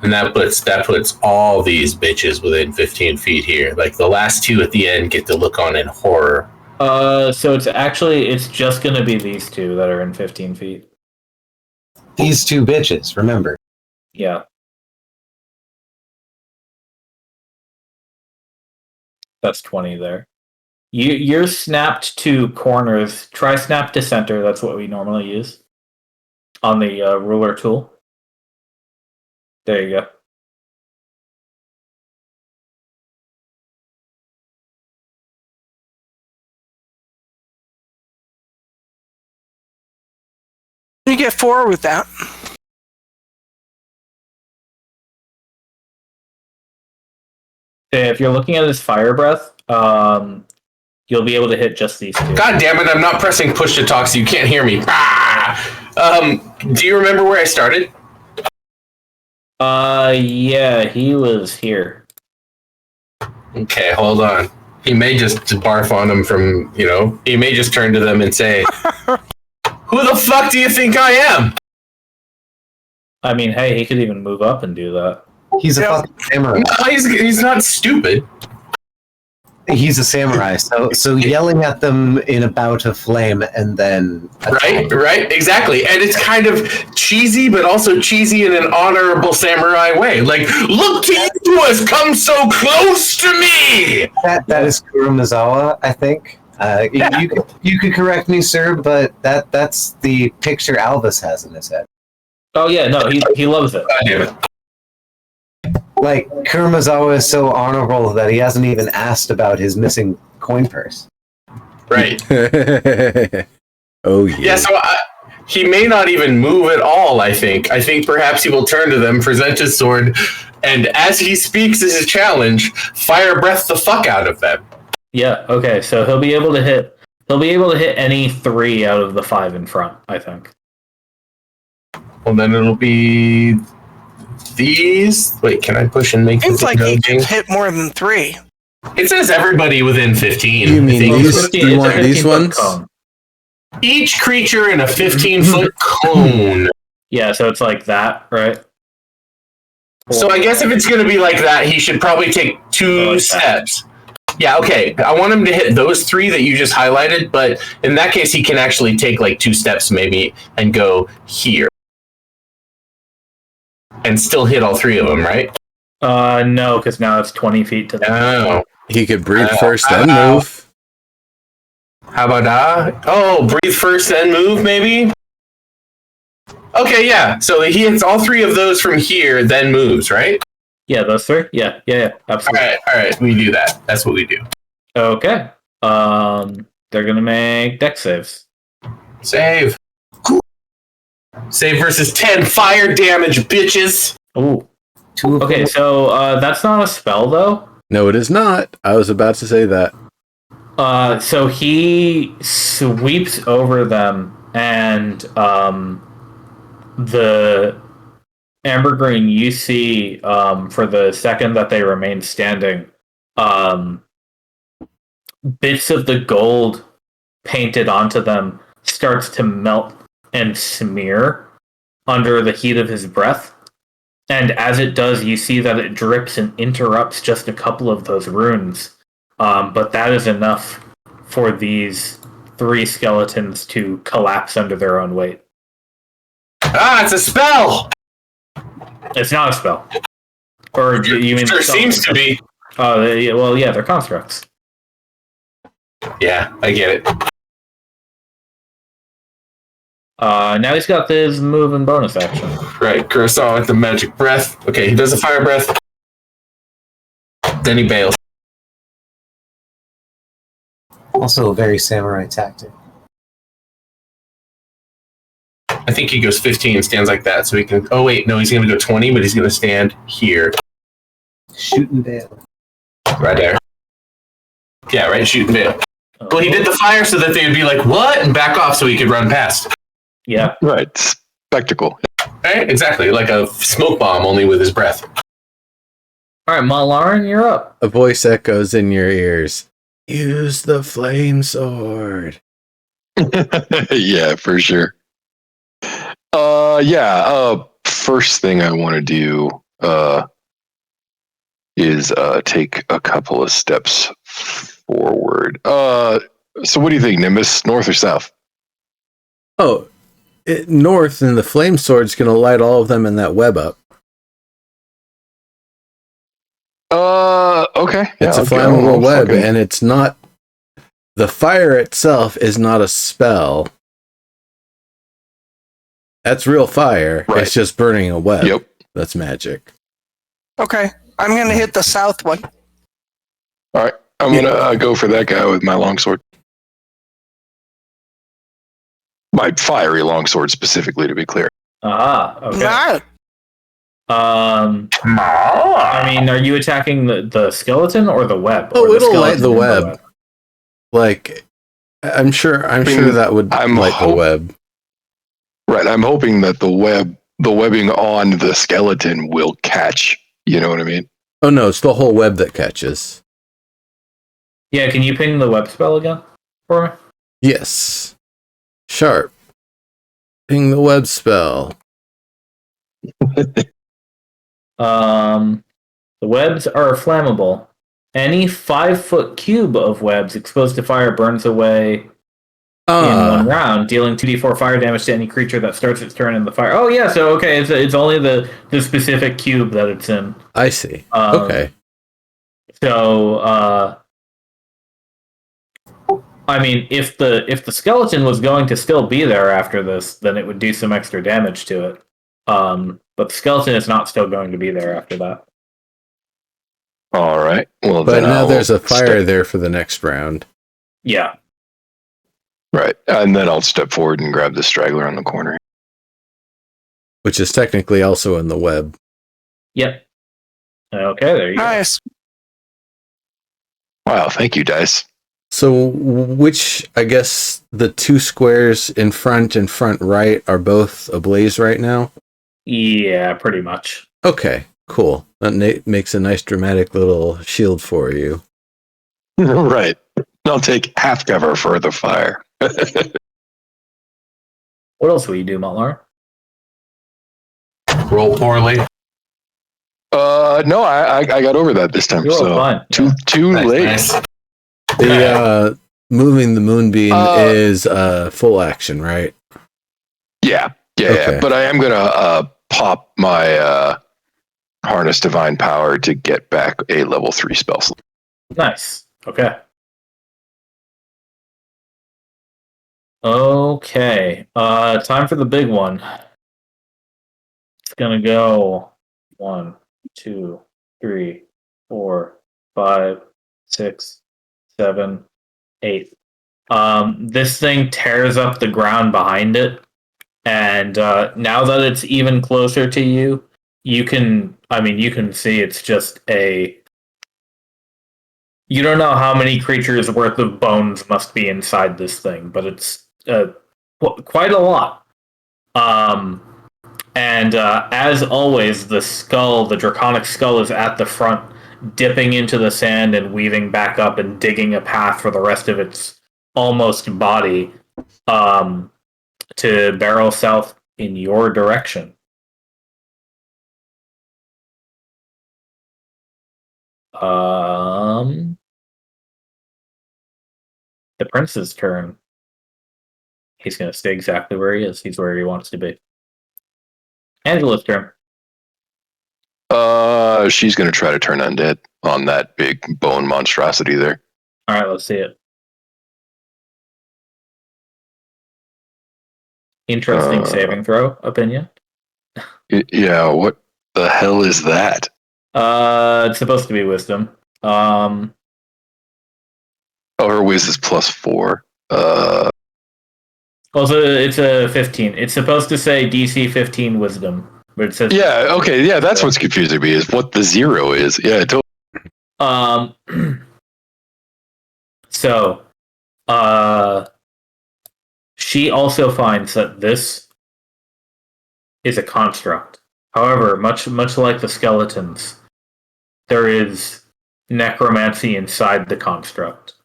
And that puts all these bitches within 15 feet here. Like the last two at the end get to look on in horror. So it's just gonna be these two that are in 15 feet. These two bitches, remember. Yeah. That's 20 there. You're snapped to corners. Try snap to center. That's what we normally use on the ruler tool. There you go. get forward with that. If you're looking at his fire breath, you'll be able to hit just these two. God damn it! I'm not pressing push to talk, so you can't hear me. Do you remember where I started? Yeah, he was here. Okay, hold on. He may just barf on them from, he may just turn to them and say, "Who the fuck do you think I am?" I mean, hey, he could even move up and do that. He's a fucking samurai. No, he's not stupid. He's a samurai, so yelling at them in a bout of flame and then Right, exactly. And it's kind of cheesy, but also cheesy in an honorable samurai way. Like, look to you who has come so close to me. That is Kurumazawa, I think. You could correct me, sir, but that's the picture Alvis has in his head. Oh yeah, no, he loves it. God damn it. Like, Kurumazawa is so honorable that he hasn't even asked about his missing coin purse. Right. Oh yeah. Yeah, so he may not even move at all, I think. I think perhaps he will turn to them, present his sword, and as he speaks as his challenge, fire breath the fuck out of them. Yeah, okay, so he'll be able to hit any 3 out of the 5 in front, I think. Well, then it'll be these. Wait, can I push and make Seems this like he go can game? hit more than 3. It says everybody within 15. You mean I think. these? You want these 15-foot ones? cone. Each creature in a 15-foot cone. Yeah, so it's like that, right? So I guess if it's going to be like that, he should probably take 2 steps. Yeah, okay. I want him to hit those 3 that you just highlighted, but in that case, he can actually take like 2 steps maybe and go here. And still hit all 3 of them, right? No, because now it's 20 feet to the Oh. He could breathe first, then move. How about that? Oh, breathe first, then move, maybe? Okay, yeah. So he hits all 3 of those from here, then moves, right? Yeah, those 3? Yeah, absolutely. All right. We do that. That's what we do. Okay. They're gonna make dex saves. Save. Save versus 10 fire damage, bitches. Ooh. 2 of Okay, them. so that's not a spell though. No, it is not. I was about to say that. So he sweeps over them, and the ambergreen you see for the second that they remain standing, bits of the gold painted onto them starts to melt and smear under the heat of his breath. And as it does, you see that it drips and interrupts just a couple of those runes. But that is enough for these 3 skeletons to collapse under their own weight. Ah, it's a spell! It's not a spell. Or you mean Sure seems to be. Oh, well, yeah, they're constructs. Yeah, I get it. Now he's got this move and bonus action. Right, Kurosawa with the magic breath. Okay, he does a fire breath. Then he bails. Also a very samurai tactic. I think he goes 15, stands like that, so he can... Oh, wait, no, he's going to go 20, but he's going to stand here. Shoot and bail. Right there. Yeah, right, shoot and bail. Well, he did the fire so that they would be like, what? And back off so he could run past. Yeah. Right. Spectacle. Right? Exactly, like a smoke bomb, only with his breath. All right, Malaran, you're up. A voice echoes in your ears. Use the flame sword. Yeah, for sure. First thing I want to do is take a couple of steps forward. So what do you think, Nimbus? North or south? Oh, north, and the flame sword's going to light all of them in that web up. Okay. It's a flammable web, and it's not... The fire itself is not a spell. That's real fire. Right. It's just burning a web. Yep. That's magic. Okay, I'm going to hit the south one. All right. I'm going to go for that guy with my longsword. My fiery longsword specifically, to be clear. Okay. Nah, I mean, are you attacking the skeleton or the web? Oh, or the it'll light skeleton the in web. Like, I'm sure mean, that would light the web. Right. I'm hoping that the webbing on the skeleton will catch. You know what I mean? Oh no, it's the whole web that catches. Yeah, can you ping the web spell again for me? Yes. Sharp. Ping the web spell. The webs are flammable. Any 5-foot cube of webs exposed to fire burns away in one round, dealing 2d4 fire damage to any creature that starts its turn in the fire. Oh yeah, so okay, it's only the specific cube that it's in. I see. Okay. So I mean, if the skeleton was going to still be there after this, then it would do some extra damage to it. But the skeleton is not still going to be there after that. All right. Well, But then now I'll there's a fire step- there for the next round. Yeah. Right, and then I'll step forward and grab the straggler on the corner. Which is technically also in the web. Yep. Okay, there you nice. Wow, thank you, dice. So which, I guess, the two squares in front and front right are both ablaze right now? go. Yeah, pretty much. Okay, cool. That makes a nice dramatic little shield for you. Right. I'll take half cover for the fire. What else will you do, Mallar? Roll poorly. No, I got over that this time. You rolled So fine. too late. Nice. The moving the moonbeam is full action, right? Yeah. Okay. But I am gonna pop my harness divine power to get back a level 3 spell slot. Nice. Okay. Okay. Time for the big one. It's gonna go 1, 2, 3, 4, 5, 6, 7, 8. This thing tears up the ground behind it, and now that it's even closer to you, you can see it's just a. You don't know how many creatures worth of bones must be inside this thing, but it's quite a lot. And as always, the draconic skull is at the front, dipping into the sand and weaving back up and digging a path for the rest of its almost body to barrel south in your direction. The prince's turn. He's going to stay exactly where he is. He's where he wants to be. Angela's turn. She's gonna try to turn undead on that big bone monstrosity there. All right, let's see it. Interesting saving throw, opinion. Yeah, what the hell is that? It's supposed to be wisdom. Oh, her whiz is +4. Also, it's a 15. It's supposed to say DC 15 wisdom, but it says Yeah, okay, yeah, that's what's confusing me is what the 0 is. Yeah, totally. So, she also finds that this is a construct. However, much like the skeletons, there is necromancy inside the construct.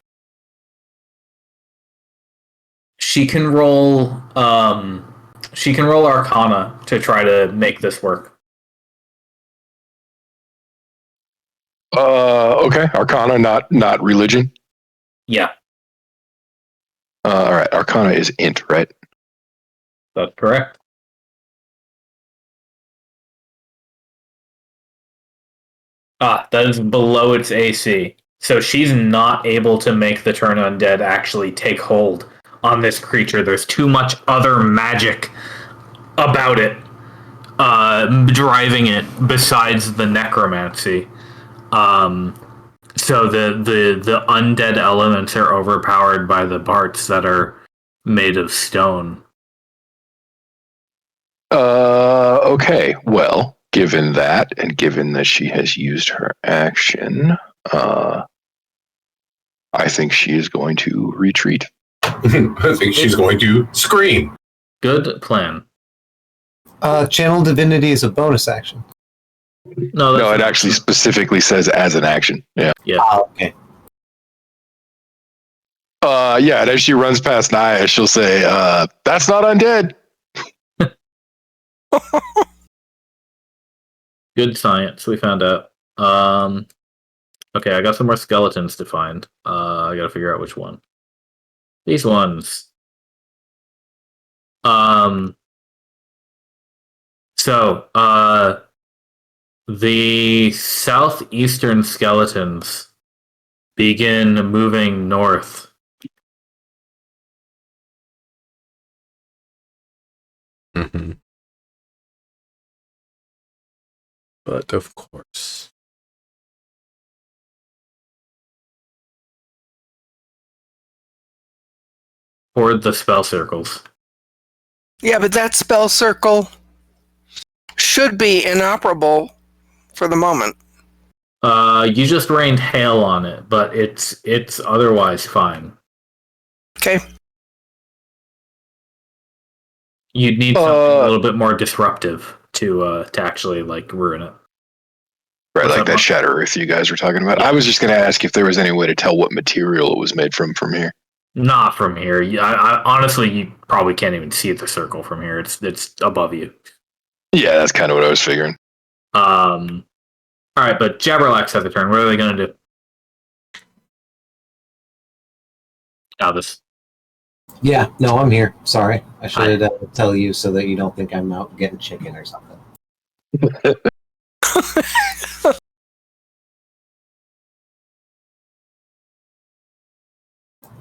She can roll Arcana to try to make this work. Okay, Arcana, not religion. Yeah, All right, Arcana is int, right? that's correct. That is below its AC. So she's not able to make the turn undead actually take hold on this creature. There's too much other magic about it driving it besides the necromancy. So the undead elements are overpowered by the parts that are made of stone. Okay. Well, given that, and given that she has used her action, I think she is going to retreat. I think she's going to scream. Good plan. Channel Divinity is a bonus action. No, that's No, it an actually action. specifically says as an action. Yeah. Okay. Yeah, and as she runs past Naya, she'll say, that's not undead. Good science. We found out. Okay, I got some more skeletons to find. I gotta figure out which one. These ones. So, the southeastern skeletons begin moving north. Mm-hmm. But of course. Toward the spell circles. Yeah, but that spell circle should be inoperable for the moment. You just rained hail on it, but it's otherwise fine. Okay. You'd need something a little bit more disruptive to actually like ruin it. Right, What's like up, that Mark? Shatter Earth you guys were talking about. Yeah. I was just going to ask if there was any way to tell what material it was made from here. Not from here. I honestly, you probably can't even see the circle from here. It's above you. Yeah, that's kind of what I was figuring. All right, but Jabberlax has a turn. What are they going to do? Albus. Yeah, no, I'm here. Sorry. I should tell you so that you don't think I'm out getting chicken or something.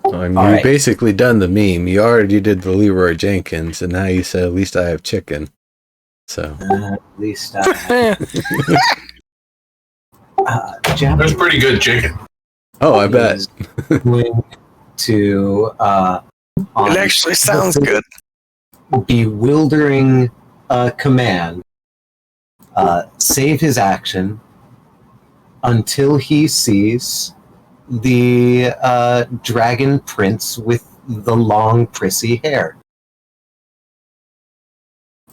So, you Alright. basically done the meme. You already did the Leroy Jenkins, and now you said, at least I have chicken. So. At least I Jabber That's pretty good chicken. Oh, I bet. is going to It actually sounds good. bewildering command save his action until he sees the dragon prince with the long prissy hair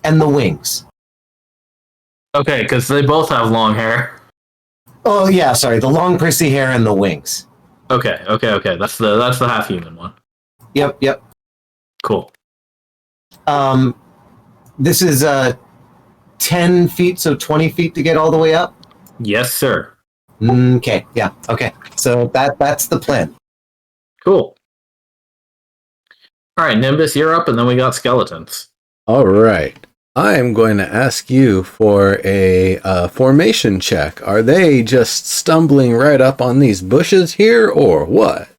and the wings. Okay, because they both have long hair. Oh yeah, sorry, the long prissy hair and the wings. Okay. That's the half human one. Yep. Cool. This is 10 feet, so 20 feet to get all the way up. Yes, sir. Okay, yeah, okay. So that's the plan. Cool. All right, Nimbus, you're up, and then we got skeletons. All right. I am going to ask you for a formation check. Are they just stumbling right up on these bushes here, or what?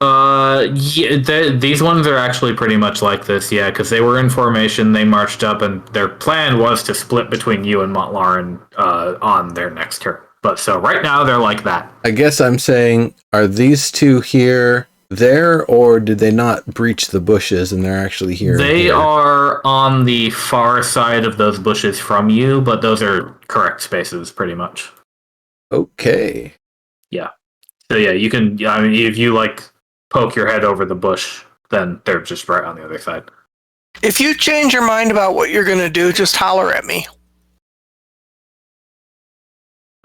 Yeah, these ones are actually pretty much like this, yeah, because they were in formation, they marched up, and their plan was to split between you and Montlarin on their next turn. But so right now they're like that. I guess I'm saying, are these two here there, or did they not breach the bushes and they're actually here? They are on the far side of those bushes from you, but those are correct spaces, pretty much. Okay. Yeah. So yeah, you can. I mean, if you like poke your head over the bush, then they're just right on the other side. If you change your mind about what you're going to do, just holler at me.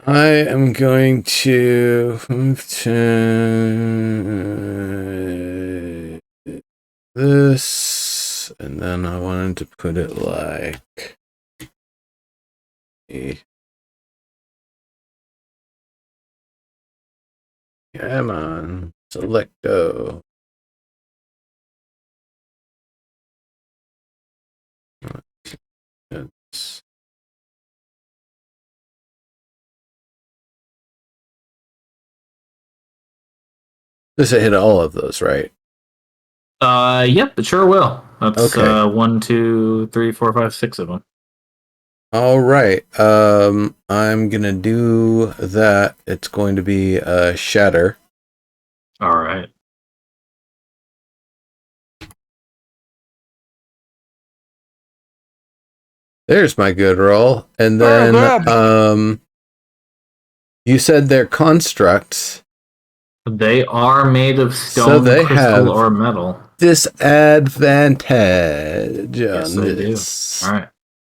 I am going to move to this, and then I wanted to put it like come on, selecto. It's this hit all of those, right? Yep, it sure will. That's Okay. 1, 2, 3, 4, 5, 6 of them. All right. I'm gonna do that. It's going to be a shatter. All right. There's my good roll. And then good. you said they're constructs. They are made of So stone, they have crystal, or metal. Disadvantage Yes, on they do. this. All right.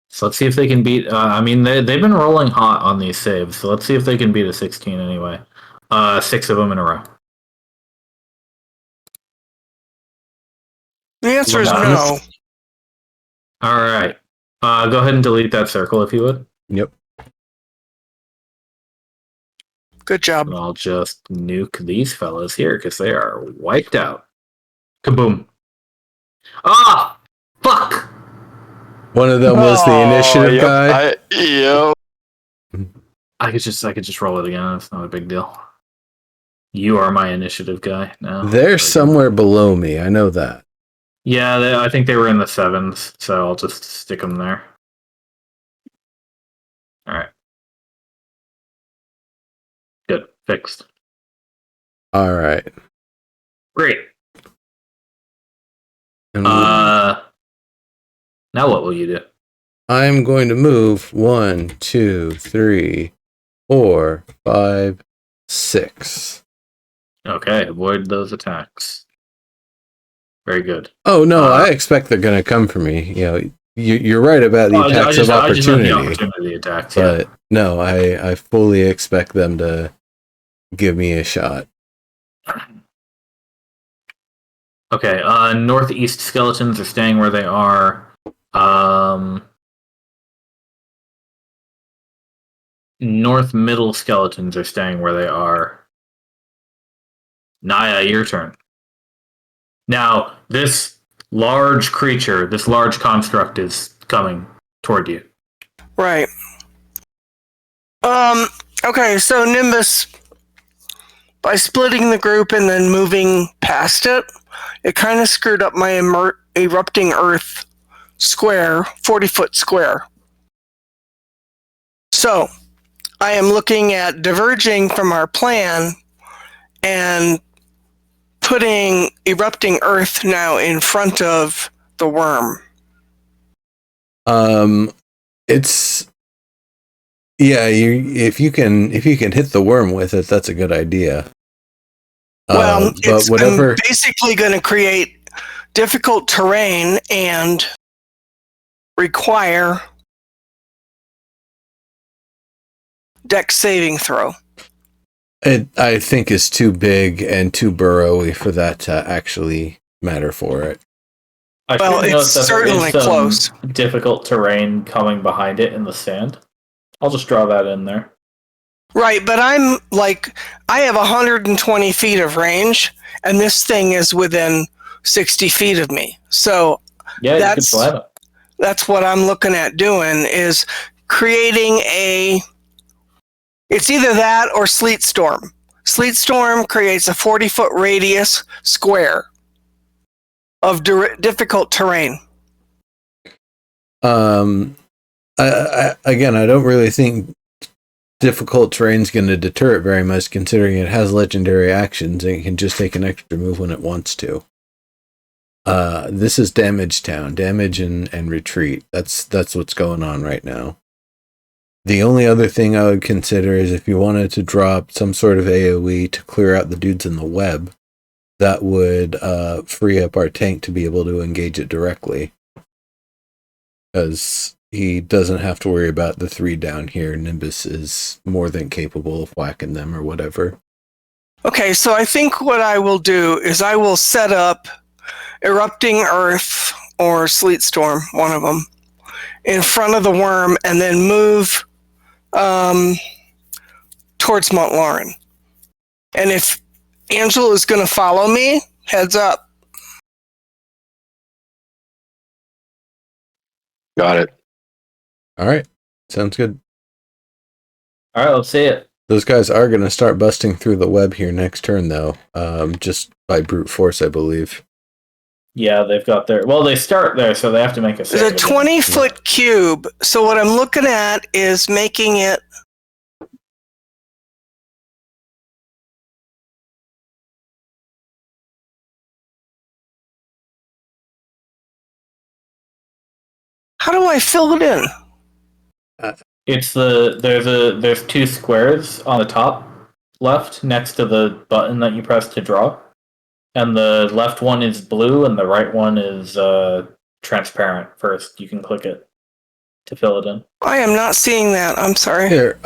So let's see if they can beat. They've been rolling hot on these saves. So let's see if they can beat a 16 anyway. 6 of them in a row. The answer is Nice. no. All right. Go ahead and delete that circle if you would. Yep. Good job. And I'll just nuke these fellas here because they are wiped out. Kaboom. Ah! Fuck! One of them was the initiative guy. I could just roll it again. It's not a big deal. You are my initiative guy now. They're somewhere below me. I know that. Yeah, I think they were in the 7s, so I'll just stick them there. All right. Good. Fixed. All right. Great. And Now what will you do? I'm going to move 1, 2, 3, 4, 5, 6. Okay, avoid those attacks. Very good. Oh no, I expect they're going to come for me. You know, you're right about the attacks of opportunity. I just meant the opportunity attacks. But no, I fully expect them to give me a shot. Okay, northeast skeletons are staying where they are. North middle skeletons are staying where they are. Naya, your turn. Now, this large creature, this large construct is coming toward you. Right. Okay, so Nimbus, by splitting the group and then moving past it, it kind of screwed up my erupting earth square, 40-foot square. So, I am looking at diverging from our plan and putting erupting earth now in front of the worm. It's if you can hit the worm with it, that's a good idea. Well, but whatever. I'm basically going to create difficult terrain and require dex saving throw. It, I think, is too big and too burrowy for that to actually matter for it. Well, it's certainly close. Difficult terrain coming behind it in the sand. I'll just draw that in there. Right, but I have 120 feet of range, and this thing is within 60 feet of me. So yeah, you can slam it. That's what I'm looking at doing, is creating it's either that or Sleet Storm. Sleet Storm creates a 40-foot radius square of difficult terrain. Again, I don't really think difficult terrain's going to deter it very much, considering it has legendary actions and it can just take an extra move when it wants to. This is Damage Town, damage and retreat. That's what's going on right now. The only other thing I would consider is if you wanted to drop some sort of AoE to clear out the dudes in the web, that would free up our tank to be able to engage it directly. Because he doesn't have to worry about the 3 down here. Nimbus is more than capable of whacking them or whatever. Okay, so I think what I will do is I will set up Erupting Earth or Sleet Storm, one of them, in front of the worm and then move towards Mount Lauren. And if Angela is going to follow me, heads up. Got it. All right. Sounds good. All right, let's see it. Those guys are going to start busting through the web here next turn, though. Just by brute force, I believe. Yeah, they've got their... Well, they start there, so they have to make a save. It's a 20-foot cube. So what I'm looking at is making it... How do I fill it in? There's two squares on the top left next to the button that you press to draw, and the left one is blue and the right one is transparent. First, you can click it to fill it in. I am not seeing that. I'm sorry. Here,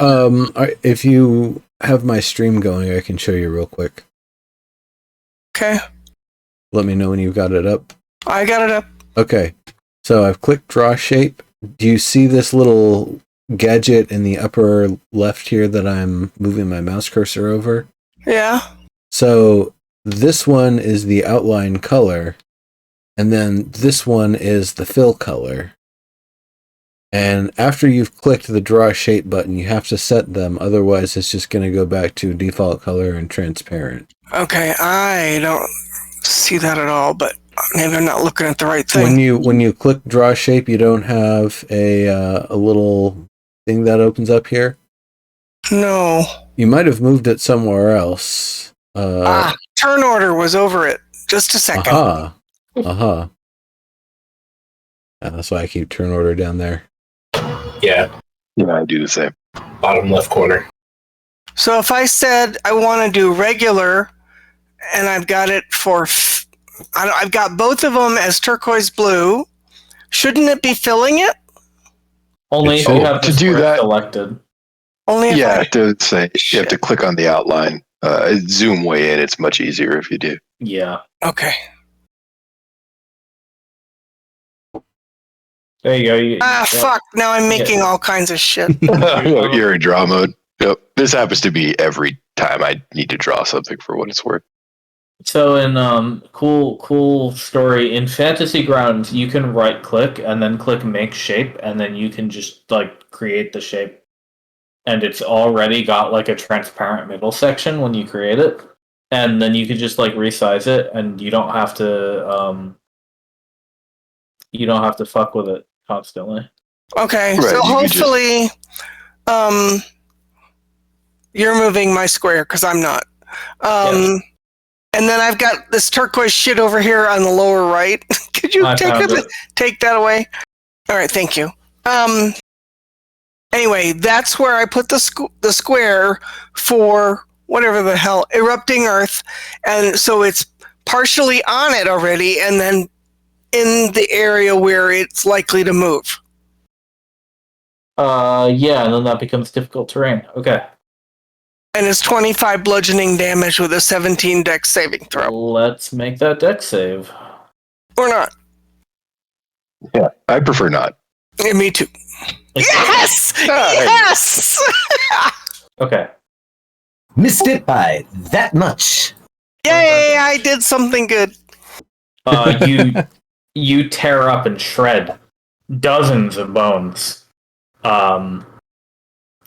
if you have my stream going, I can show you real quick. Okay. Let me know when you've got it up. I got it up. Okay. So I've clicked draw shape. Do you see this little gadget in the upper left here that I'm moving my mouse cursor over? Yeah. So this one is the outline color, and then this one is the fill color. And after you've clicked the draw shape button, you have to set them, otherwise it's just going to go back to default color and transparent. Okay, I don't see that at all, but maybe I'm not looking at the right thing. When you click draw shape, you don't have a little thing that opens up here? No. You might have moved it somewhere else. Turn order was over it. Just a second. Yeah, that's why I keep turn order down there. Yeah, I do the same. bottom left corner. So if I said I want to do regular, and I've got it for, I've got both of them as turquoise blue, shouldn't it be filling it? Only if you have to the do square that selected. Only if Yeah, I, to say you have to click on the outline. Zoom way in. It's much easier if you do. Yeah. Okay. There you go. Fuck. Now I'm making all kinds of shit. You're in draw mode. Yep. This happens to be every time I need to draw something for what it's worth. So in cool story in Fantasy Grounds, you can right click and then click Make Shape, and then you can just like create the shape, and it's already got like a transparent middle section when you create it, and then you can just like resize it, and you don't have to fuck with it constantly. Okay, Right, so you could just- hopefully, you're moving my square because I'm not. Yes. And then I've got this turquoise shit over here on the lower right. Could you take that away? All right, thank you. Anyway, that's where I put the square for whatever the hell, erupting Earth, and so it's partially on it already, and then in the area where it's likely to move. Yeah, and then that becomes difficult terrain. Okay. And it's 25 bludgeoning damage with a 17 dex saving throw. Let's make that dex save. Or not. Yeah, I prefer not. Yeah, me too. Yes! Yes! Okay. Missed it by that much. Yay, I did something good. You tear up and shred dozens of bones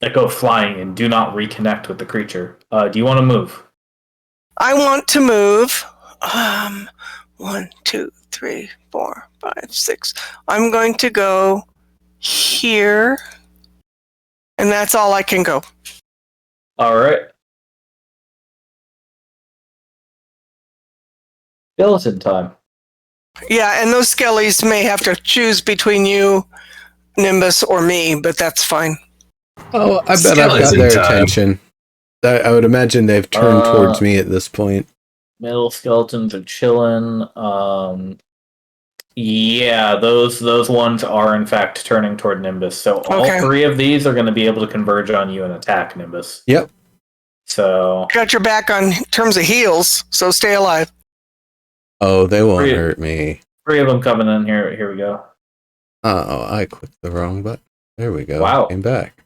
that go flying and do not reconnect with the creature. Do you want to move? I want to move. 1, 2, 3, 4, 5, 6. I'm going to go here. And that's all I can go. All right. Skeleton time. Yeah, and those skellies may have to choose between you, Nimbus, or me, but that's fine. Oh, I bet I've got their attention. I would imagine they've turned towards me at this point. Middle skeletons are chilling. Yeah, those ones are in fact turning toward Nimbus. So all three of these are going to be able to converge on you and attack Nimbus. Yep. So got your back on terms of heals, so stay alive. Oh, they won't hurt me. 3 of them coming in here. Here we go. Oh, I clicked the wrong button. There we go. Wow. Came back.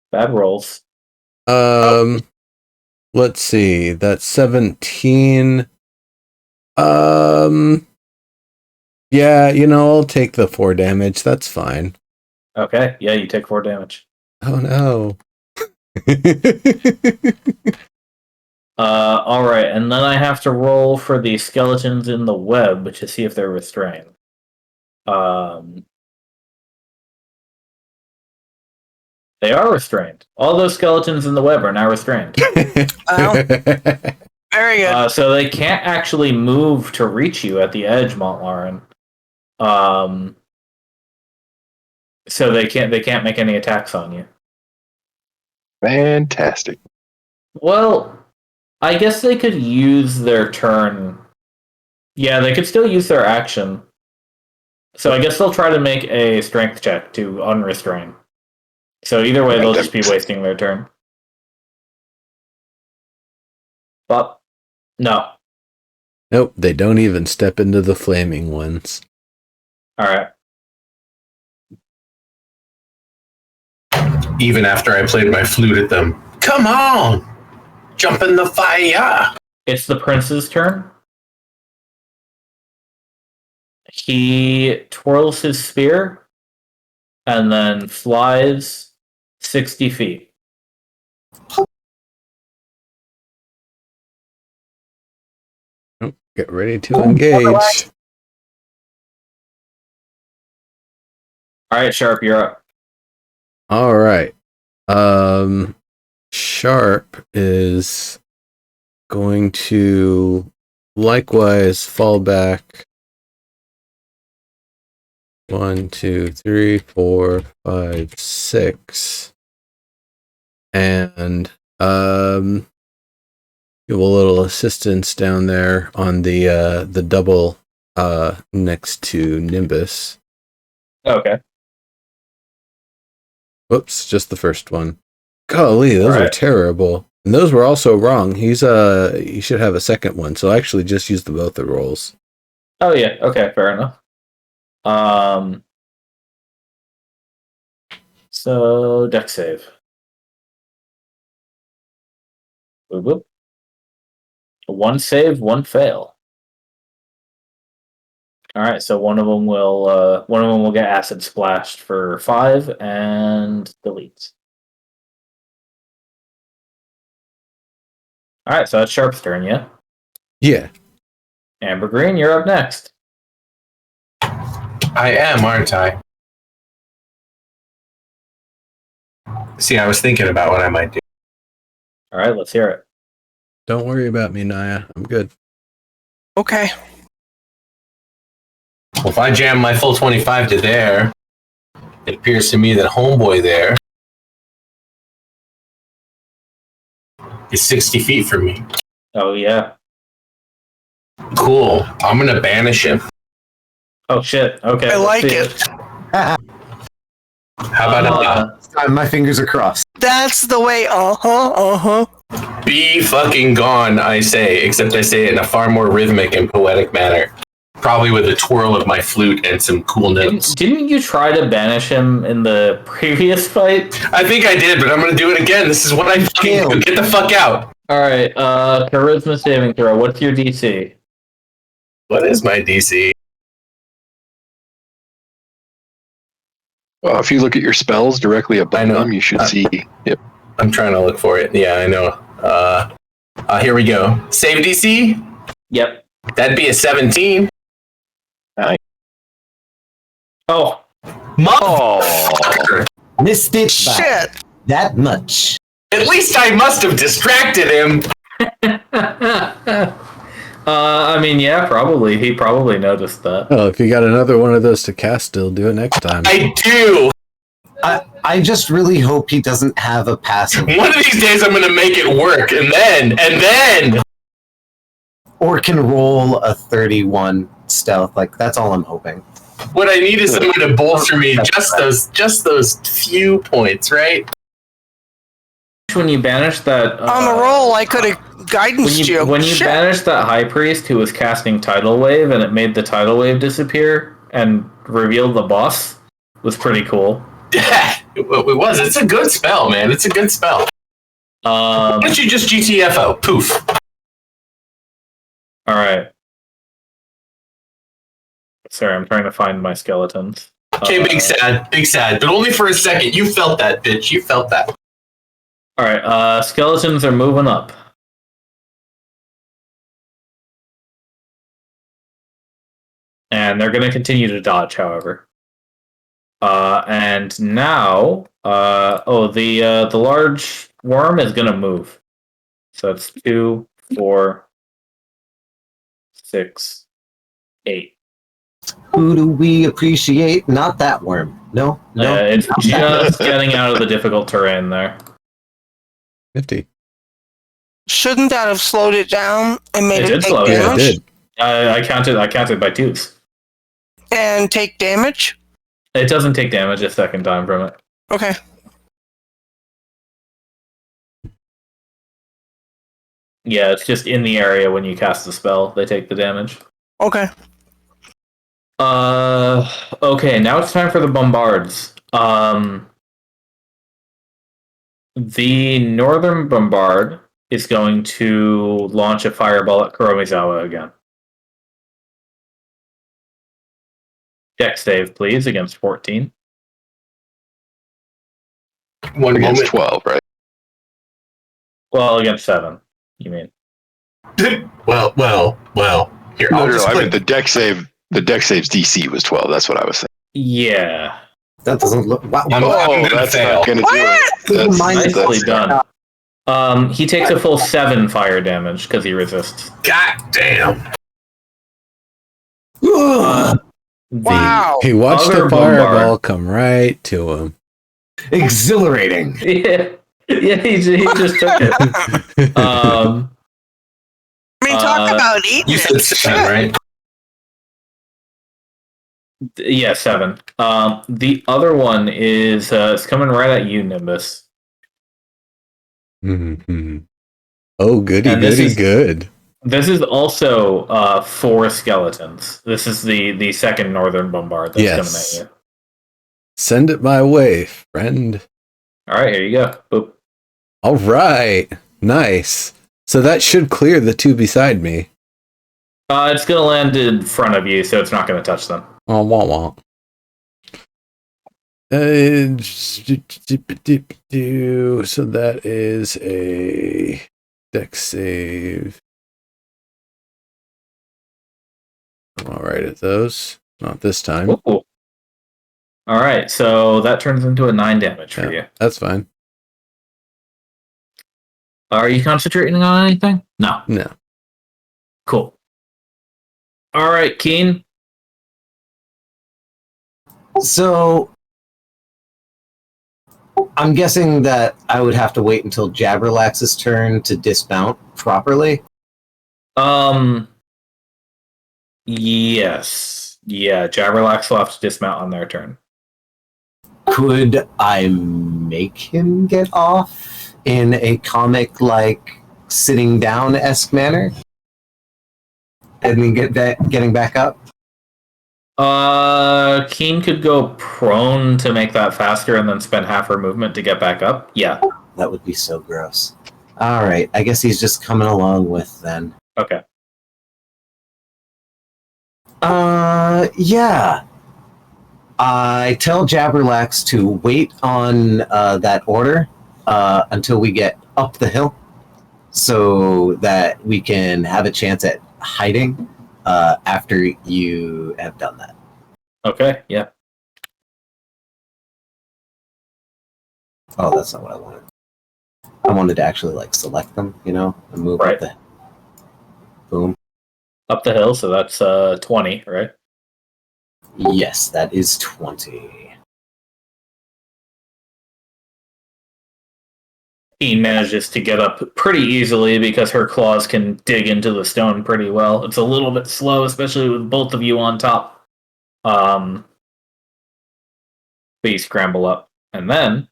Bad rolls. Let's see. That's 17. Yeah, I'll take the 4 damage. That's fine. Okay. Yeah, you take 4 damage. Oh no. All right, and then I have to roll for the skeletons in the web to see if they're restrained. They are restrained. All those skeletons in the web are now restrained. Very good. So they can't actually move to reach you at the edge, Montlarin. So they can't make any attacks on you. Fantastic. Well, I guess they could use their turn. Yeah, they could still use their action. So I guess they'll try to make a strength check to unrestrain. So either way, they'll just be wasting their turn. But no. Nope, they don't even step into the flaming ones. All right. Even after I played my flute at them. Come on! Jump in the fire! It's the prince's turn. He twirls his spear and then flies 60 feet. Get ready to engage. All right, Sharp, you're up. All right. Sharp is going to likewise fall back 1, 2, 3, 4, 5, 6. And give a little assistance down there on the double next to Nimbus. Okay. Whoops, just the first one. Golly, those All are right. terrible. And those were also wrong. He should have a second one. So I actually just used both the rolls. Oh yeah. Okay. Fair enough. So deck save. Boop, boop. One save, one fail. All right. So one of them will get acid splashed for 5 and deletes. All right. So that's Sharp's turn. Yeah. Yeah. Amber Green, you're up next. I am, aren't I? See, I was thinking about what I might do. All right. Let's hear it. Don't worry about me, Naya. I'm good. Okay. Well, if I jam my full 25 to there, it appears to me that homeboy there is 60 feet from me. Oh yeah. Cool. I'm going to banish him. Oh shit. Okay. I let's like see it. How about My fingers are crossed. That's the way. be fucking gone, I say, except I say it in a far more rhythmic and poetic manner. Probably with a twirl of my flute and some cool notes. Didn't you try to banish him in the previous fight? I think I did, but I'm going to do it again. This is what I fucking do. Get the fuck out. All right. Charisma saving throw. What's your DC? What is my DC? Well, if you look at your spells directly I above know. them, you should see. Yep. I'm trying to look for it. Yeah, I know. Here we go. Save DC? Yep. That'd be a 17. Oh. Motherfucker. Missed it by Shit. that much. At least I must have distracted him. I mean, yeah, probably. He probably noticed that. Well, if you got another one of those to cast still, do it next time. I do. I just really hope he doesn't have a passive. One of these days I'm going to make it work. And then. Or can roll a 31 stealth. Like, that's all I'm hoping. What I need is someone to bolster me just those few points, right? When you banish that... On the roll, I could have guidance you. When you Shit. banished that high priest who was casting Tidal Wave and it made the Tidal Wave disappear and revealed the boss, was pretty cool. Yeah, it was. It's a good spell, man. It's a good spell. Why don't you just GTFO? Poof. All right. Sorry, I'm trying to find my skeletons. Okay, big sad, but only for a second. You felt that, bitch. You felt that. All right, skeletons are moving up. And they're going to continue to dodge, however. And now, the large worm is going to move. So it's 2, 4, 6, 8. Who do we appreciate? Not that worm. No. It's just getting out of the difficult terrain there. 50. Shouldn't that have slowed it down and made It it did take slow it Yeah, damage? it did. I counted by twos. And take damage? It doesn't take damage a second time from it. Okay. Yeah, it's just in the area when you cast the spell, they take the damage. Okay. Okay, now it's time for the bombards. The northern bombard is going to launch a fireball at Kuromizawa again. Dex save, please, against 14. One Against moment. 12, right? Well, against 7, you mean. Well. Here, I'll just I put- mean, the dex save's DC was 12. That's what I was saying. Yeah. That doesn't look. Wow. I'm gonna that's fail. not going to do it. Nicely That's- done. He takes a full 7 fire damage because he resists. God damn. Wow. He watched other the fireball bombard. come right to him. Exhilarating. Yeah, he just took it. I mean, talk about eating You said it. 7, right? Yeah, 7. The other one is it's coming right at you, Nimbus. Mhm. Oh, goody, And this goody, is- good. This is also 4 skeletons. This is the second northern bombard that's Yes. coming at you. Send it my way, friend. All right, here you go. Boop. All right. Nice. So that should clear the two beside me. It's going to land in front of you, so it's not going to touch them. Oh, wah wah. So that is a dex save. I'm all right at those. Not this time. Ooh. All right, so that turns into a 9 damage for you. That's fine. Are you concentrating on anything? No. No. Cool. All right, Keen. So, I'm guessing that I would have to wait until Jabberlax's turn to dismount properly. Yes. Yeah, Jabberlax will have to dismount on their turn. Could I make him get off in a comic-like sitting down-esque manner? And then getting back up? Keen could go prone to make that faster and then spend half her movement to get back up. Yeah. That would be so gross. Alright, I guess he's just coming along with then. Okay. Yeah. I tell Jabberlax to wait on that order until we get up the hill so that we can have a chance at hiding after you have done that. Okay, yeah. Oh, that's not what I wanted. I wanted to actually like select them, you know, and move Right. up the boom. Up the hill, so that's 20, right? Yes, that is 20. Keen manages to get up pretty easily because her claws can dig into the stone pretty well. It's a little bit slow, especially with both of you on top. But you scramble up. And then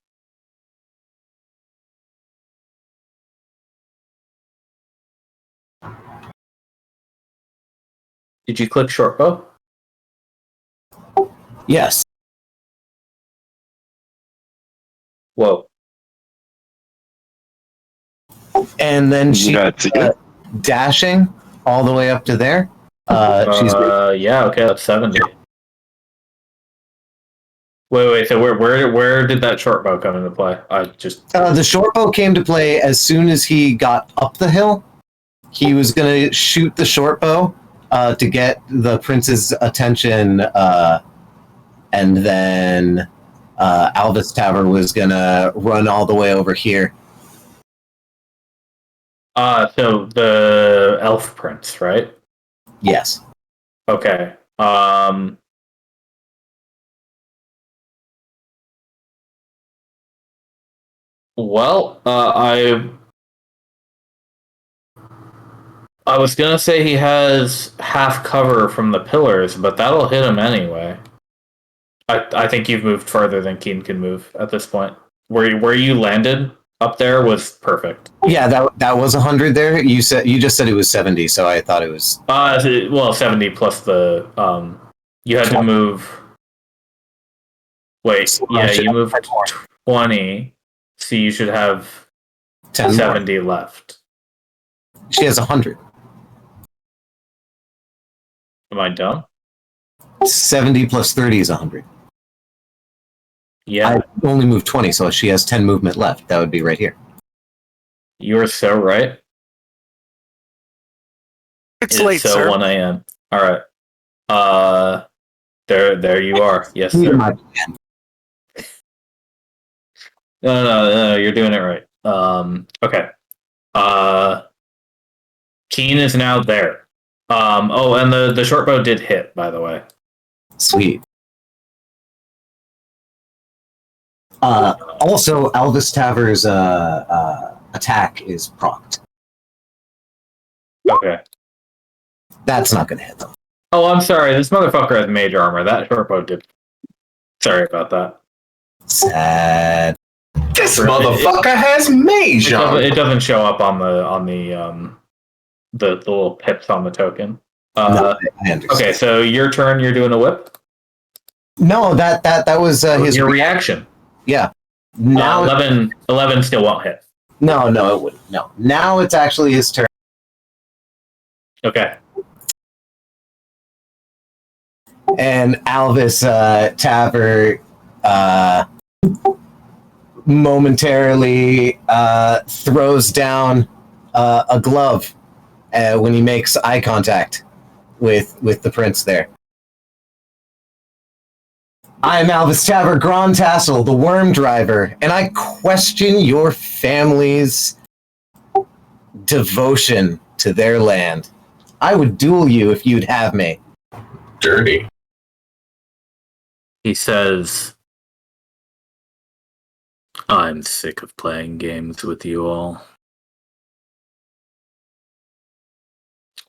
did you click short bow? Yes. Whoa. And then she That's it. dashing all the way up to there. She's Yeah, okay, that's 70. Wait, so where did that short bow come into play? I just the short bow came to play as soon as he got up the hill. He was going to shoot the short bow to get the prince's attention, and then Alvis Tower was going to run all the way over here. so the elf prince, right? Yes. Okay. Um, well, I was gonna say he has half cover from the pillars, but that'll hit him anyway. I think you've moved farther than Keen can move at this point. Where you landed up there was perfect. Yeah, that was 100 there. You just said it was 70, so I thought it was. Well, 70 plus the you had to move. Wait, So yeah, you moved 10 more. 20, so you should have 10 70 more. left. She has 100. Am I dumb? 70 plus 30 is 100. Yeah, I only moved 20, so she has 10 movement left. That would be right here. you are so right. It's late, so sir. 1 a.m. All right. There you are. Yes, sir. No, you're doing it right. Okay. Keen is now there. And the short bow did hit, by the way. Sweet. Also, Alvis Taver's attack is procced. Okay. That's not going to hit them. Oh, I'm sorry. This motherfucker has mage armor. That short bow did. Sorry about that. Sad. This motherfucker has mage armor. It doesn't show up on the little pips on the token. No, I understand. Okay, so your turn. You're doing a whip. No, that was his your reaction. Yeah. Now 11 still won't hit. No, it wouldn't. No. Now it's actually his turn. Okay. And Alvis Taver momentarily throws down a glove when he makes eye contact with the prince there. I am Alvis Taver Grand Tassel, the Worm Driver, and I question your family's devotion to their land. I would duel you if you'd have me. Dirty. He says, I'm sick of playing games with you all.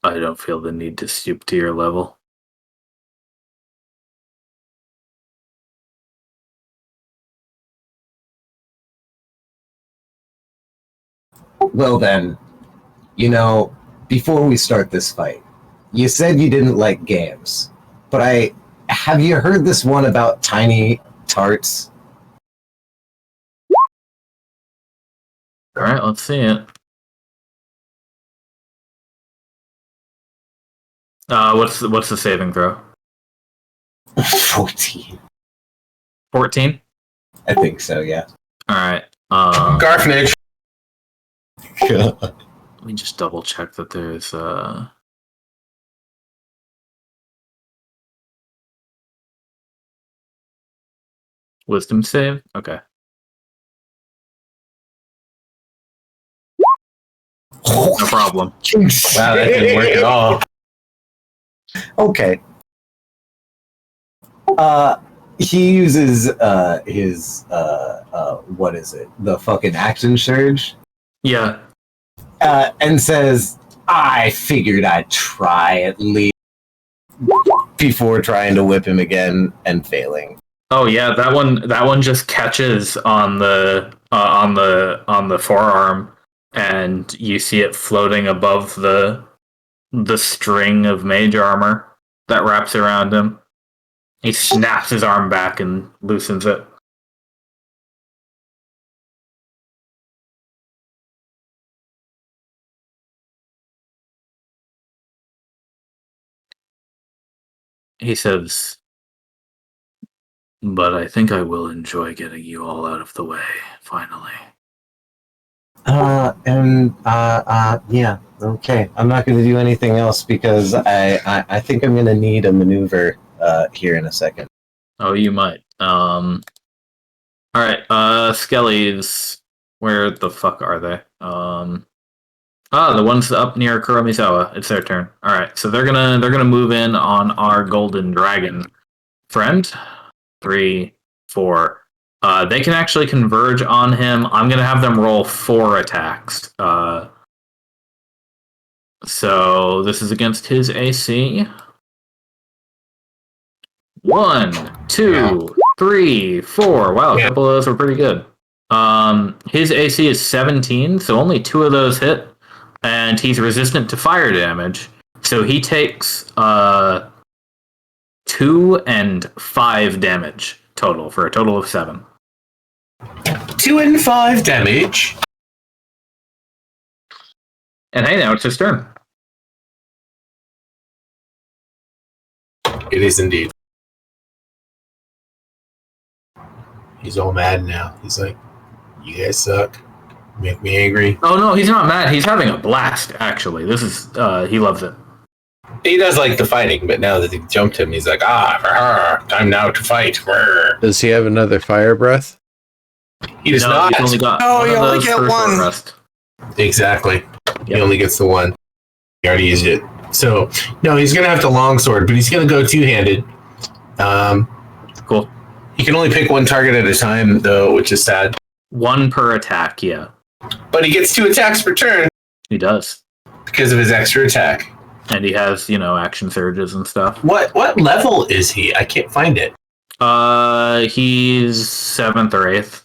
I don't feel the need to stoop to your level. Well then, before we start this fight, you said you didn't like games, but have you heard this one about tiny tarts? All right, let's see it. What's the saving throw? 14. 14? I think so, yeah. All right. Garfinage. Let me just double check that there's wisdom save. Okay. No problem. Wow, that didn't work at all. Okay. He uses his what is it? The fucking action surge. Yeah. And says, I figured I'd try at least before trying to whip him again and failing. Oh yeah, that one just catches on the forearm, and you see it floating above the string of mage armor that wraps around him. He snaps his arm back and loosens it. He says, but I think I will enjoy getting you all out of the way, finally. Yeah, okay. I'm not going to do anything else because I think I'm going to need a maneuver here in a second. Oh, you might. All right, Skellies, where the fuck are they? The ones up near Kuromizawa. It's their turn. All right, so they're gonna move in on our golden dragon friend. 3, 4. They can actually converge on him. I'm gonna have them roll 4 attacks. So this is against his AC. 1, 2, 3, 4. Wow, a couple of those were pretty good. His AC is 17, so only 2 of those hit, and he's resistant to fire damage. So he takes 2 and 5 damage total for a total of 7. 2 and 5 damage. And hey, now it's his turn. It is indeed. He's all mad now. He's like, "You guys suck. Make me angry." Oh no, he's not mad. He's having a blast. Actually, this is he loves it. He does like the fighting, but now that he jumped him, he's like, time now to fight. Does he have another fire breath? He does not. He's only got you only get one. rest. Exactly. Yep. He only gets the one. He already used it. So, no, he's going to have the longsword, but he's going to go two-handed. Cool. He can only pick one target at a time, though, which is sad. 1 per attack, yeah. But he gets 2 attacks per turn He does. because of his extra attack. And he has, action surges and stuff. What level is he? I can't find it. He's 7th or 8th.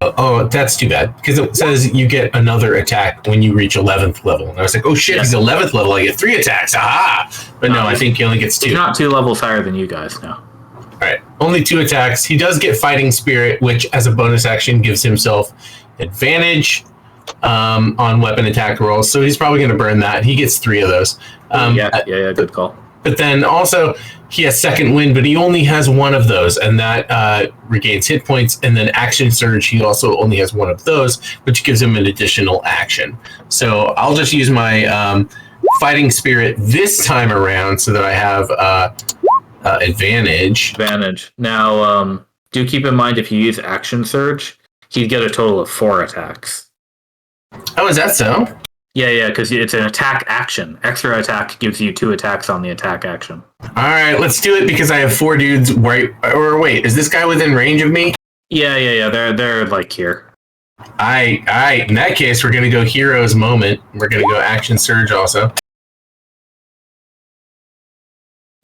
Oh, that's too bad. Because it says you get another attack when you reach 11th level. And I was like, oh shit, he's 11th level. I get 3 attacks. Aha! But no, I think he only gets 2. He's not 2 levels higher than you guys now. All right, only 2 attacks. He does get Fighting Spirit, which as a bonus action gives himself advantage on weapon attack rolls. So he's probably going to burn that. He gets 3 of those. Yeah, good call. But then also he has second wind, but he only has 1 of those, and that regains hit points. And then action surge, he also only has 1 of those, which gives him an additional action. So I'll just use my Fighting Spirit this time around so that I have advantage. Now, do keep in mind if you use action surge, he'd get a total of 4 attacks. Oh, is that so? Yeah, because it's an attack action. Extra attack gives you 2 attacks on the attack action. All right, let's do it because I have 4 dudes right. Or wait, is this guy within range of me? Yeah. They're like here. All right. In that case, we're gonna go Hero's Moment. We're gonna go Action Surge also.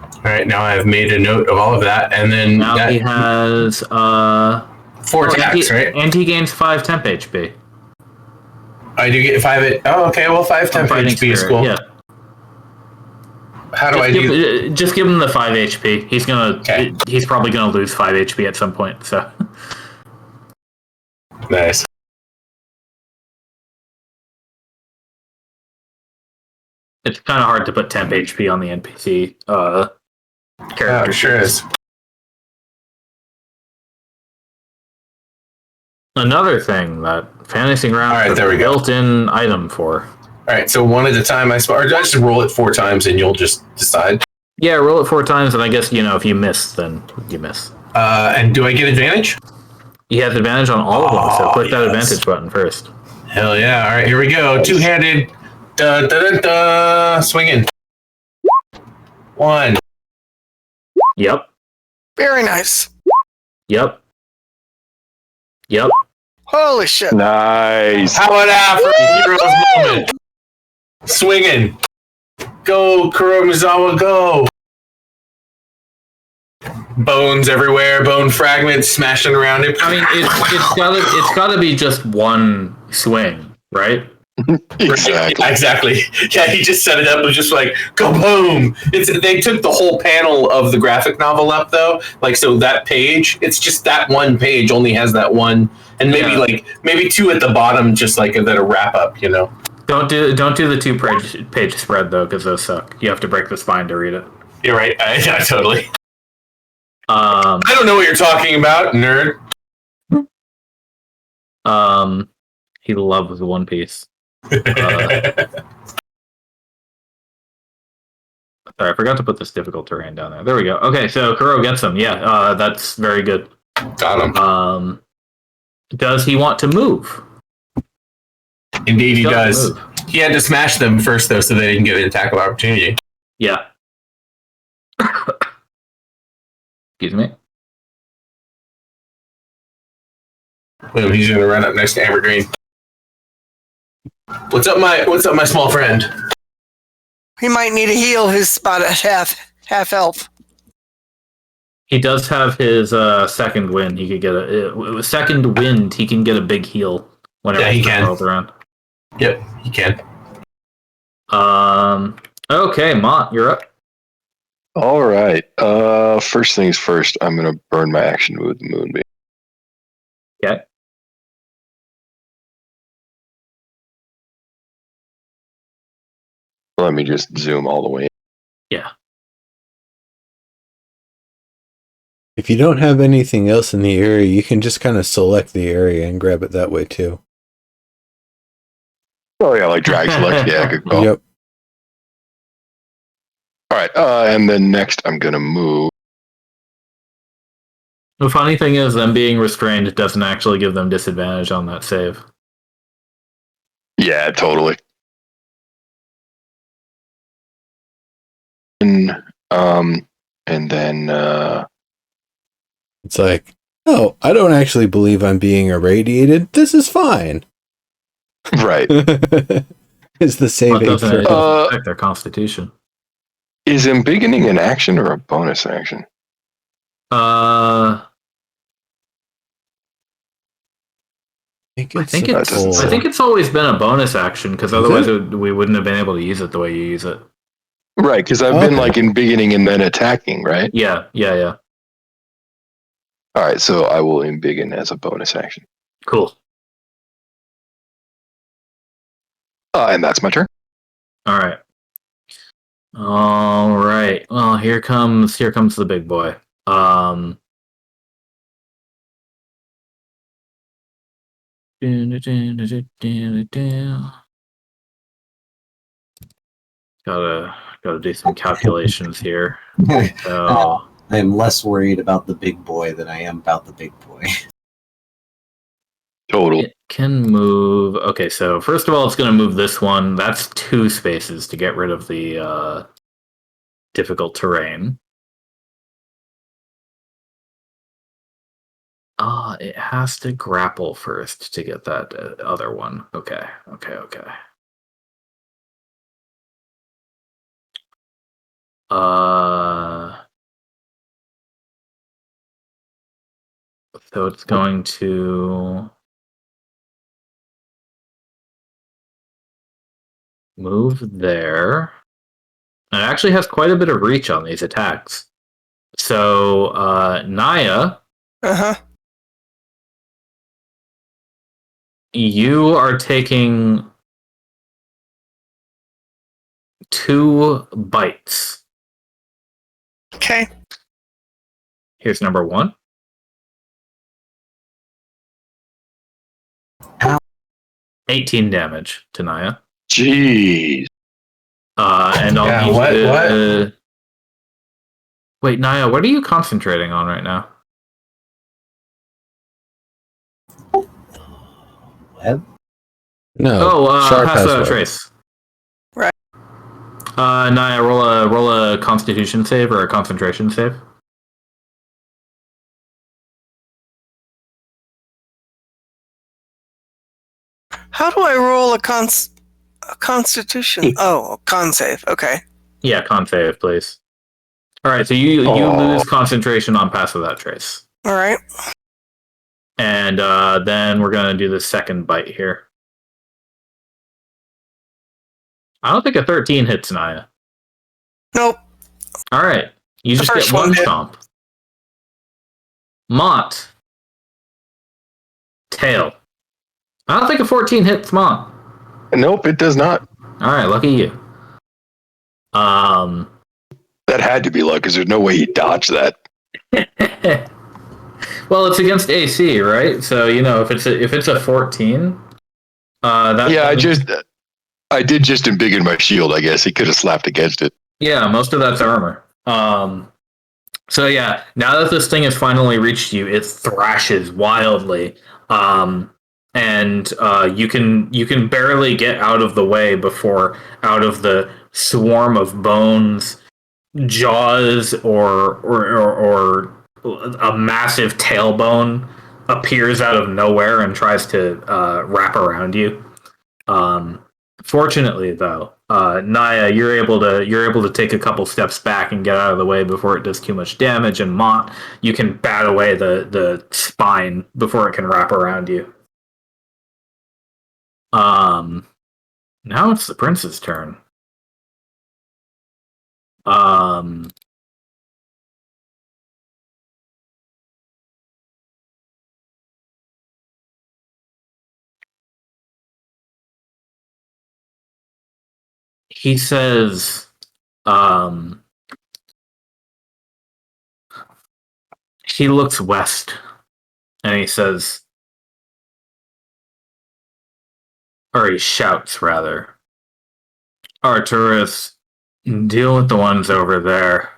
All right, now I've made a note of all of that, and then Now he has 4 attacks, right? And he gains 5 temp HP. I do get 5. Oh, okay. Well, 5 temp HP is cool. Yeah. How do I do? Just give him the 5 HP. He's gonna. Okay. He's probably gonna lose 5 HP at some point. So. Nice. It's kind of hard to put temp HP on the NPC character. Sure is. Another thing that Fantasy Grounds All right, there we go. built-in item for. All right, so 1 at a time, I suppose. Or do I just roll it 4 times and you'll just decide? Yeah, roll it 4 times, and I guess if you miss, then you miss. And do I get advantage? You have advantage on all of them, so click that yes. advantage button first. Hell yeah! All right, here we go. Two-handed. Da da da da. Swinging. 1. Yep. Very nice. Yep. Holy shit. Nice. How about that for Hero's Moment? Swinging. Go, Kuromizawa, go. Bones everywhere, bone fragments smashing around him. I mean, it's gotta be just one swing, right? Exactly. Yeah, he just set it up. It was just like, go boom. They took the whole panel of the graphic novel up though. Like, so that page, it's just that one page only has that one, and maybe 2 at the bottom, just like that a wrap up. Don't do the 2-page spread though, because those suck. You have to break the spine to read it. You're right. Yeah, totally. I I don't know what you're talking about, nerd. He loves One Piece. Sorry, I forgot to put this difficult terrain down there. There we go. Okay, so Kuro gets him. Yeah, that's very good. Got Does he want to move? Indeed, he does. Move. He had to smash them first, though, so they didn't get an attack of opportunity. Yeah. Excuse me. Boom, he's gonna run up next to Evergreen. What's up, my small friend? He might need a heal. He's about a half elf. He does have his second wind. He could get a second wind. He can get a big heal whenever Yeah, he he can. rolls around. Yep, he can. Okay, Mont, you're up. All right. First things first, I'm gonna burn my action with the moonbeam. Okay. Let me just zoom all the way. Yeah. If you don't have anything else in the area, you can just kind of select the area and grab it that way too. Oh yeah, like drag select. Yeah, good call. Yep. All right. And then next, I'm gonna move. The funny thing is, them being restrained doesn't actually give them disadvantage on that save. Yeah, totally. And then It's like, oh, I don't actually believe I'm being irradiated. This is fine. right. It's the Well, saving it doesn't throw. affect their constitution. Is embiggening an action or a bonus action? I think it's always been a bonus action because otherwise we wouldn't have been able to use it the way you use it. Right, because I've been like embiggening and then attacking, right? Yeah. All right, so I will embiggen as a bonus action. Cool. And that's my turn. All right. Well, here comes the big boy. Gotta do some calculations here. So I am less worried about the big boy than I am about the big boy. Total. it can move. Okay, so first of all, it's going to move this one. That's 2 spaces to get rid of the difficult terrain. It has to grapple first to get that other one. Okay. So it's going to move there. And it actually has quite a bit of reach on these attacks. So, Naya, you are taking 2 bites. Okay. Here's number 1. Ow. 18 damage to Naya. Jeez. And I'll need what? to... Wait, Naya, what are you concentrating on right now? Web? No. Sharp pass has a web. trace. Right. Naya, roll a Constitution save or a concentration save. How do I roll a constitution? Oh, a con save. Okay. Yeah, con save, please. All right, so you lose concentration on pass of that trace. All right. And then we're going to do the second bite here. I don't think a 13 hits Naya. Nope. All right. You just first get one one did. stomp. Mont. Tail. I don't think a 14 hits Mont. Nope, it does not. All right, lucky you. That had to be luck because there's no way he dodged that. Well, it's against AC, right? So if it's a 14, I did just embiggen my shield. I guess he could have slapped against it. Yeah, most of that's armor. So yeah, now that this thing has finally reached you, it thrashes wildly, and and you can barely get out of the way before out of the swarm of bones, jaws, or a massive tailbone appears out of nowhere and tries to wrap around you. Fortunately, though, Naya, you're able to take a couple steps back and get out of the way before it does too much damage, and Mont, you can bat away the spine before it can wrap around you. Now it's the prince's turn. He says, he looks west and he says, or he shouts rather, Arturus, deal with the ones over there.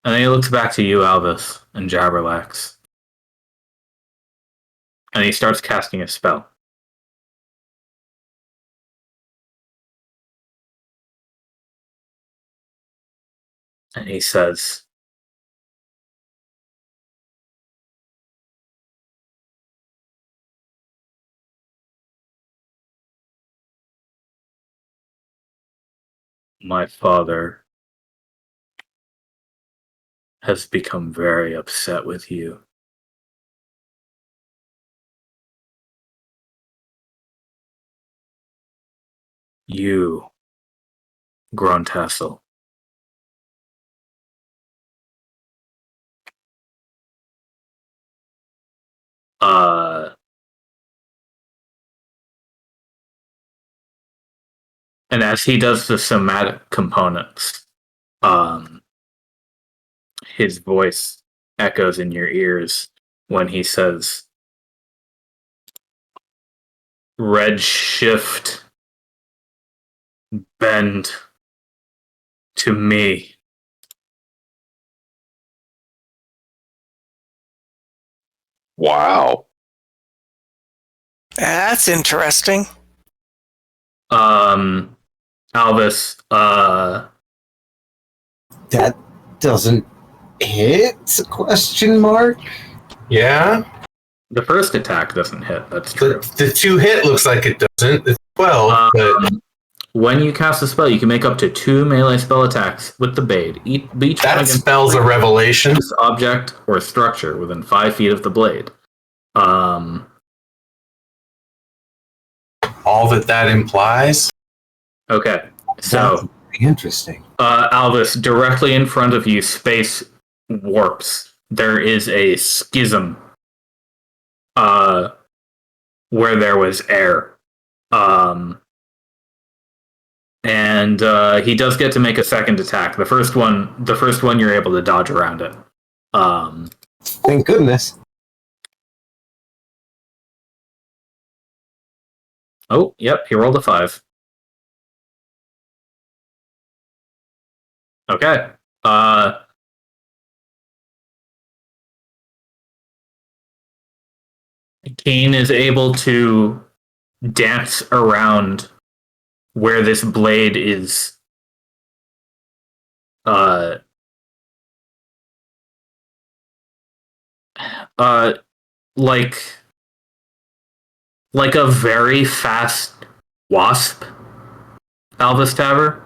And then he looks back to you, Albus, and Jabberlax. And he starts casting a spell. And he says, my father has become very upset with you. You, Gruntassel. And as he does the somatic components, his voice echoes in your ears when he says, Redshift, bend to me. Wow. That's interesting. Albus, That doesn't hit? Question mark. Yeah. the first attack doesn't hit, that's true. The 2 hit looks like it doesn't. It's 12, but When you cast a spell, you can make up to 2 melee spell attacks with the blade. Each one that against spell's a revelation. object or structure within 5 feet of the blade. All that implies. Okay, so Interesting. Albus, directly in front of you, space warps. There is a schism where there was air. And he does get to make a second attack. The first one you're able to dodge around it. Thank goodness. Oh, yep, he rolled a 5. Okay. Kane is able to dance around where this blade is like a very fast wasp, Albus Taver.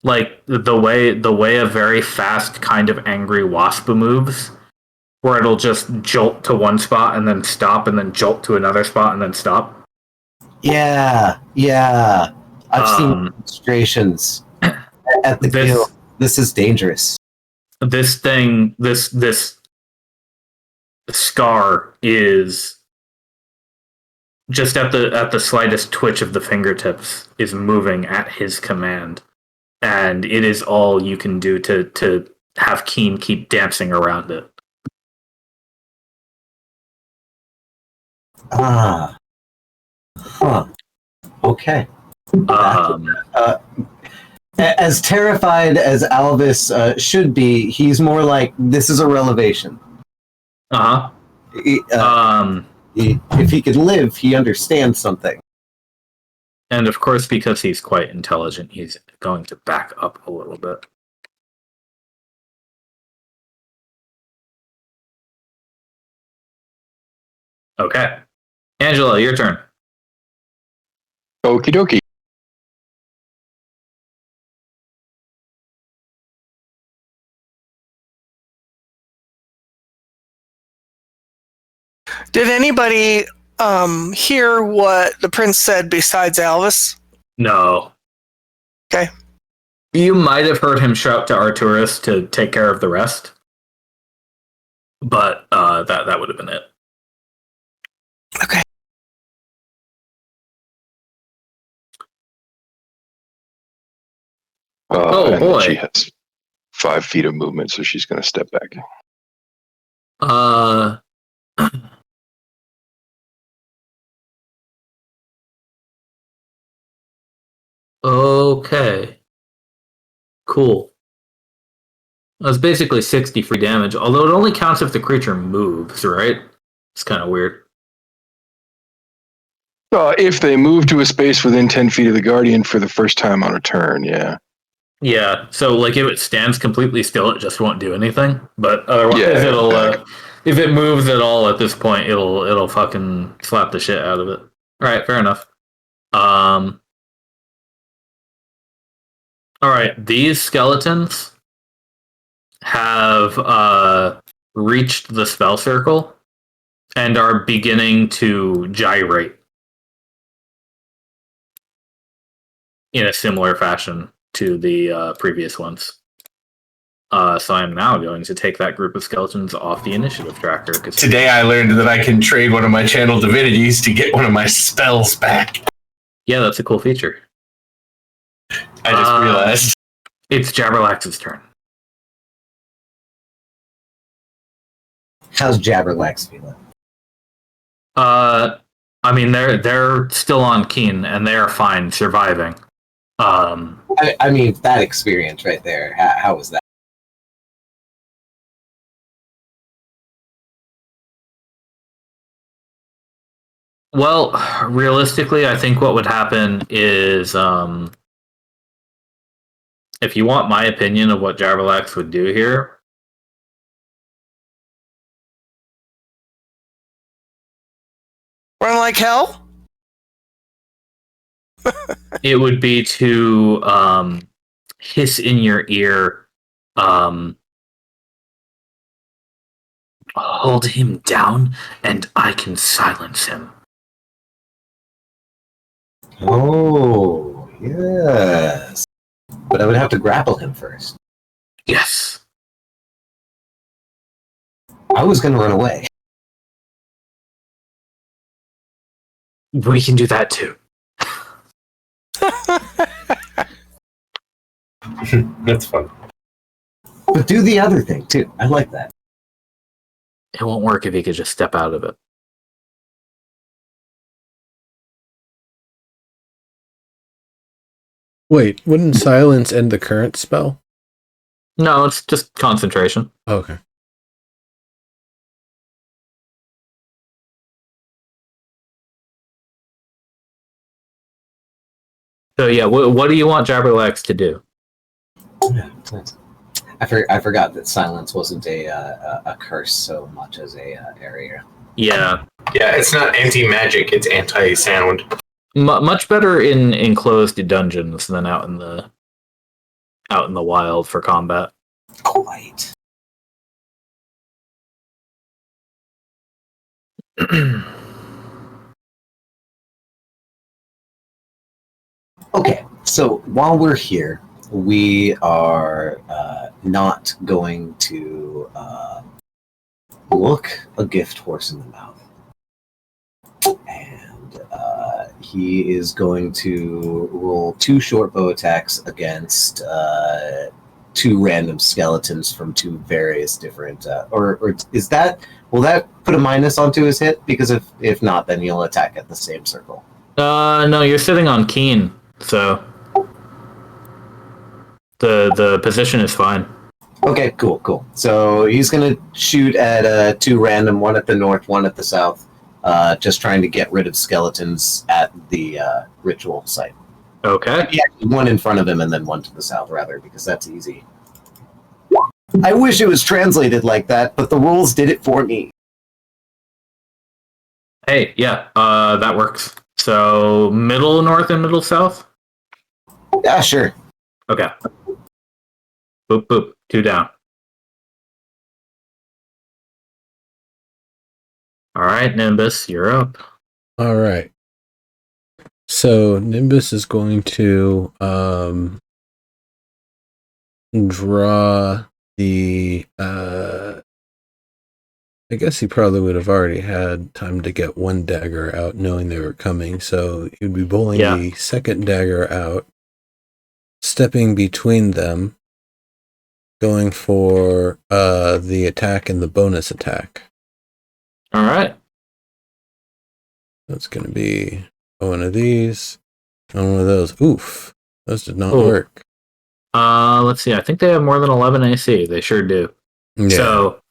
Like the way a very fast kind of angry wasp moves, where it'll just jolt to one spot and then stop and then jolt to another spot and then stop. Yeah. I've seen demonstrations at the guild. This is dangerous. This scar is just at the slightest twitch of the fingertips is moving at his command, and it is all you can do to have Keen keep dancing around it. Okay. As terrified as Albus should be, he's more like, this is a revelation. Uh-huh. If he could live, he understands something. And of course, because he's quite intelligent, he's going to back up a little bit. Okay. Angela, your turn. Okie dokie. Did anybody hear what the prince said besides Alvis? No. Okay. You might have heard him shout to Arturus to take care of the rest. But that would have been it. Okay. Oh, and boy. She has 5 feet of movement, so she's going to step back. Okay. Cool. That's basically 60 free damage, although it only counts if the creature moves, right? It's kind of weird. If they move to a space within 10 feet of the Guardian for the first time on a turn, yeah. Yeah, so like if it stands completely still, it just won't do anything. But otherwise, Yeah, it'll exactly. if it moves at all at this point, it'll fucking slap the shit out of it. All right, fair enough. All right, these skeletons have reached the spell circle and are beginning to gyrate in a similar fashion to the previous ones. So I'm now going to take that group of skeletons off the initiative tracker. Today I learned that I can trade one of my channel divinities to get one of my spells back. Yeah, that's a cool feature. I just realized. It's Jabberlax's turn. How's Jabberlax feeling? I mean, they're still on Keen, and they are fine surviving. I mean, that experience right there, how was that? Well, realistically, I think what would happen is, if you want my opinion of what Jabberlax would do here, Run like hell? it would be to hiss in your ear, hold him down, and I can silence him. Oh, yes. But I would have to grapple him first. Yes. I was going to run away. We can do that too. That's fun. But do the other thing, too. I like that. It won't work if he could just step out of it. Wait, wouldn't silence end the current spell? No, it's just concentration. Okay. So yeah, what do you want Jabberlax to do? I forgot that silence wasn't a curse so much as a area. Yeah, Yeah, it's not anti-magic, it's anti-sound. much better in enclosed dungeons than out in the wild for combat. Quite. Okay, so while we're here, we are not going to look a gift horse in the mouth. And he is going to roll 2 short bow attacks against 2 random skeletons from 2 various different... or is that... Will that put a minus onto his hit? Because if not, then he'll attack at the same circle. No, you're sitting on Keen, so the position is fine. Okay, cool. So he's gonna shoot at 2 random, one at the north, one at the south, just trying to get rid of skeletons at the ritual site. Okay. Yeah, one in front of him and then one to the south, rather, because that's easy. I wish it was translated like that, but the rules did it for me. Hey, yeah, that works. So middle north and middle south? Yeah, sure. Okay. Boop, boop. 2 down. All right, Nimbus, you're up. All right. So Nimbus is going to draw the I guess he probably would have already had time to get one dagger out knowing they were coming, so he'd be bowling the second dagger out, stepping between them, going for the attack and the bonus attack. All right. That's going to be one of these and one of those. Oof. Those did not work. Let's see. I think they have more than 11 AC. They sure do. Yeah. So,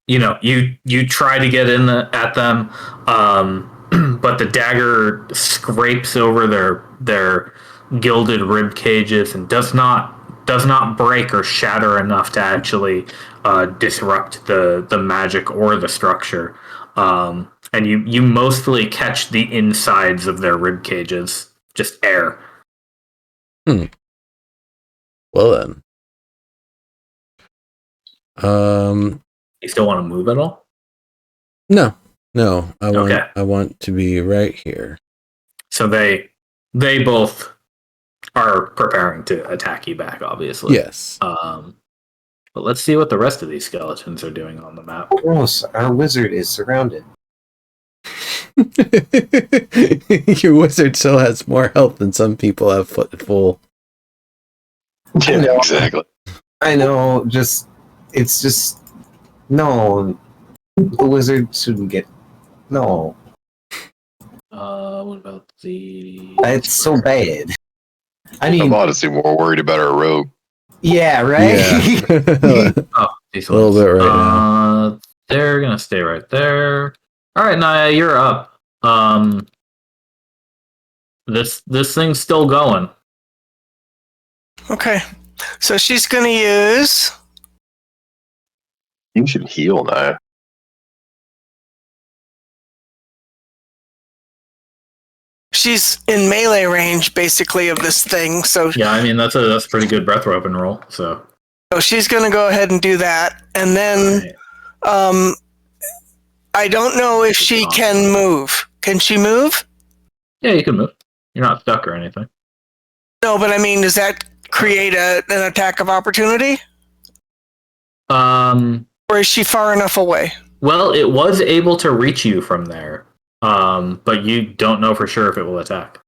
you try to get in at them, but the dagger scrapes over their gilded rib cages and does not break or shatter enough to actually disrupt the magic or the structure. And you mostly catch the insides of their rib cages, just air. Well then. You still want to move at all? No. I want to be right here. So they both are preparing to attack you back, obviously. Yes. But let's see what the rest of these skeletons are doing on the map. Gross. Our wizard is surrounded. Your wizard still has more health than some people have full. Yeah, exactly. I know. It's just no. The wizard shouldn't get no. What about the? It's so bad. I mean, I'm honestly more worried about our rogue. yeah, right. Yeah. Oh, these A little ones. bit right now. They're gonna stay right there. All right, Naya, you're up. This thing's still going. Okay. So she's going to use... You should heal now. She's in melee range, basically, of this thing. So Yeah, I mean that's a pretty good breath weapon roll. So she's going to go ahead and do that. And then I don't know if she can move. Can she move? Yeah, you can move. You're not stuck or anything. No, but I mean, does that create an attack of opportunity? Or is she far enough away? Well, it was able to reach you from there, but you don't know for sure if it will attack.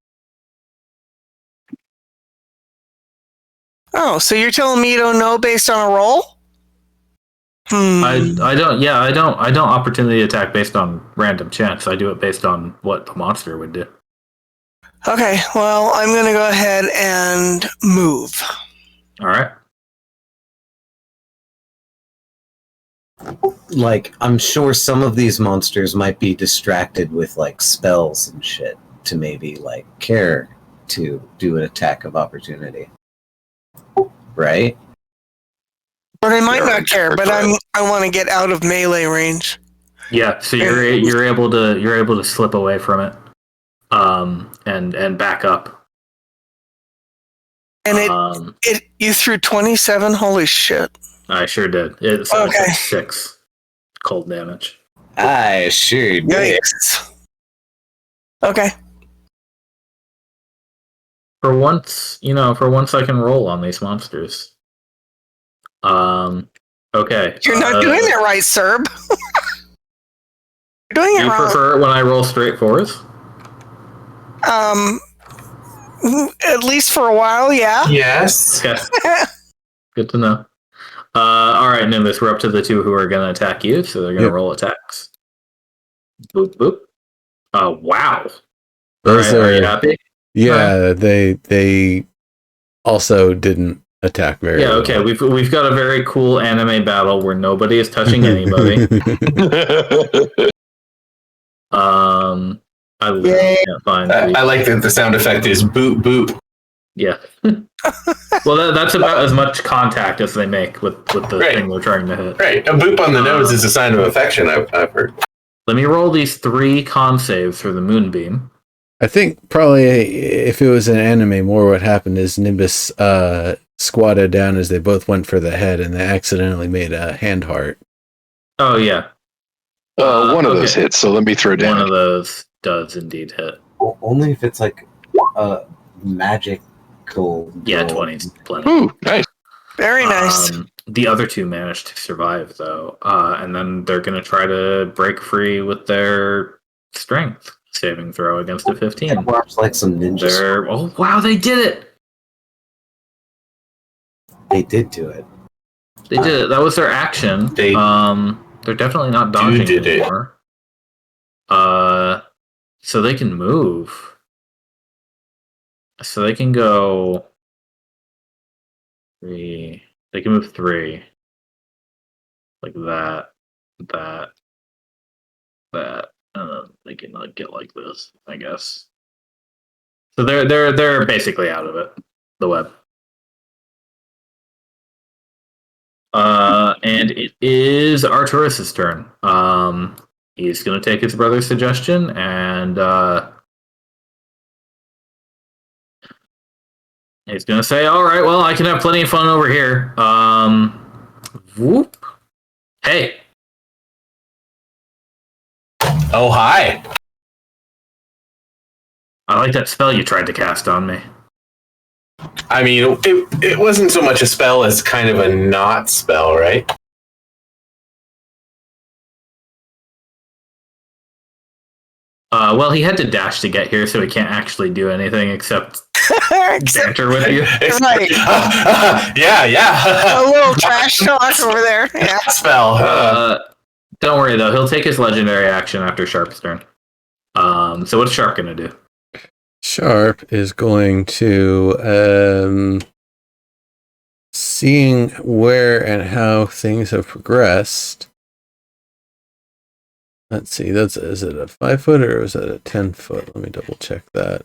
Oh, so you're telling me you don't know based on a roll? I don't opportunity attack based on random chance. I do it based on what the monster would do. Okay, well, I'm going to go ahead and move. All right. Like, I'm sure some of these monsters might be distracted with like spells and shit to maybe like care to do an attack of opportunity, right? Or they might not care, but I want to get out of melee range. Yeah, so you're able to slip away from it, and back up. And you threw 27. Holy shit! I sure did. It's Okay. 6 cold damage. I sure did. Yikes. Okay. For once I can roll on these monsters. Okay. You're not doing it right, Serb. You're doing it You wrong. prefer it when I roll straight fours? At least for a while, yeah. Yes. Okay. Good to know. All right, Nimbus, we're up to the 2 who are going to attack you, so they're going to roll attacks. Boop, boop. Wow. Those all right, are you happy? Yeah, they also didn't attack very Yeah, okay. We've got a very cool anime battle where nobody is touching anybody. I literally can't find. I like that the sound effect is boot boot. Yeah. Well, that's about as much contact as they make with the thing they're trying to hit. Right, a boop on the nose is a sign of affection. I've heard. Let me roll these 3 con saves for the moonbeam. I think probably if it was an anime, more what happened is Nimbus squatted down as they both went for the head, and they accidentally made a hand heart. Oh yeah. One of those hits, so let me throw down. One of those does indeed hit. Only if it's like magical. Yeah, 20's plenty. Ooh, nice. Very nice. The other 2 managed to survive though, and then they're going to try to break free with their strength saving throw against a 15. Watch like some ninjas. Oh wow, they did it! They did do it. They did it. That was their action. They're definitely not dodging anymore. So they can move. So they can go 3. They can move 3. Like that. And then they can get like this, I guess. So they're basically out of it. The web. And it is Arturus' turn. He's going to take his brother's suggestion and he's going to say, all right, well, I can have plenty of fun over here. Whoop. Hey. Oh, hi. I like that spell you tried to cast on me. I mean, it wasn't so much a spell as kind of a not spell, right? Well, he had to dash to get here, so he can't actually do anything except banter with you. Right. Yeah. A little trash talk over there. Yeah. Spell. Don't worry, though. He'll take his legendary action after Sharp's turn. So what's Sharp going to do? Sharp is going to, seeing where and how things have progressed. Let's see, is it a 5-foot or is it a 10-foot? Let me double check that.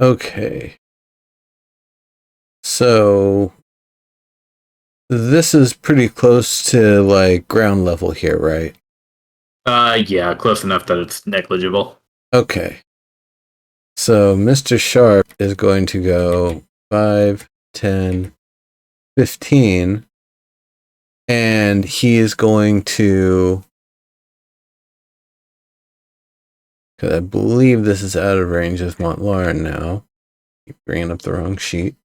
Okay. So this is pretty close to like ground level here, right? Yeah, close enough that it's negligible. Okay. So Mr. Sharp is going to go 5, 10, 15, and he is going to, because I believe this is out of range of Montlarn now. Keep bringing up the wrong sheet.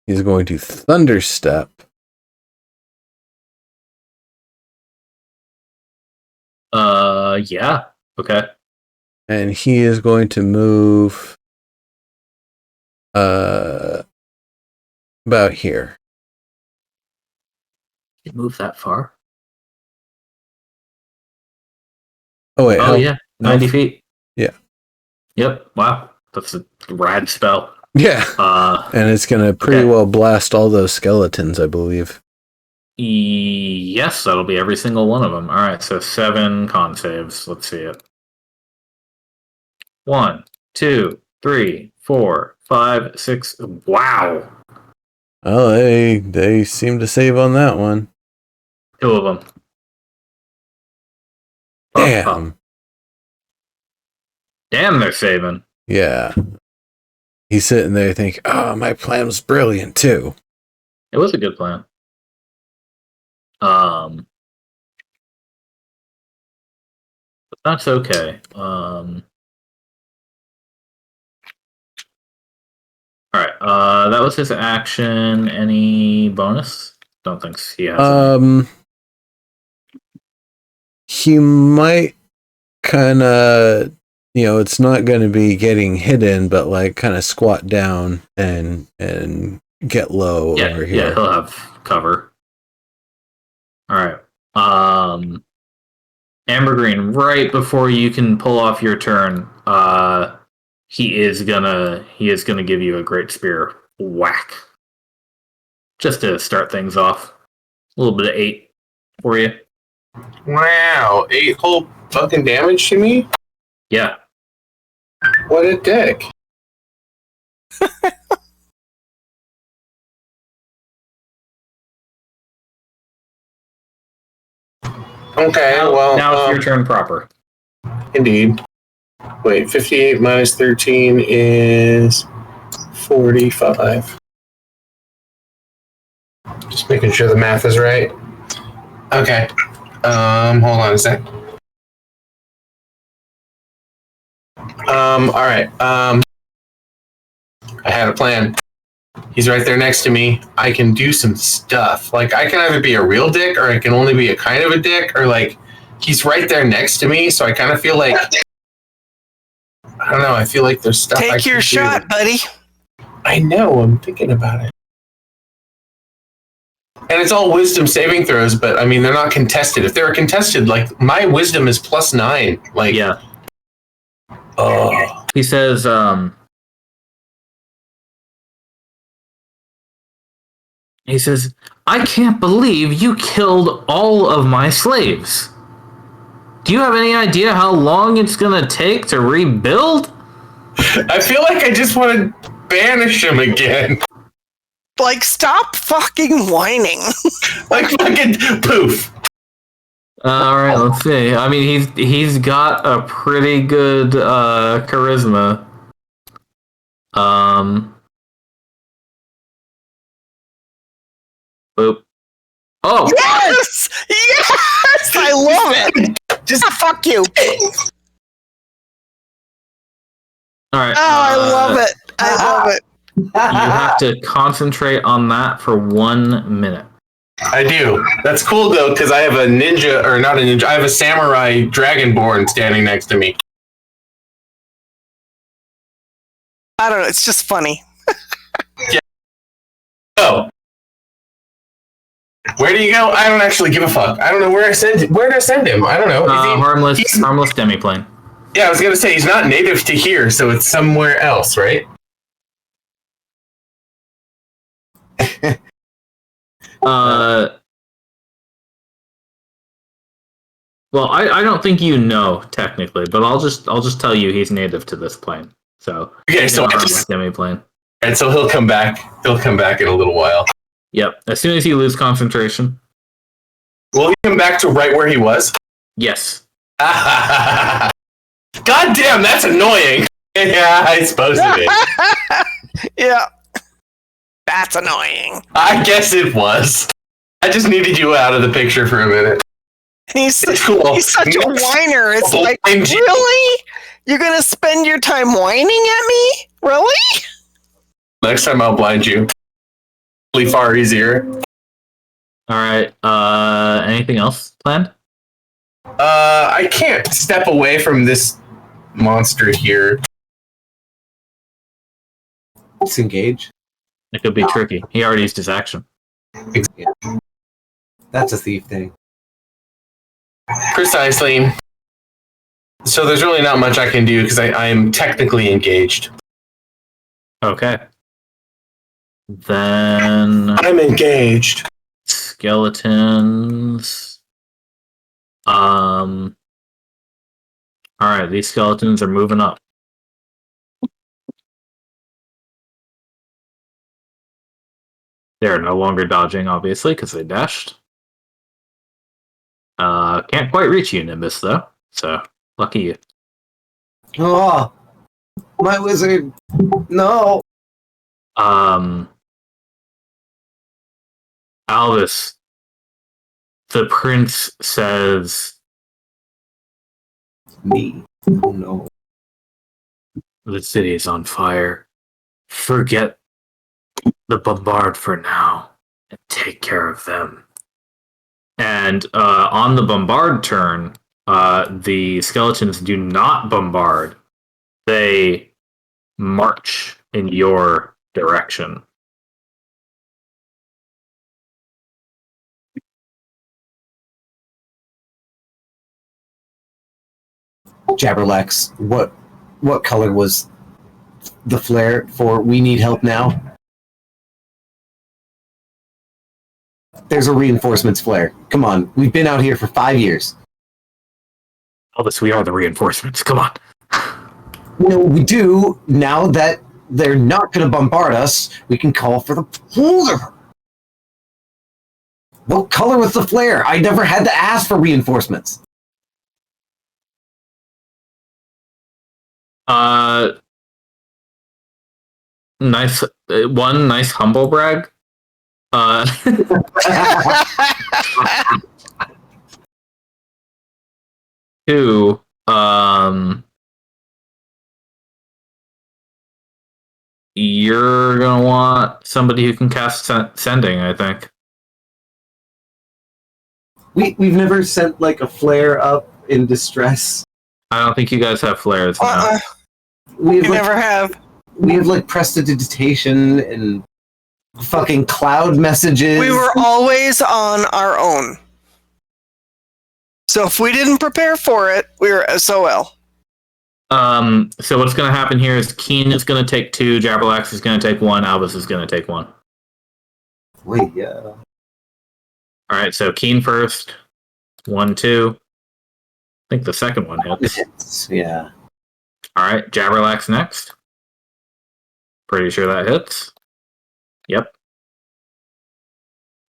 He's going to Thunderstep. Yeah. Okay. And he is going to move about here. It moved that far? Oh wait. Oh yeah, 90 feet. Yeah. Yep. Wow, that's a rad spell. Yeah. And it's gonna pretty well blast all those skeletons, I believe. Yes, that'll be every single one of them. All right, so 7 con saves. Let's see it. 1, 2, 3, 4, 5, 6. Wow. Oh, they seem to save on that one. 2 of them. Damn. Damn, they're saving. Yeah. He's sitting there thinking, oh, my plan was brilliant too. It was a good plan. But that's okay. All right. That was his action. Any bonus? Don't think he has. Any. He might kind of it's not going to be getting hidden, but like kind of squat down and get low over here. Yeah, he'll have cover. All right. Amber Green, right before you can pull off your turn, he is gonna give you a great spear whack. Just to start things off. A little bit of 8 for you. Wow, 8 whole fucking damage to me? Yeah. What a dick. Okay, now it's your turn proper. Indeed. Wait, 58 minus 13 is 45. Just making sure the math is right. Okay. Hold on a sec. All right. I had a plan. He's right there next to me. I can do some stuff. Like, I can either be a real dick or I can only be a kind of a dick, or like, he's right there next to me, so I kind of feel like, I don't know, I feel like there's stuff I Take your can shot, do. buddy. I know, I'm thinking about it. And it's all wisdom saving throws, but I mean, they're not contested. If they were contested, like, my wisdom is +9. Like, yeah. Oh. He says, I can't believe you killed all of my slaves. Do you have any idea how long it's gonna take to rebuild? I feel like I just want to banish him again. Like, stop fucking whining. Like, fucking poof. All right, let's see. I mean, he's got a pretty good charisma. Boop. Oh! Yes! Yes! I love it! Just fuck you. All right. Oh, I love it. I love it. You have to concentrate on that for 1 minute. I do. That's cool, though, because I have a ninja, or not a ninja, I have a samurai dragonborn standing next to me. I don't know. It's just funny. Yeah. Oh. Where do you go? I don't actually give a fuck. I don't know where I send him. Where did I send him? I don't know. Harmless demiplane. Yeah, I was going to say, he's not native to here, so it's somewhere else, right? Well, I don't think you know technically, but I'll just tell you he's native to this plane. So okay, so I just demiplane. And so he'll come back. He'll come back in a little while. Yep. As soon as you lose concentration. Will he come back to right where he was? Yes. God damn, that's annoying. Yeah, I suppose it is. Yeah. That's annoying. I guess it was. I just needed you out of the picture for a minute. He's Cool. He's such a whiner. It's like, really? You're going to spend your time whining at me? Really? Next time I'll blind you. Far easier. All right. Anything else planned? I can't step away from this monster here. Disengage. It could be tricky. He already used his action. Yeah. That's a thief thing. Precisely. So there's really not much I can do because I am technically engaged. Okay. Then I'm engaged. Skeletons. All right, these skeletons are moving up. They're no longer dodging, obviously, because they dashed. Can't quite reach you, Nimbus, though. So, lucky you. Oh, my wizard. No. Albus, the prince says, Me. Oh, no. the city is on fire. Forget the bombard for now and take care of them. And on the bombard turn, the skeletons do not bombard they march in your direction. Jabberlax, what color was the flare for we need help now? There's a reinforcements flare. Come on, we've been out here for 5 years. Elvis, we are the reinforcements. Come on. No, we do. Now that they're not going to bombard us, we can call for the polar. What color was the flare? I never had to ask for reinforcements. Nice. One nice humble brag. Two. You're gonna want somebody who can cast sending, I think. We've never sent like a flare up in distress. I don't think you guys have flares now. We You never have. We have like prestidigitation and fucking cloud messages. We were always on our own. So if we didn't prepare for it, we were SOL. So what's going to happen here is Keen is going to take 2, Jabberlax is going to take 1, Albus is going to take 1. Wait, yeah. All right, so Keen first. 1, 2. I think the second one hits. Yeah. All right, Jabberlax next. Pretty sure that hits. Yep.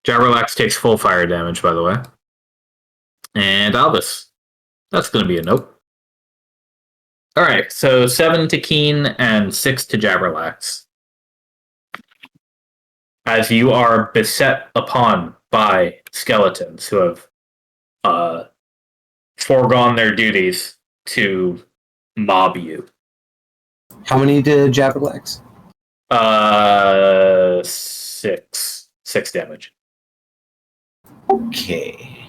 Jabberlax takes full fire damage, by the way. And Albus. That's going to be a nope. All right, so 7 to Keen and 6 to Jabberlax. As you are beset upon by skeletons who have foregone their duties to mob you. How many did Jabberlax? 6. 6 damage. Okay.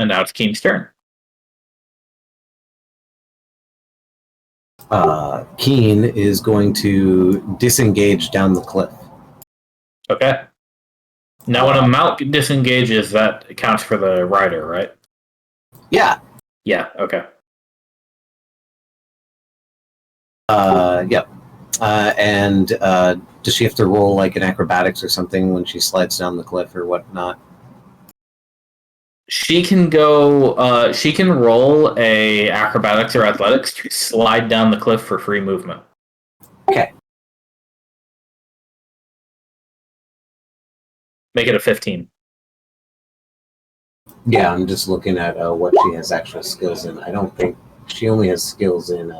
And now it's Keen's turn. Keen is going to disengage down the cliff. Okay. Now, when a mount disengages, that accounts for the rider, right? Yeah. Yeah, okay. Yep. And does she have to roll like an acrobatics or something when she slides down the cliff or whatnot? She can go. She can roll a acrobatics or athletics to slide down the cliff for free movement. Okay. Make it a 15. Yeah, I'm just looking at what she has actual skills in. I don't think she only has skills in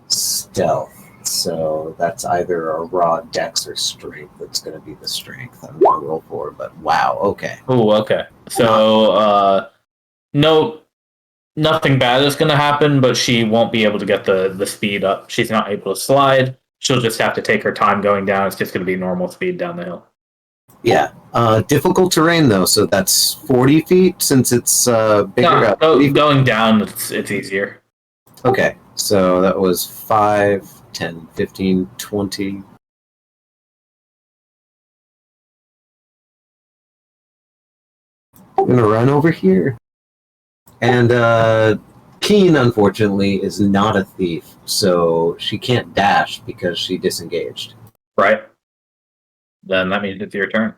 stealth. So that's either a raw dex or strength. That's going to be the strength I'm going to roll for. But wow, okay. Oh, okay. So, no, nothing bad is going to happen, but she won't be able to get the speed up. She's not able to slide. She'll just have to take her time going down. It's just going to be normal speed down the hill. Yeah. Difficult terrain, though. So that's 40 feet since it's bigger. Going down, it's easier. Okay. So that was 5, 10, 15, 20. I'm going to run over here. And Keen, unfortunately, is not a thief, so she can't dash because she disengaged. Right. Then that means it's your turn.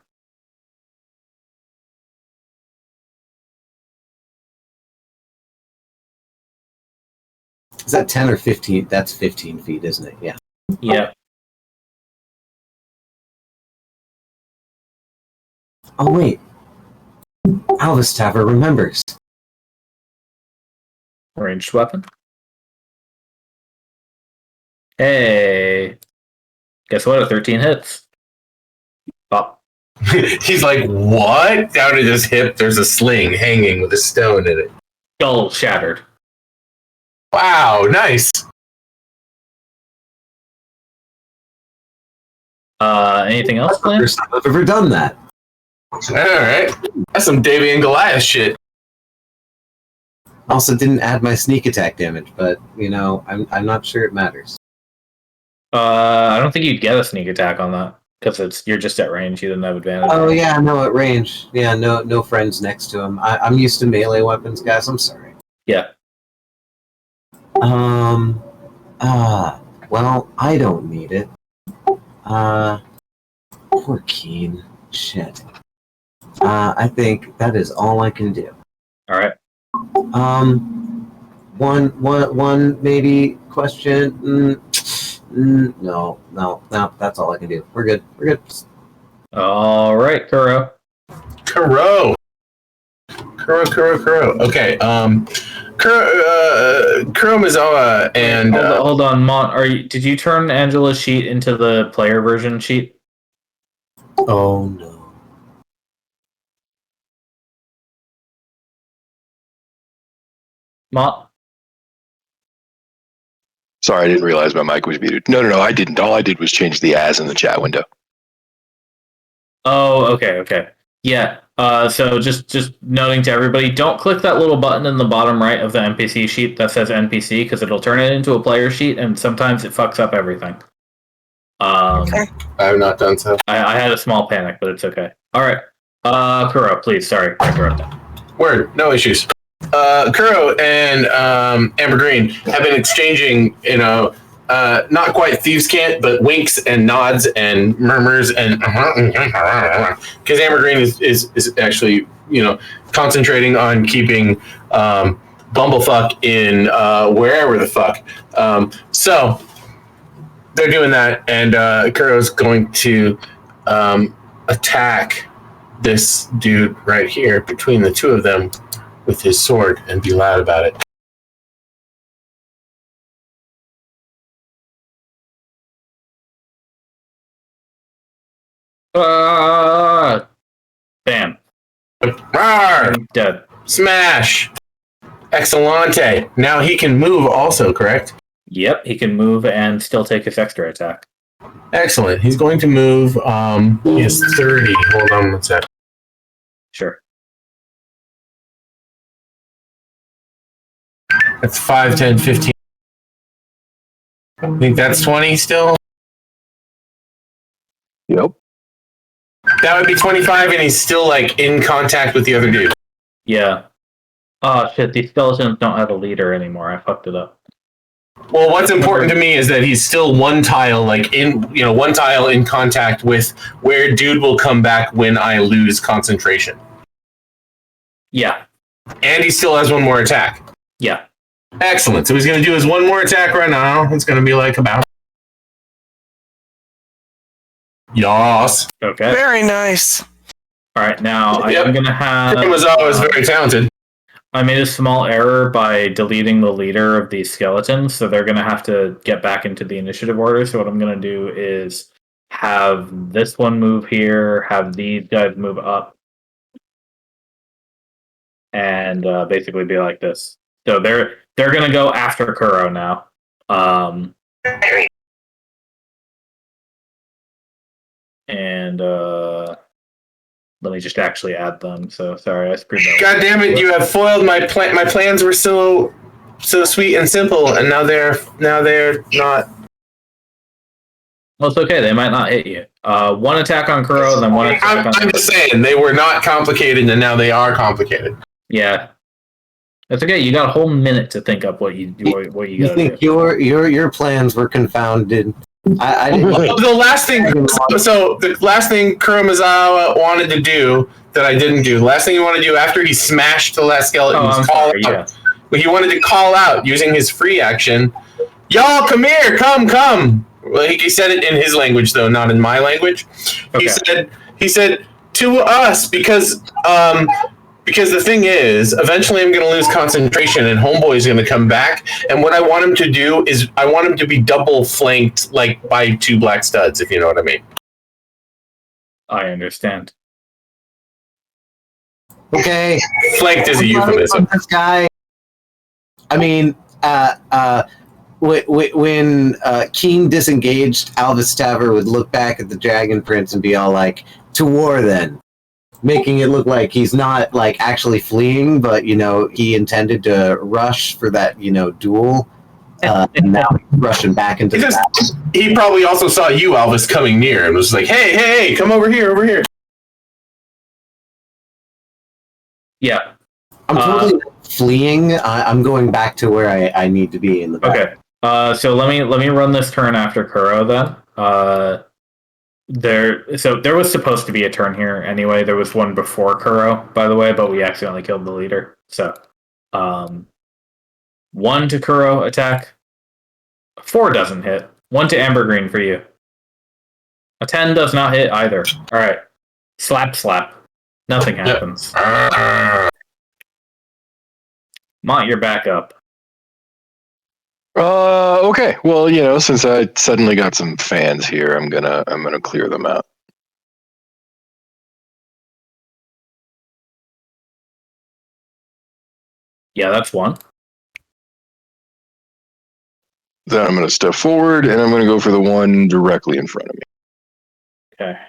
Is that 10 or 15? That's 15 feet, isn't it? Yeah. Yeah. Oh, wait. Alvis Tavern remembers. Ranged weapon. Hey. Guess what? A 13 hits. Pop. He's like, what? Down at his hip, there's a sling hanging with a stone in it. Skull shattered. Anything else That's the planned? first time I've ever done that. All right, that's some Davy and Goliath shit. Also, didn't add my sneak attack damage, but I'm not sure it matters. I don't think you'd get a sneak attack on that because you're just at range. You didn't have advantage. Oh yeah, no, at range. Yeah, no friends next to him. I'm used to melee weapons, guys. I'm sorry. Yeah. Well, I don't need it. Poor Keen. Shit. I think that is all I can do. All right. One maybe question. No, that's all I can do. We're good. All right, Kuro. Kuro. Okay. Kuro Mizawa and Hold on, Mont. Did you turn Angela's sheet into the player version sheet? Oh no. Mont? Sorry, I didn't realize my mic was muted. No, I didn't. All I did was change the as in the chat window. Oh, okay. Yeah. So just noting to everybody, don't click that little button in the bottom right of the NPC sheet that says NPC because it'll turn it into a player sheet and sometimes it fucks up everything. Okay. I have not done so. I had a small panic, but it's okay. All right. Kuro, please. Sorry, I interrupted. Word, no issues. Kuro and Amber Green have been exchanging, not quite thieves' cant, but winks and nods and murmurs and because Amber Green is actually concentrating on keeping Bumblefuck in wherever the fuck. So they're doing that, and Kuro's going to attack this dude right here between the two of them with his sword and be loud about it. Bam. Rawr! Dead. Smash! Excellente. Now he can move also, correct? Yep, he can move and still take his extra attack. Excellent. He's going to move. He has 30. Hold on one sec. Sure. That's 5, 10, 15. I think that's 20 still. Yep. That would be 25, and he's still in contact with the other dude. Yeah. Oh shit, these skeletons don't have a leader anymore. I fucked it up. Well, what's important to me is that he's still one tile, one tile in contact with where dude will come back when I lose concentration. Yeah. And he still has one more attack. Yeah. Excellent. So he's going to do his one more attack right now. It's going to be about. Yas. Okay. Very nice. All right, now Yep. I'm going to have... Kuromizawa is very talented. I made a small error by deleting the leader of these skeletons, so they're going to have to get back into the initiative order. So what I'm going to do is have this one move here, have these guys move up, and basically be like this. So they're going to go after Kuro now. And let me just actually add them. So sorry, I screwed that. God damn it! You have foiled my plan. My plans were so sweet and simple, and now they're not. Well, it's okay. They might not hit you. One attack on Kuro, then one attack on... I'm just saying they were not complicated, and now they are complicated. Yeah. That's okay. You got a whole minute to think up what you You got to think do. your plans were confounded? I didn't. The last thing, so the last thing Kuromizawa wanted to do that I didn't do. The last thing he wanted to do after he smashed the last skeleton was call out. Yeah. But he wanted to call out using his free action. Y'all, come here, come. Well, he said it in his language though, not in my language. Okay. He said to us because the thing is, eventually I'm going to lose concentration and Homeboy's going to come back. And what I want him to do is I want him to be double flanked by two black studs, if you know what I mean. I understand. Okay. Flanked is a euphemism. This guy. I mean, when Keen disengaged, Alvis Taver would look back at the Dragon Prince and be all like, "To war, then," making it look like he's not like actually fleeing, but he intended to rush for that duel. And now he's rushing back into the battle. He probably also saw you, Alvis, coming near and was like, hey, come over here. Yeah. I'm totally fleeing. I'm going back to where I need to be in the battle. Okay. So let me run this turn after Kuro then. There was supposed to be a turn here anyway. There was one before Kuro, by the way, but we accidentally killed the leader. So 1 to Kuro attack. 4 doesn't hit. 1 to Amber Green for you. A 10 does not hit either. All right. Slap. Nothing happens. Mont, you're back up. Okay. Well, since I suddenly got some fans here, I'm gonna clear them out. Yeah, that's 1. Then I'm gonna step forward and I'm gonna go for the one directly in front of me. Okay.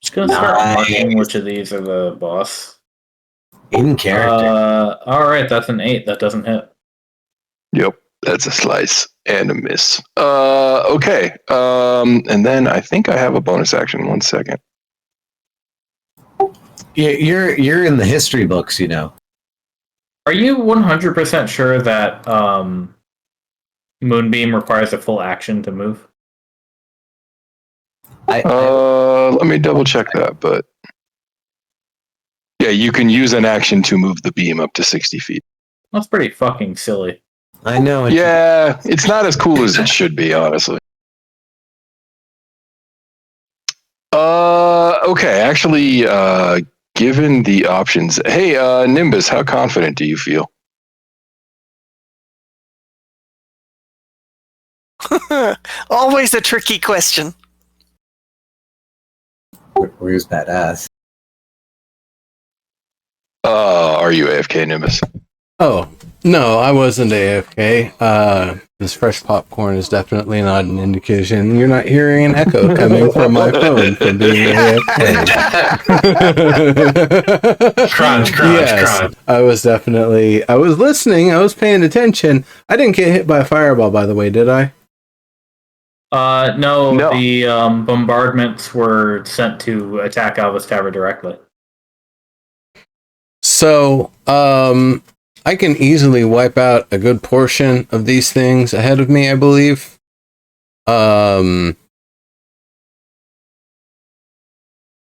Just gonna start marking which of these are the boss. In character. All right, that's an 8. That doesn't hit. Yep, that's a slice and a miss. Okay. And then I think I have a bonus action. 1 second. Yeah, you're in the history books, Are you 100% sure that Moonbeam requires a full action to move? Let me double check that, but yeah, you can use an action to move the beam up to 60 feet. That's pretty fucking silly. I know. Yeah, it's not as cool as it should be, honestly. Okay, actually, given the options, hey, Nimbus, how confident do you feel? Always a tricky question. Where's badass? Are you AFK, Nimbus? Oh, no, I wasn't AFK. This fresh popcorn is definitely not an indication. You're not hearing an echo coming from my phone from being AFK. Crunch. I was listening, I was paying attention. I didn't get hit by a fireball, by the way, did I? No. The bombardments were sent to attack Alvis Tower directly. So, I can easily wipe out a good portion of these things ahead of me, I believe.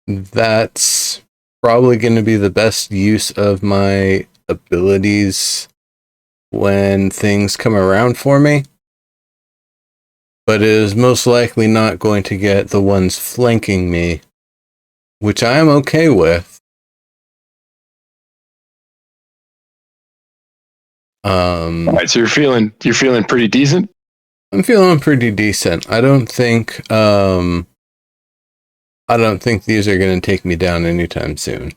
That's probably going to be the best use of my abilities when things come around for me. But it is most likely not going to get the ones flanking me, which I am okay with. All right, so you're feeling pretty decent? I'm feeling pretty decent. I don't think these are going to take me down anytime soon.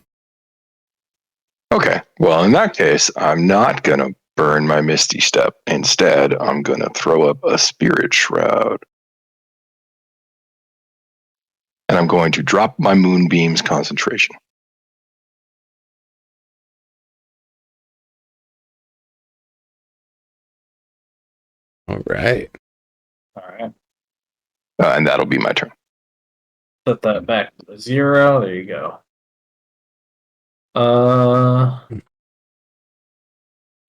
Okay. Well, in that case, I'm not going to burn my Misty Step. Instead, I'm going to throw up a Spirit Shroud. And I'm going to drop my Moonbeam's concentration. All right. And that'll be my turn. Put that back to 0. There you go. Oh,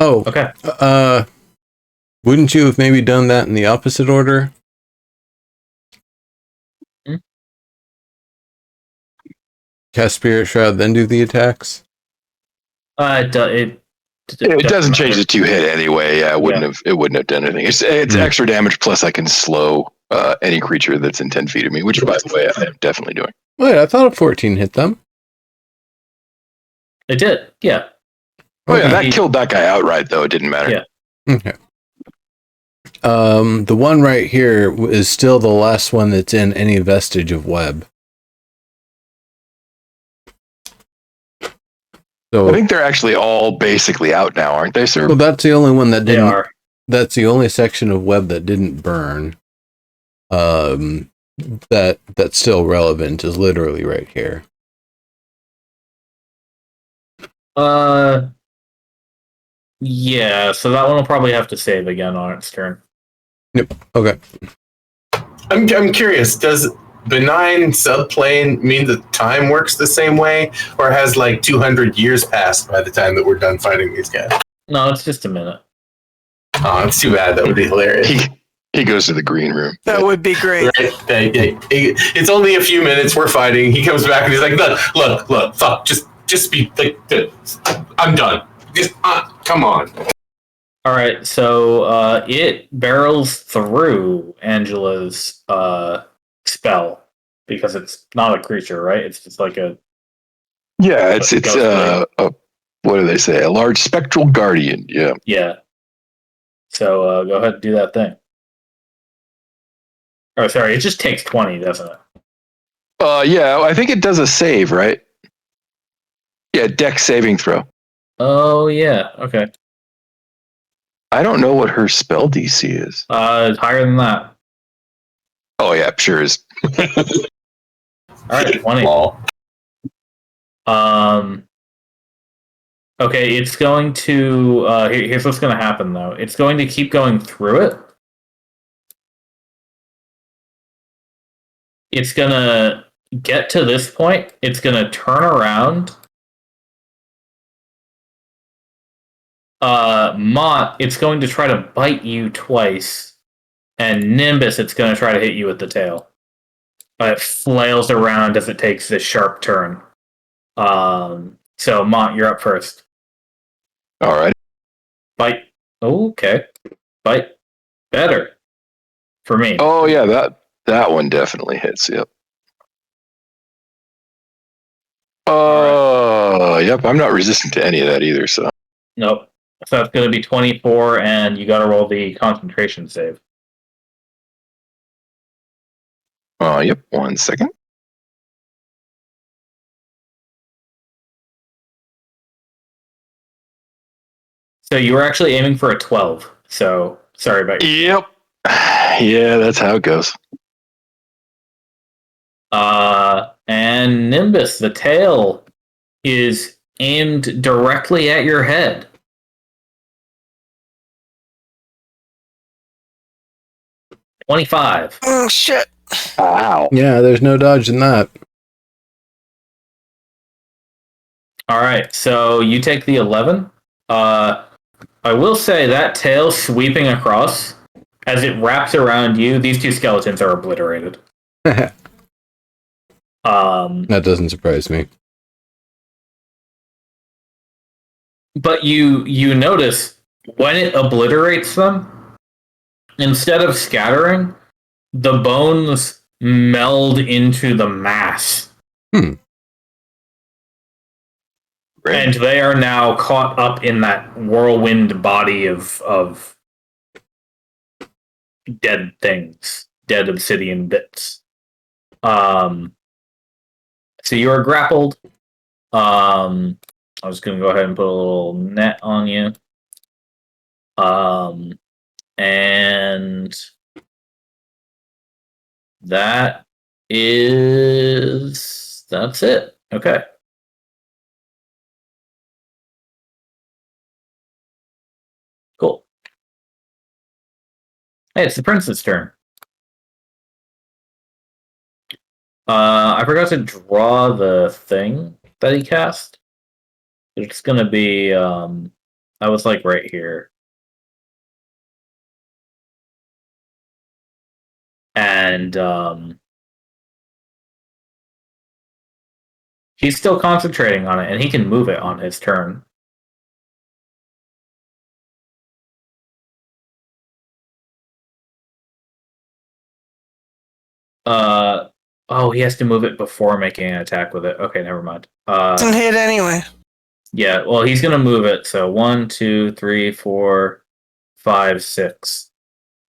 okay. Wouldn't you have maybe done that in the opposite order? Cast Spirit Shroud, then do the attacks? It doesn't change the 2 hit anyway. Yeah, it wouldn't have done anything. It's extra damage plus I can slow any creature that's in 10 feet of me, which by the way I am definitely doing. Wait, I thought a 14 hit them. It did, yeah. Oh yeah, that killed that guy outright though. It didn't matter. Yeah. Okay. The one right here is still the last one that's in any vestige of web. So I think they're actually all basically out now, aren't they, sir? Well, that's the only one that didn't. that's the only section of web that didn't burn. That's still relevant is literally right here. Yeah, so that one will probably have to save again on its turn. Yep. Okay. I'm curious. Does benign subplane mean that time works the same way, or has like 200 years passed by the time that we're done fighting these guys? No, it's just a minute. Oh, it's too bad. That would be hilarious. He goes to the green room. That would be great. Right? It's only a few minutes. We're fighting. He comes back and he's like, "Look, fuck, just be like, I'm done. Just come on." All right, so it barrels through Angela's spell because it's not a creature, right? It's just like a Yeah, it's what do they say? A large spectral guardian. Yeah. yeah. So go ahead and do that thing. Oh, sorry, it just takes 20, doesn't it? Yeah, I think it does a save, right? Yeah, dex saving throw. Oh yeah, okay. I don't know what her spell DC is. Higher than that. Oh yeah, sure is. All right, 20. Okay, it's going to. Here's what's going to happen, though. It's going to keep going through it. It's going to get to this point. It's going to turn around. Mott, it's going to try to bite you twice. And Nimbus, it's going to try to hit you with the tail. It flails around as it takes this sharp turn. So, Mott, you're up first. All right. Bite. Okay. Bite. Better. For me. Oh yeah, that one definitely hits. Yep. Oh, yep. I'm not resistant to any of that either. So. Nope. So that's going to be 24, and you got to roll the concentration save. Yep. 1 second. So you were actually aiming for a 12. So sorry about you. Yep. Yeah, that's how it goes. And Nimbus, the tail is aimed directly at your head. $25. Oh shit! Wow. Yeah, there's no dodging that. All right, so you take the 11. I will say that tail sweeping across, as it wraps around you, these two skeletons are obliterated. That doesn't surprise me. But you notice when it obliterates them, instead of scattering, the bones meld into the mass. Hmm. Great. And they are now caught up in that whirlwind body of dead things, dead obsidian bits. So you are grappled. I was going to go ahead and put a little net on you. And that's it. Okay. Cool. Hey, it's the prince's turn. I forgot to draw the thing that he cast. It's gonna be I was like right here. And he's still concentrating on it, and he can move it on his turn. Oh, he has to move it before making an attack with it. Okay, never mind. Doesn't hit anyway. Yeah, well, he's gonna move it. So 1, 2, 3, 4, 5, 6.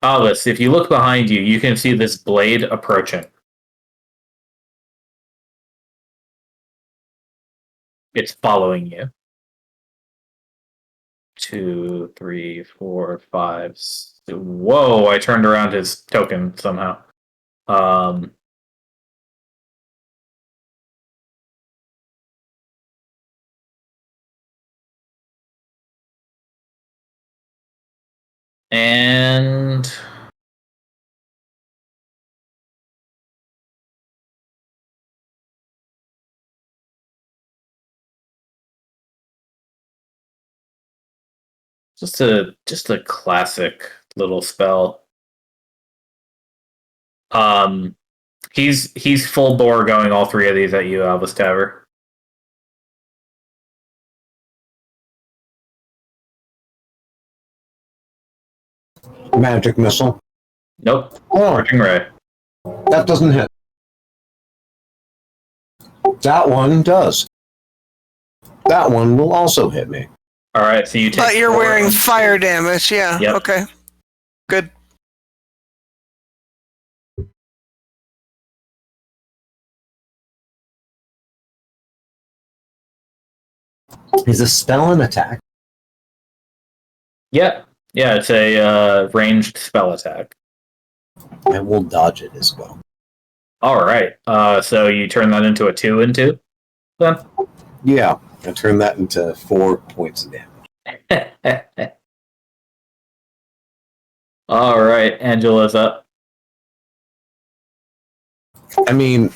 Alice, if you look behind you, you can see this blade approaching. It's following you. 2, 3, 4, 5. Whoa! I turned around his token somehow. And just a classic little spell. He's full bore going all three of these at you, Albus Taver. Magic missile. Nope. Oh, Scorching Ray. that doesn't hit. That one does. That one will also hit me. All right, so you take. But you're 4 wearing and- fire damage, yeah. Yep. Okay. Good. Is a spell an attack? Yeah, it's a ranged spell attack. I will dodge it as well. All right. So you turn that into a 2 and 2, then. Yeah, I turn that into 4 points of damage. All right, Angela's up. I mean,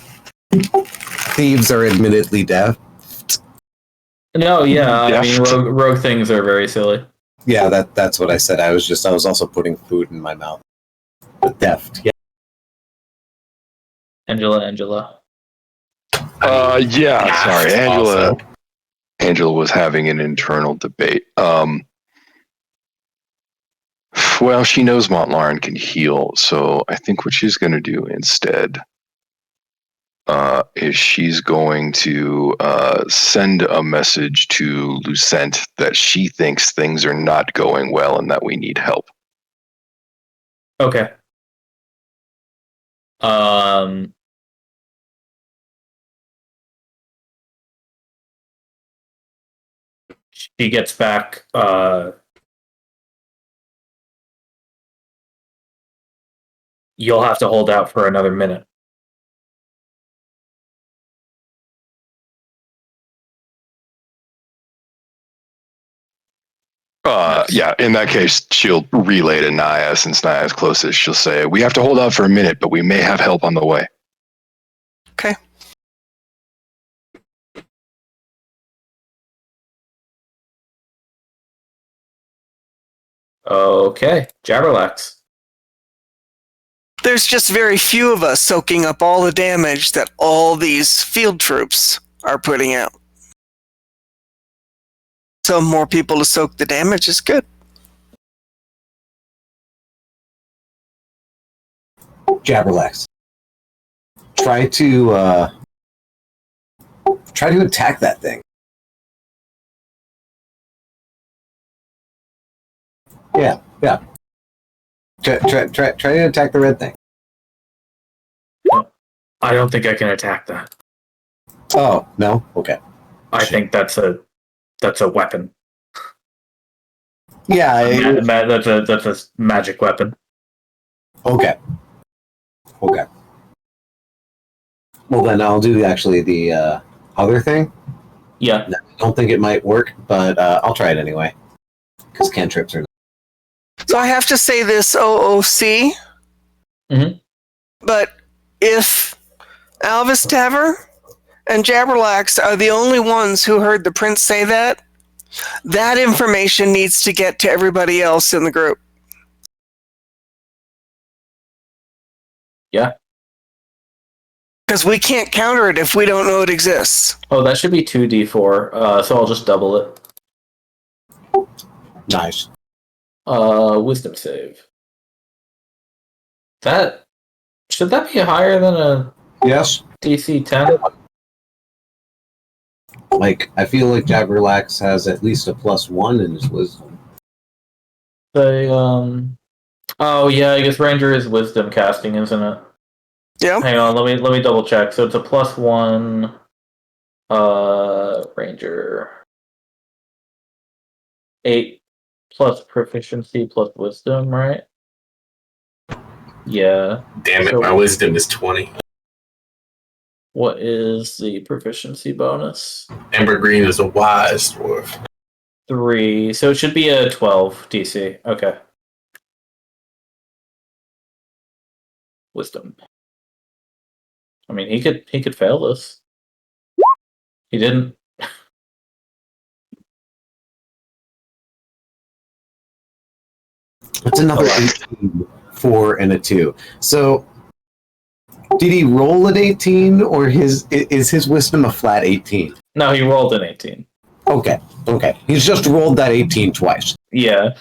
thieves are admittedly deaf. No, yeah, I mean Deft. rogue things are very silly. Yeah, that's what I said. I was also putting food in my mouth. But deft, yeah. Angela. Yeah, sorry, Angela. Also. Angela was having an internal debate. Well, she knows Montlarin can heal, so I think what she's going to do instead is she's going to send a message to Lucent that she thinks things are not going well and that we need help. Okay. She gets back. You'll have to hold out for another minute. Yeah, in that case, she'll relay to Naya, since Naya's closest. She'll say, we have to hold out for a minute, but we may have help on the way. Okay. Okay, Jabberlax. There's just very few of us soaking up all the damage that all these field troops are putting out. So more people to soak the damage is good. Jabberlax. Try to attack that thing. Yeah. Try to attack the red thing. I don't think I can attack that. Oh, no? Okay. I think that's a weapon. Yeah, That's a magic weapon. okay. Well, then I'll do actually the other thing. Yeah. I don't think it might work, but I'll try it anyway. Because cantrips are... So I have to say this OOC. Mhm. But if Albus Taver and Jabberlax are the only ones who heard the prince say that, that information needs to get to everybody else in the group. Yeah. Because we can't counter it if we don't know it exists. Oh, that should be 2d4. So I'll just double it. Nice. Wisdom save. Should that be higher than a Yes. DC 10? Like, I feel like Jabberlax has at least a +1 in his wisdom. Oh yeah, I guess Ranger is wisdom casting, isn't it? Yeah. Hang on, let me double check. So it's a +1 Ranger. 8 plus proficiency plus wisdom, right? Yeah. Damn it, So- my wisdom is 20. What is the proficiency bonus? Amber Green is a wise dwarf. 3. So it should be a 12 DC. Okay. Wisdom. I mean, he could fail this. He didn't. It's another 18, 4, and a 2. So, did he roll an 18, or is his wisdom a flat 18? No, he rolled an 18. Okay. He's just rolled that 18 twice. Yeah.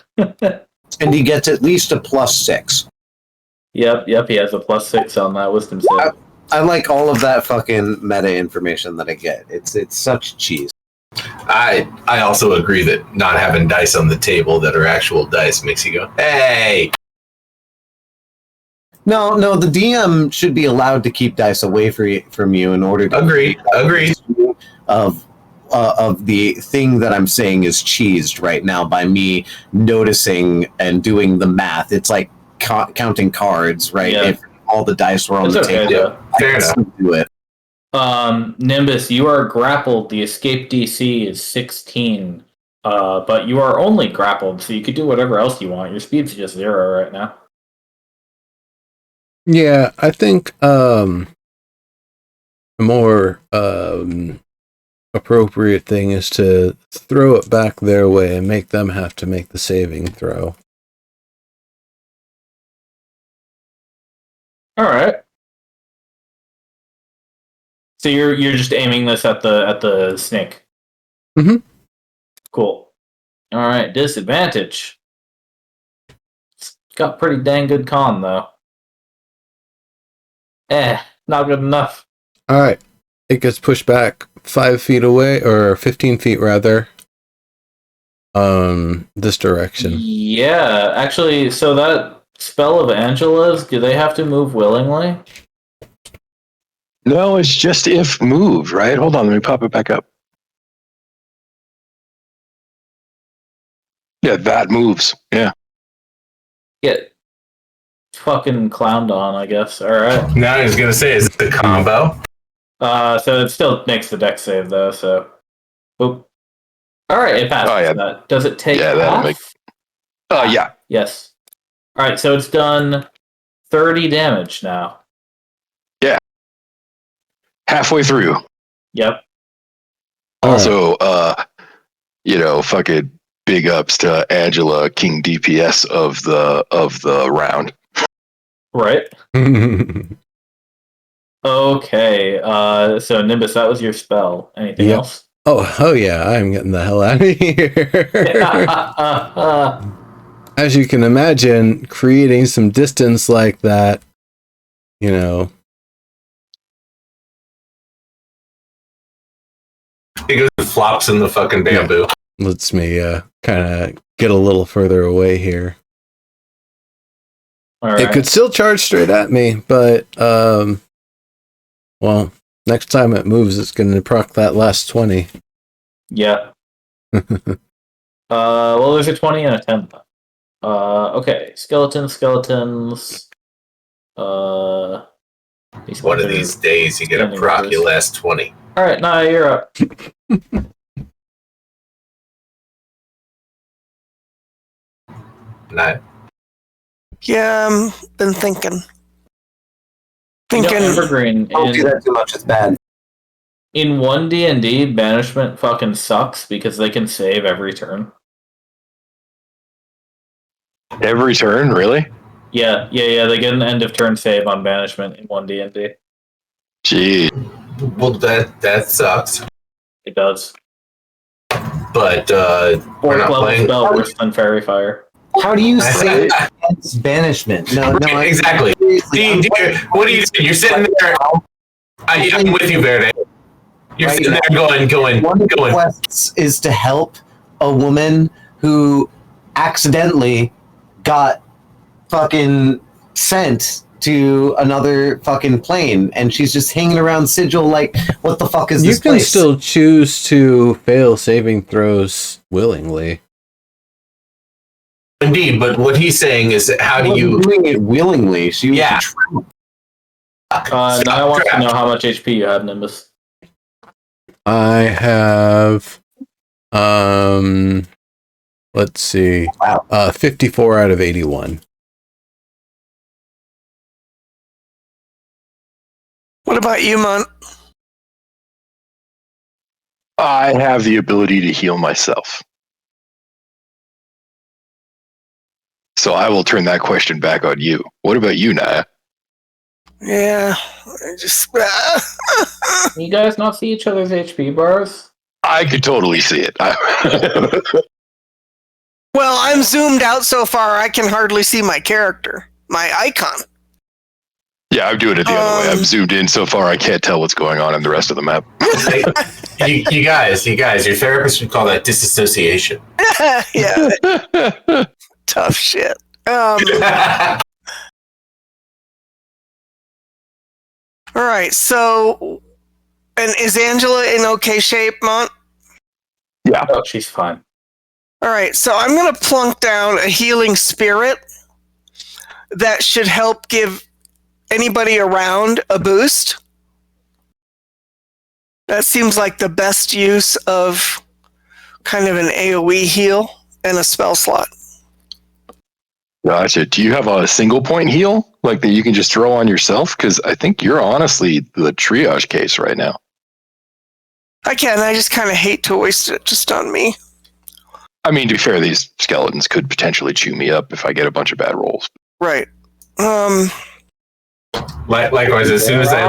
And he gets at least a +6. Yep. He has a +6 on that wisdom save. I like all of that fucking meta information that I get. It's such cheese. I also agree that not having dice on the table that are actual dice makes you go, hey! No, the DM should be allowed to keep dice away from you in order to Agreed. of the thing that I'm saying is cheesed right now by me noticing and doing the math. It's like counting cards, right? Yeah. If all the dice were on the table, though. Fair I can enough. still do it. Nimbus, you are grappled. The escape DC is 16. But you are only grappled, so you could do whatever else you want. Your speed's just 0 right now. Yeah, I think a more appropriate thing is to throw it back their way and make them have to make the saving throw. All right. So you're just aiming this at the snake. Mhm. Cool. All right, disadvantage. It's got pretty dang good con though. Not good enough. All right, it gets pushed back 5 feet away, or 15 feet rather. This direction. Yeah, actually, so that spell of Angela's, do they have to move willingly? No, it's just if moved, right? Hold on, let me pop it back up. Yeah, that moves. Yeah. Get fucking clowned on, I guess. All right. Now I was going to say, is it the combo? So it still makes the deck save though. So, oop. All right, it passes Oh, yeah. that. Does it take Yeah, that'll half? make- yeah. Yes. All right, so it's done 30 damage now. Halfway through. Yep. Also, fucking big ups to Angela, King DPS of the round. Right. Okay. So Nimbus, that was your spell. Anything Yep. else? Oh yeah, I'm getting the hell out of here. As you can imagine, creating some distance like that, It goes and flops in the fucking bamboo. lets me kind of get a little further away here. All right. It could still charge straight at me, but well, next time it moves, it's going to proc that last 20. Yeah. Well, there's a 20 and a 10. Okay. Skeletons. These One ones of are- these days, you get a Standing proc orders. your last 20. All right, now you're up. Not Yeah, been thinking. You know, Thinking. Evergreen Don't do that too much. It's bad. in 1D&D, banishment fucking sucks because they can save every turn. Every turn, really? Yeah. They get an end of turn save on banishment in 1D&D. Gee. well, that sucks. It does. But Fourth we're not level playing. spell worse than Fairy Fire. How do you say it's banishment? No, Exactly. What are you saying? You're sitting there. I'm with you, Verde. You're Right sitting now. there going. One of the quests is to help a woman who accidentally got fucking sent to another fucking plane, and she's just hanging around Sigil like, what the fuck is You this can place? still choose to fail saving throws willingly. Indeed, but what he's saying is that how do Wasn't you? doing it willingly? She was Yeah. Now I want to know how much HP you have, Nimbus. I have, let's see, Wow. 54 out of 81. What about you, Mont? I have the ability to heal myself. So I will turn that question back on you. What about you, Naya? Yeah, I just. You guys not see each other's HP bars? I could totally see it. Well, I'm zoomed out so far I can hardly see my character, my icon. Yeah, I'm doing it the other way. I'm zoomed in so far I can't tell what's going on in the rest of the map. you guys, your therapist would call that disassociation. Yeah, tough shit. All right, so, and is Angela in okay shape, Mont? Yeah. Oh, she's fine. All right, so I'm going to plunk down a healing spirit that should help give anybody around a boost. That seems like the best use of kind of an AoE heal and a spell slot. Gotcha. Do you have a single point heal like that you can just throw on yourself? Because I think you're honestly the triage case right now. I can, I just kind of hate to waste it just on me. I mean, to be fair, these skeletons could potentially chew me up if I get a bunch of bad rolls. Right. Likewise, as soon as I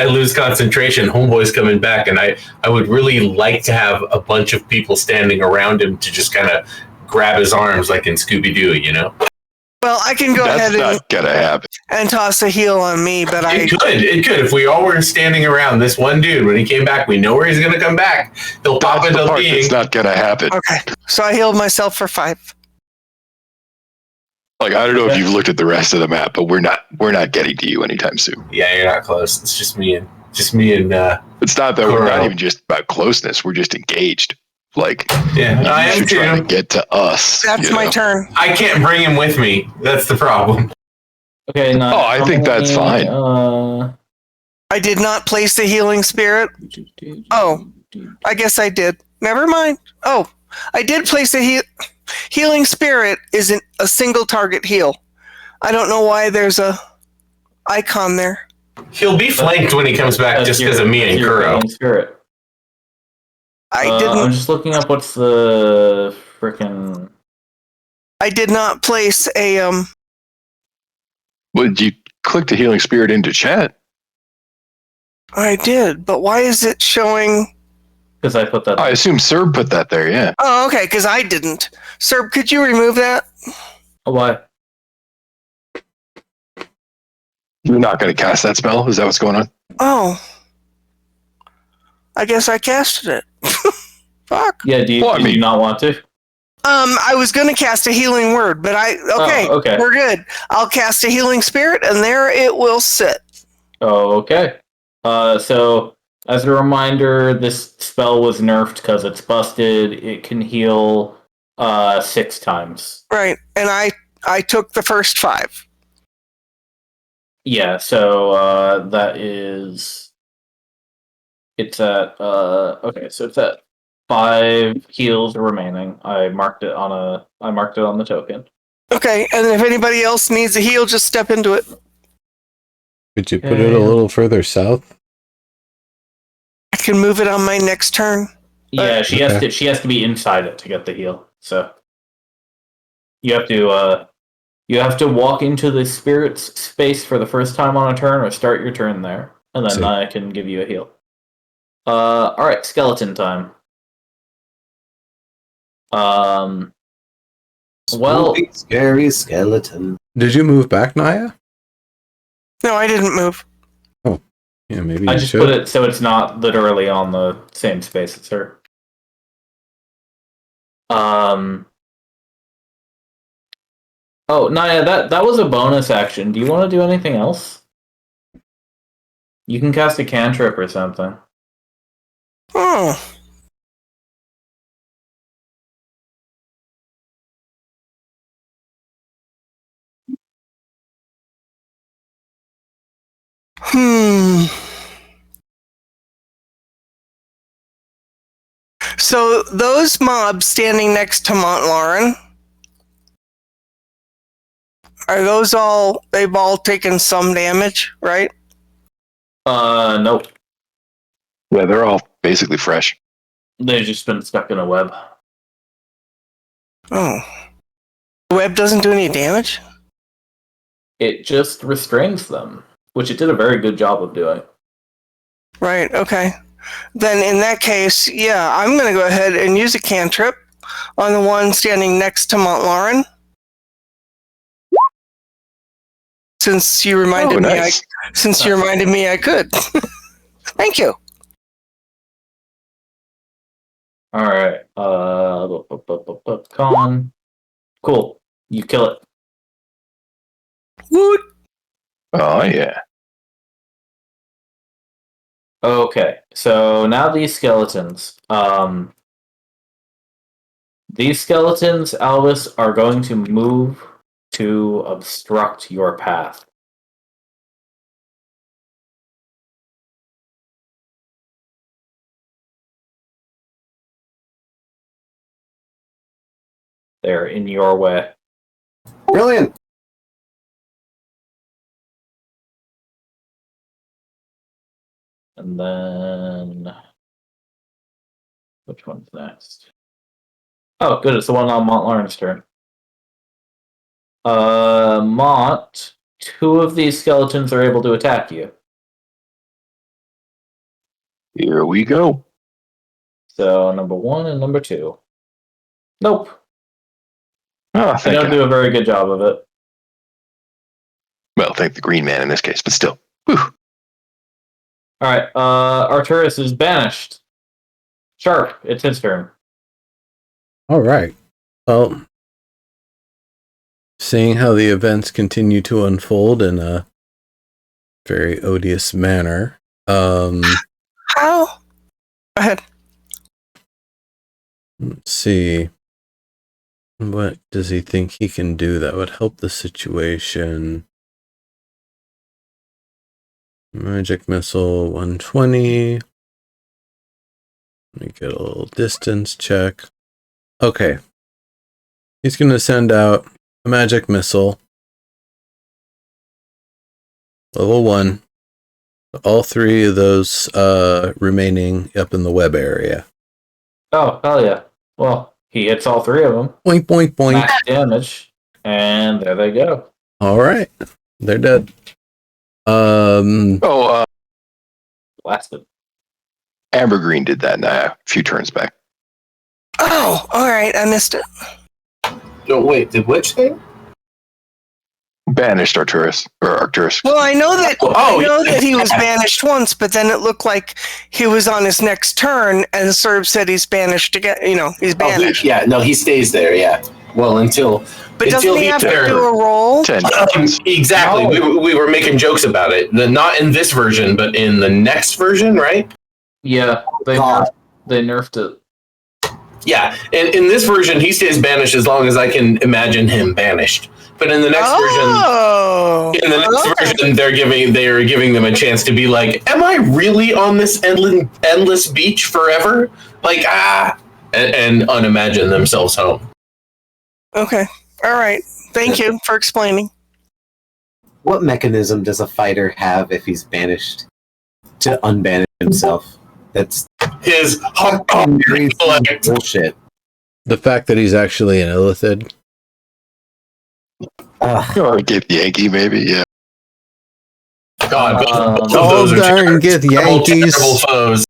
lose concentration, Homeboy's coming back, and I would really like to have a bunch of people standing around him to just kind of grab his arms like in Scooby-Doo, you know? Well, I can go That's ahead not gonna happen. and toss a heal on me, but It could. If we all were standing around this one dude, when he came back, we know where he's going to come back. He'll pop That's the into part being. that's not gonna happen. Okay, so I healed myself for 5. Like, I don't know if you've looked at the rest of the map, but we're not getting to you anytime soon. Yeah, you're not close. It's just me and. It's not that we're Corral. not even just about closeness. We're just engaged. Like, Yeah, I am you're trying to too. get to us. That's you my know? turn. I can't bring him with me. That's the problem. Okay, now. Oh, I think that's fine. I did not place a healing spirit. Oh, I guess I did. Never mind. Oh, I did place a healing spirit isn't a single target heal. I don't know why there's a icon there. He'll be flanked when he comes back just because of me and Kuro. Spirit. I I'm didn't. just looking up what's the frickin'. I did not place a Well, you click the healing spirit into chat. I did, but why is it showing? Because I put that. I assume Serb put that there, yeah. Oh, okay, because I didn't. Sir, could you remove that? Why? You're not going to cast that spell? Is that what's going on? Oh, I guess I casted it. Fuck. Yeah, do you, Well, I do you mean- not want to? I was gonna cast a healing word, but okay. We're good. I'll cast a healing spirit, and there it will sit. Okay. So, as a reminder, this spell was nerfed because it's busted. It can heal 6 times. Right, and I took the first 5. Yeah, so that is... It's at... okay, so it's at 5 heals remaining. I marked it on the token. Okay, and if anybody else needs a heal, just step into it. Could you put it a little further south? I can move it on my next turn. Yeah, she has to be inside it to get the heal. So you have to walk into the spirit's space for the first time on a turn, or start your turn there, and then I can give you a heal. All right, skeleton time. Well, Spooky, scary skeleton. Did you move back, Naya? No, I didn't move. Yeah, maybe I you just should. put it so it's not literally on the same space as her. Oh, Naya, that was a bonus action. Do you want to do anything else? You can cast a cantrip or something. Oh, So those mobs standing next to Mont Lauren, are those all? They've all taken some damage, right? Nope. Yeah, they're all basically fresh. They've just been stuck in a web. Oh, the web doesn't do any damage. It just restrains them, which it did a very good job of doing. Right. Okay. Then in that case, yeah, I'm going to go ahead and use a cantrip on the one standing next to Mont Lauren. Since you reminded nice. you reminded me, I could. Thank you. All right. Con. Cool. You kill it. Woot. Oh yeah. Okay. So now these skeletons. These skeletons, Albus, are going to move to obstruct your path. They're in your way. Brilliant. And then... which one's next? Oh, good. It's the one on Mont Lauren's turn. Mont, 2 of these skeletons are able to attack you. Here we go. So, number 1 and number 2. Nope. Oh, They thank don't God. do a very good job of it. Well, thank the green man in this case, but still. Whew. Alright, Arturus is banished. Sharp, it's his turn. All right. Well, seeing how the events continue to unfold in a very odious manner, How? Go ahead. let's see. What does he think he can do that would help the situation? Magic missile 120. Let me get a little distance check. Okay. He's going to send out a magic missile. Level 1. All 3 of those remaining up in the web area. Oh, hell yeah. Well, he hits all 3 of them. Boink, boink, boink. Max damage. And there they go. All right. They're dead. Oh, Blasted. Amber Green did that a few turns back. Oh, all right. I missed it. Oh, wait, did which thing? Banished Arturus. Or Arcturus. Well, I know that. Oh, I know that he was banished once, but then it looked like he was on his next turn, and Serb said he's banished again. You know, he's banished. He stays there, yeah. Well, until... But doesn't he have to do a roll? 10 Exactly. We were making jokes about it. Not in this version, but in the next version, right? Yeah, they nerfed it. Yeah, and in this version, he stays banished as long as I can imagine him banished. But in the next version, they're giving them a chance to be like, "Am I really on this endless beach forever?" Like and unimagine themselves home. Okay. All right. Thank you for explaining. What mechanism does a fighter have if he's banished to unbanish himself? That's His bullshit. The fact that he's actually an illithid. Or get Yankee, maybe, yeah. God, both of Oh, those are darn, get the Yankees. terrible foes.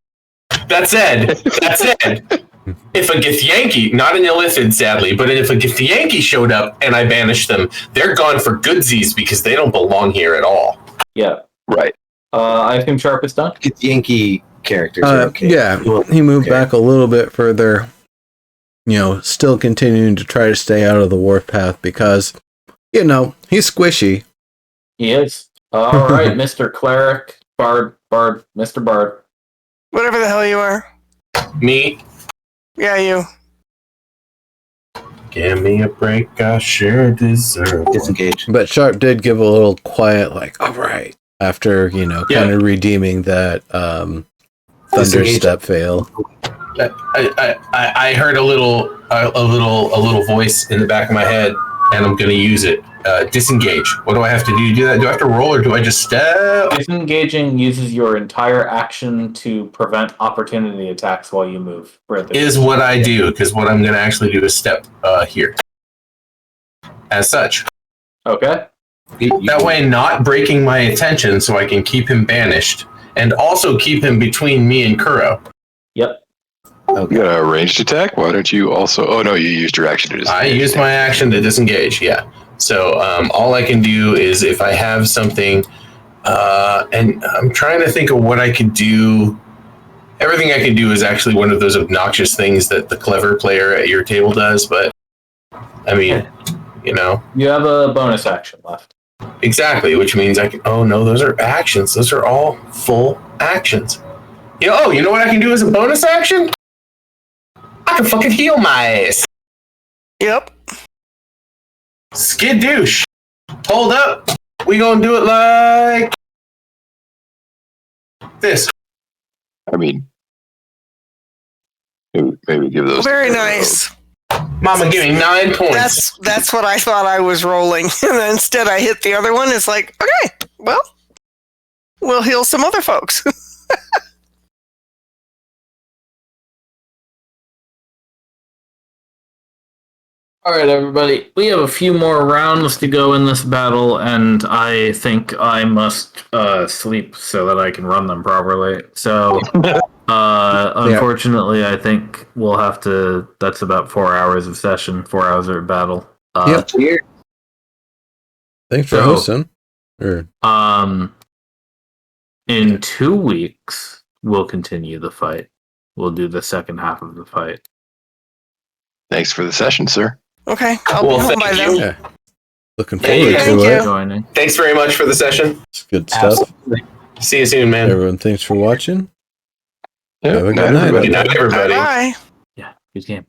That said, if a Githyanki, not an illithid, sadly, but if a Githyanki showed up and I banished them, they're gone for goodsies because they don't belong here at all. Yeah. Right. I assume Sharp is done? Yankee characters are okay. Yeah, he moved back a little bit further, still continuing to try to stay out of the warpath because, he's squishy. He is. All right, Mr. Cleric, Bard, Mr. Bard. Whatever the hell you are. Me? Yeah, you. Give me a break, I sure deserve. Disengage. But Sharp did give a little quiet, like, all right, after, kind of redeeming that Thunderstep fail. I heard a little voice in the back of my head, and I'm going to use it. Disengage. What do I have to do to do that? Do I have to roll, or do I just step? Disengaging uses your entire action to prevent opportunity attacks while you move. Is what I do, because what I'm going to actually do is step here. As such. Okay. That way, not breaking my attention, so I can keep him banished, and also keep him between me and Kuro. Yep. You got a ranged attack? Why don't you also... Oh, no, you used your action to disengage. I used my action to disengage, yeah. So all I can do is if I have something... and I'm trying to think of what I could do. Everything I can do is actually one of those obnoxious things that the clever player at your table does, but... I mean, you know... You have a bonus action left. Exactly, which means I can... Oh, no, those are actions. Those are all full actions. You know what I can do as a bonus action? I can fucking heal my ass. Yep. Skidoosh. Hold up. We gonna do it like this. I mean, maybe give those... Very nice. Mama, give me 9 points. That's what I thought I was rolling. And then instead I hit the other one. It's like, okay, well, we'll heal some other folks. All right, everybody. We have a few more rounds to go in this battle, and I think I must sleep so that I can run them properly. So, unfortunately, I think we'll have to. That's about 4 hours of session, 4 hours of battle. Yep. Thanks for hosting. In 2 weeks, we'll continue the fight. We'll do the second half of the fight. Thanks for the session, sir. Okay, I'll be home by then. Yeah. Looking forward Yeah, to it. Joining. Thanks very much for the session. It's good stuff. Absolutely. See you soon, man. Everyone, thanks for watching. Yeah, Have a good night, night. everybody. Good night, everybody. Bye. Yeah, good game.